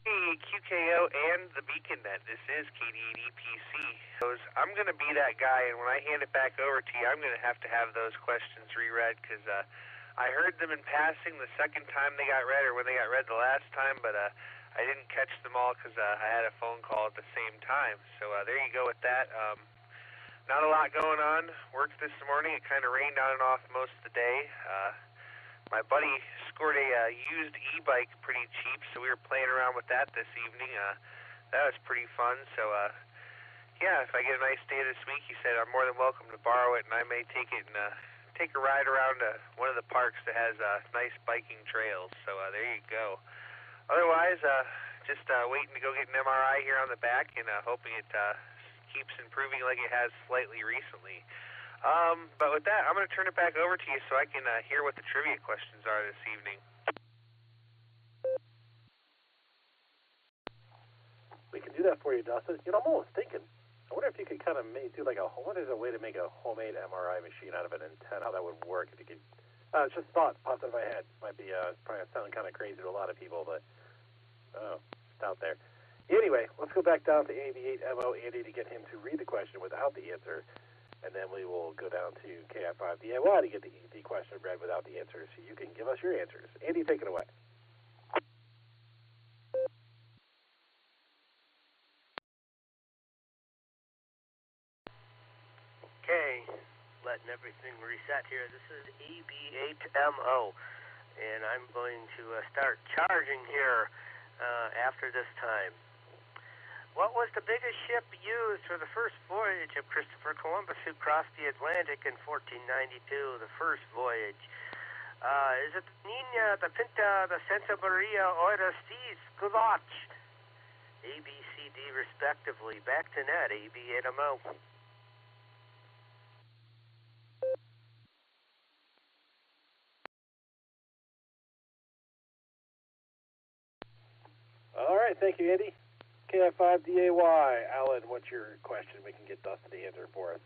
Speaker 6: Hey, QKO and the BeaconNet. This is KD8EPC. I'm going to be that guy, and when I hand it back over to you, I'm going to have those questions reread because I heard them in passing the second time they got read or when they got read the last time, but I didn't catch them all because I had a phone call at the same time. So there you go with that. Not a lot going on. Worked this morning. It kind of rained on and off most of the day. My buddy scored a used e-bike pretty cheap, so we were playing around with that this evening. That was pretty fun. So, yeah, if I get a nice day this week, he said I'm more than welcome to borrow it, and I may take it and take a ride around one of the parks that has nice biking trails. So there you go. Otherwise, just waiting to go get an MRI here on the back and hoping it keeps improving like it has slightly recently. But with that, I'm going to turn it back over to you so I can hear what the trivia questions are this evening.
Speaker 8: We can do that for you, Dustin. You know, I'm almost thinking, I wonder if you could kind of do like what is a way to make a homemade MRI machine out of an antenna? How that would work? If you could, it's just a thought popped into my head. Might be probably sounding kind of crazy to a lot of people, but just out there. Anyway, let's go back down to AB8MO Andy to get him to read the question without the answer, and then we will go down to KI5DIY to get the question read without the answer, so you can give us your answers. Andy, take it away.
Speaker 15: Okay, letting everything reset here. This is EB8MO, and I'm going to start charging here after this time. What was the biggest ship used for the first voyage of Christopher Columbus, who crossed the Atlantic in 1492, the first voyage? Is it the Nina, the Pinta, the Santa Maria, or the Seas Gulach? A, B, C, D, respectively. Back to net, EB8MO.
Speaker 8: right, thank you, Andy. KF5DAY. Alan, what's your question? We can get Dustin to answer for us.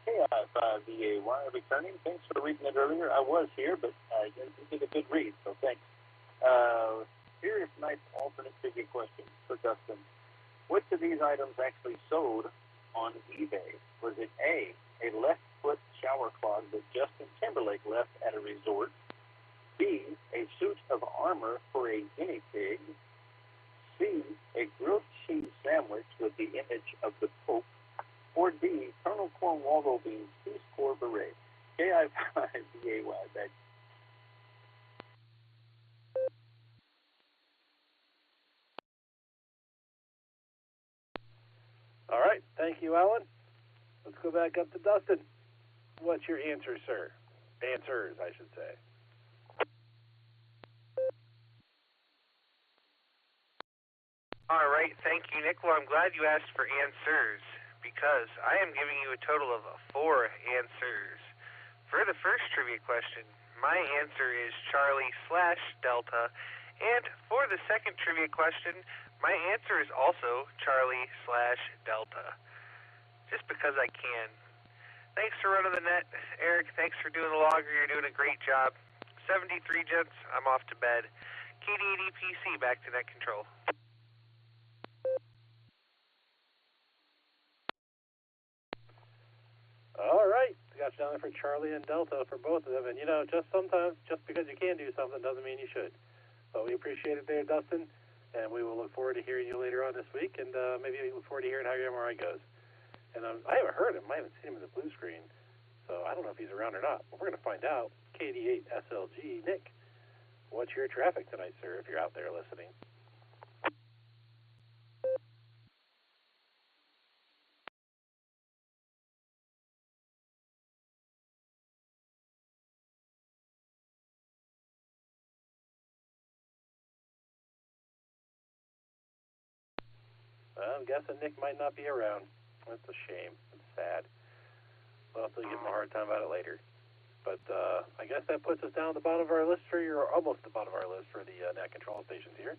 Speaker 3: KF5DAY returning. Thanks for reading it earlier. I was here, but you did a good read, so thanks. Here is tonight's alternate trivia question for Dustin. Which of these items actually sold on eBay? Was it A, left foot shower clog that Justin Timberlake left at a resort, B, a suit of armor for a guinea pig, C, a grilled cheese sandwich with the image of the Pope, or D, Colonel Cornwaldo Bean's Peace Corps beret? KI5DAY, back.
Speaker 8: All right, thank you, Alan. Let's go back up to Dustin. What's your answer, sir? Answers, I should say.
Speaker 6: All right, thank you, Nick. Well, I'm glad you asked for answers because I am giving you a total of 4 answers. For the first trivia question, my answer is Charlie/Delta, and for the second trivia question, my answer is also Charlie/Delta, just because I can. Thanks for running the net, Eric. Thanks for doing the logger. You're doing a great job. 73 gents, I'm off to bed. KD80PC, back to net control.
Speaker 8: All right. Got you down there for Charlie and Delta for both of them. And, just sometimes, just because you can do something doesn't mean you should. But we appreciate it there, Dustin. And we will look forward to hearing you later on this week. And maybe we look forward to hearing how your MRI goes. And I haven't heard him. I haven't seen him in the blue screen. So I don't know if he's around or not. But we're going to find out. KD8SLG, Nick, what's your traffic tonight, sir, if you're out there listening? I'm guessing Nick might not be around. That's a shame. It's sad. We'll have to give him a hard time about it later. But I guess that puts us down at the bottom of our list or almost the bottom of our list for the net control stations here.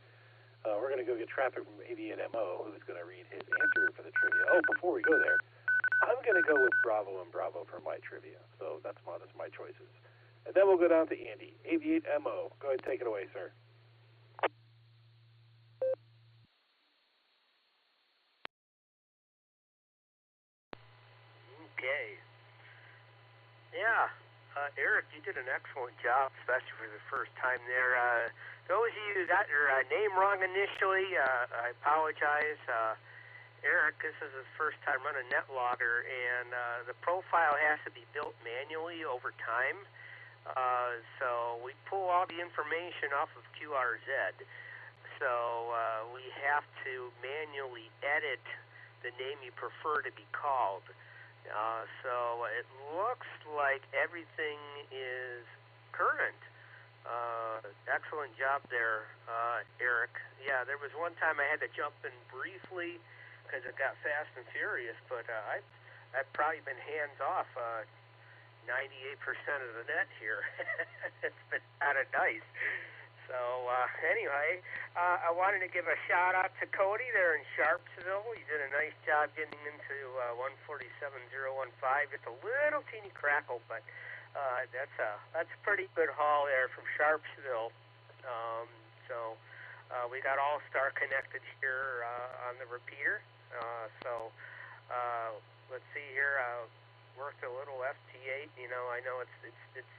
Speaker 8: We're going to go get traffic from AV8MO, who's going to read his answer for the trivia. Oh, before we go there, I'm going to go with Bravo and Bravo for my trivia. So that's my choices. And then we'll go down to Andy. AV8MO, go ahead and take it away, sir.
Speaker 6: Okay. Yeah, Eric, you did an excellent job, especially for the first time there. Those of you who got your name wrong initially, I apologize. Eric, this is his first time running NetLogger, and the profile has to be built manually over time. So we pull all the information off of QRZ. So we have to manually edit the name you prefer to be called. So it looks like everything is current. Excellent job there, Eric. Yeah, there was one time I had to jump in briefly because it got fast and furious, but I've probably been hands off 98% of the net here. It's been kind of nice. So anyway, I wanted to give a shout out to Cody there in Sharpsville. He did a nice job getting into 147.015. Just a little teeny crackle, but that's a pretty good haul there from Sharpsville. So we got Allstar connected here on the repeater. So let's see here. Worked a little FT8. I know it's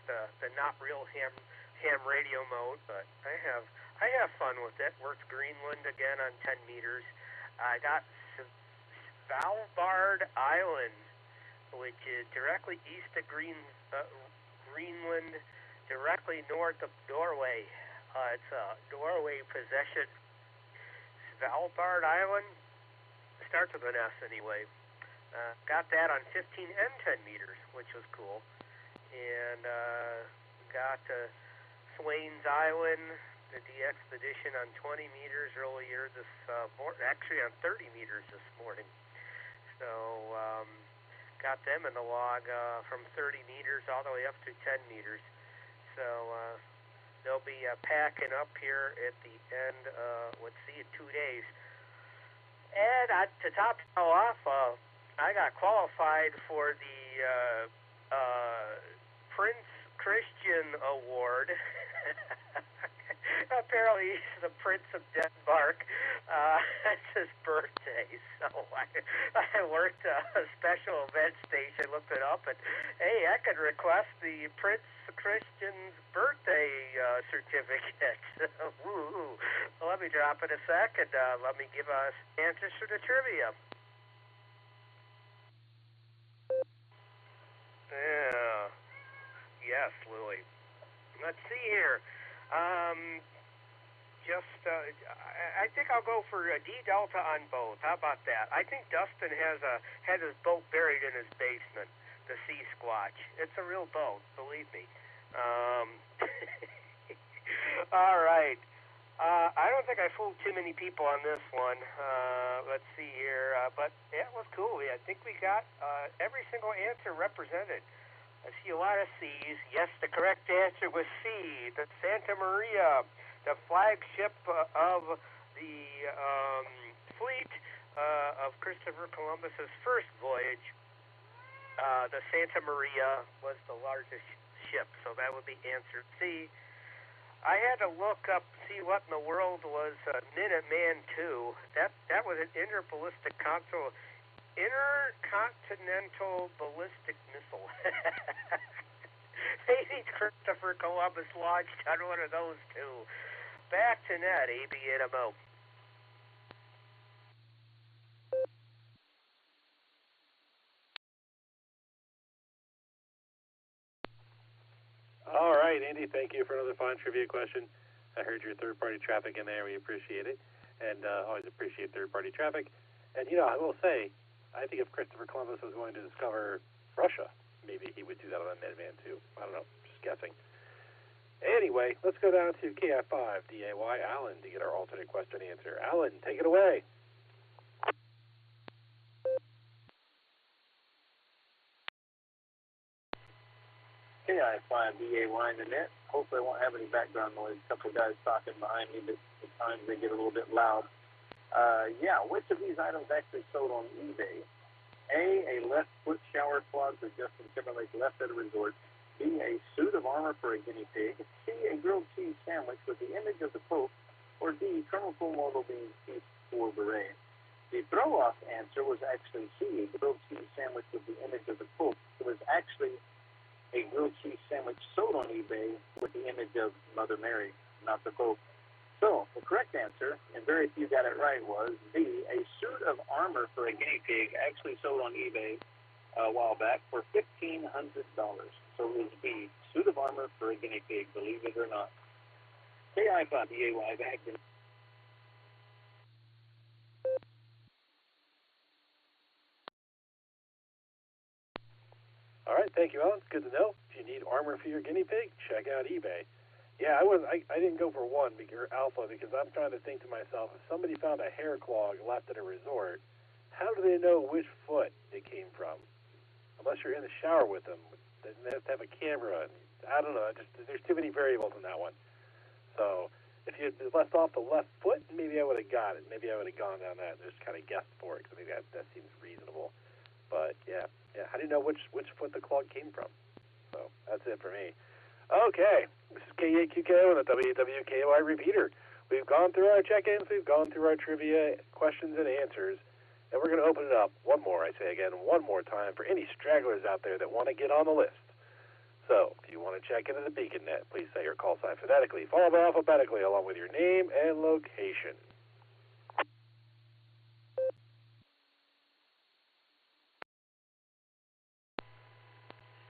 Speaker 6: the not real ham radio mode, but I have fun with it. Worked Greenland again on 10 meters. I got Svalbard Island, which is directly east of Greenland, directly north of Norway. It's a Norway possession. Svalbard Island starts with an S anyway. Got that on 15 and 10 meters, which was cool. And got Swains Island, the DXpedition on 20 meters earlier this morning, actually on 30 meters this morning. So got them in the log from 30 meters all the way up to 10 meters. So they'll be packing up here at the end, let's see, in 2 days. And to top it all off, I got qualified for the Prince Christian Award. Apparently he's the Prince of Denmark. It's his birthday, so I worked a special event station, looked it up, and hey, I could request the Prince Christian's birthday certificate. Woo-hoo. Well, let me drop it a sec, and let me give us answers for the trivia. Yeah. Yes, Louie. Let's see here. I think I'll go for D Delta on both. How about that? I think Dustin had his boat buried in his basement, the Sea Squatch. It's a real boat, believe me. All right. I don't think I fooled too many people on this one. Let's see here. But that was cool. I think we got every single answer represented. I see a lot of C's. Yes, the correct answer was C, the Santa Maria, the flagship of the fleet of Christopher Columbus's first voyage. The Santa Maria was the largest ship, so that would be answer C. I had to look up, see what in the world was Minuteman II. That was an intercontinental ballistic missile. Maybe Christopher Columbus launched on one of those two. Back to net, ABNMO.
Speaker 8: All right, Andy, thank you for another fine trivia question. I heard your third-party traffic in there. We appreciate it, and always appreciate third-party traffic. And, you know, I will say, I think if Christopher Columbus was going to discover Russia, maybe he would do that on a Minuteman too. I don't know, just guessing. Anyway, let's go down to KI5DAY Alan to get our alternate question answer. Alan, take it away.
Speaker 3: KI5DAY in the net. Hopefully I won't have any background noise. A couple of guys talking behind me, but at times they get a little bit loud. Which of these items actually sold on eBay? A left foot shower clog that Justin Timberlake left at a resort. B, a suit of armor for a guinea pig. C, a grilled cheese sandwich with the image of the Pope. Or D, Colonel Fullmoto being chief for beret. The throw-off answer was actually C, a grilled cheese sandwich with the image of the Pope. It was actually a grilled cheese sandwich sold on eBay with the image of Mother Mary, not the Pope. So, the correct answer, and very few got it right, was B, a suit of armor for a guinea pig actually sold on eBay a while back for $1,500. So it was B, suit of armor for a guinea pig, believe it or not. KI5DAY back in.
Speaker 8: All right, thank you, Alan. It's good to know. If you need armor for your guinea pig, check out eBay. Yeah, I didn't go for one, or Alpha, because I'm trying to think to myself, if somebody found a hair clog left at a resort, how do they know which foot it came from? Unless you're in the shower with them. They have to have a camera. And I don't know. There's too many variables in that one. So if you had left off the left foot, maybe I would have got it. Maybe I would have gone down that and just kind of guessed for it, because maybe that seems reasonable. But, yeah. How do you know which foot the clog came from? So that's it for me. Okay, this is K8QKO and the WWKOI repeater. We've gone through our check-ins, we've gone through our trivia questions and answers, and we're going to open it up one more time for any stragglers out there that want to get on the list. So, if you want to check into the BeaconNet, please say your call sign phonetically, followed by alphabetically, along with your name and location.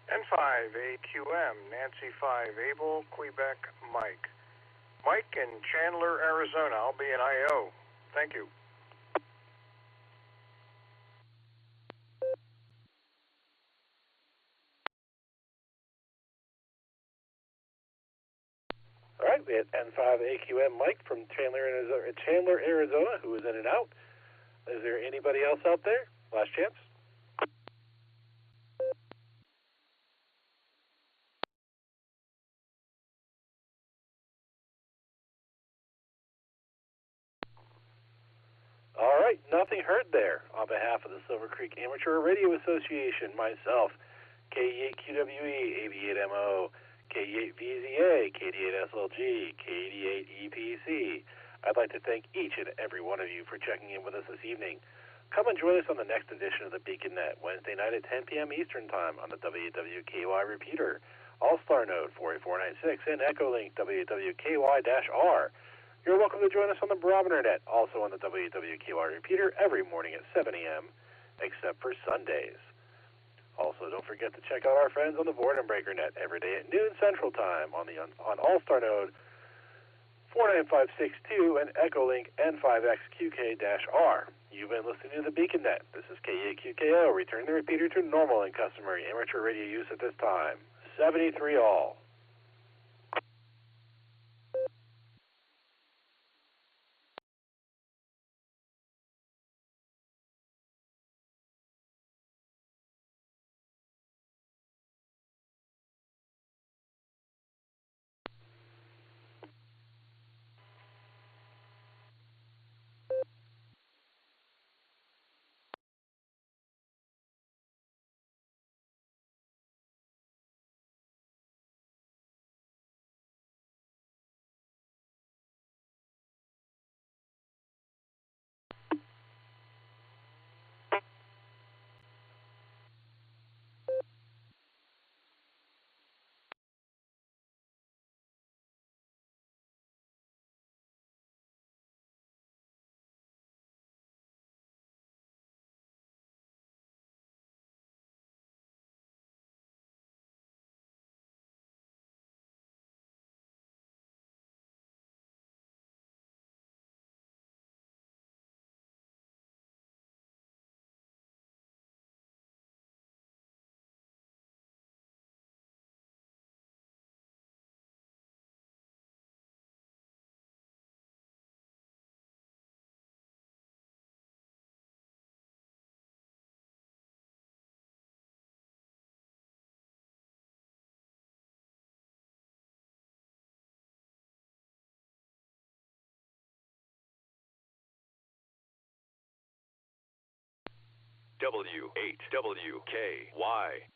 Speaker 17: N5AQM, Nancy 5, Able, Quebec, Mike. Mike in Chandler, Arizona. I'll be in I.O. Thank you.
Speaker 8: All right, we had N5AQM Mike from Chandler, Arizona, who is in and out. Is there anybody else out there? Last chance. right, nothing heard there. On behalf of the Silvercreek Amateur Radio Association, myself, KE8QWE, AB8MO, KE8VZA, KD8SLG, KD8EPC, I'd like to thank each and every one of you for checking in with us this evening. Come and join us on the next edition of the Beacon Net, Wednesday night at 10 p.m. Eastern Time on the WWKY repeater, Allstar Node 48496, and Echolink WWKY-R. You're welcome to join us on the Barometer Net, also on the WWKY repeater, every morning at 7 a.m., except for Sundays. Also, don't forget to check out our friends on the Boredom Breaker Net every day at noon Central Time on Allstar Node 49562 and Echolink N5XQK-R. You've been listening to the Beacon Net. This is KEQKO, returning the repeater to normal and customary amateur radio use at this time. 73 all.
Speaker 2: W8WKY.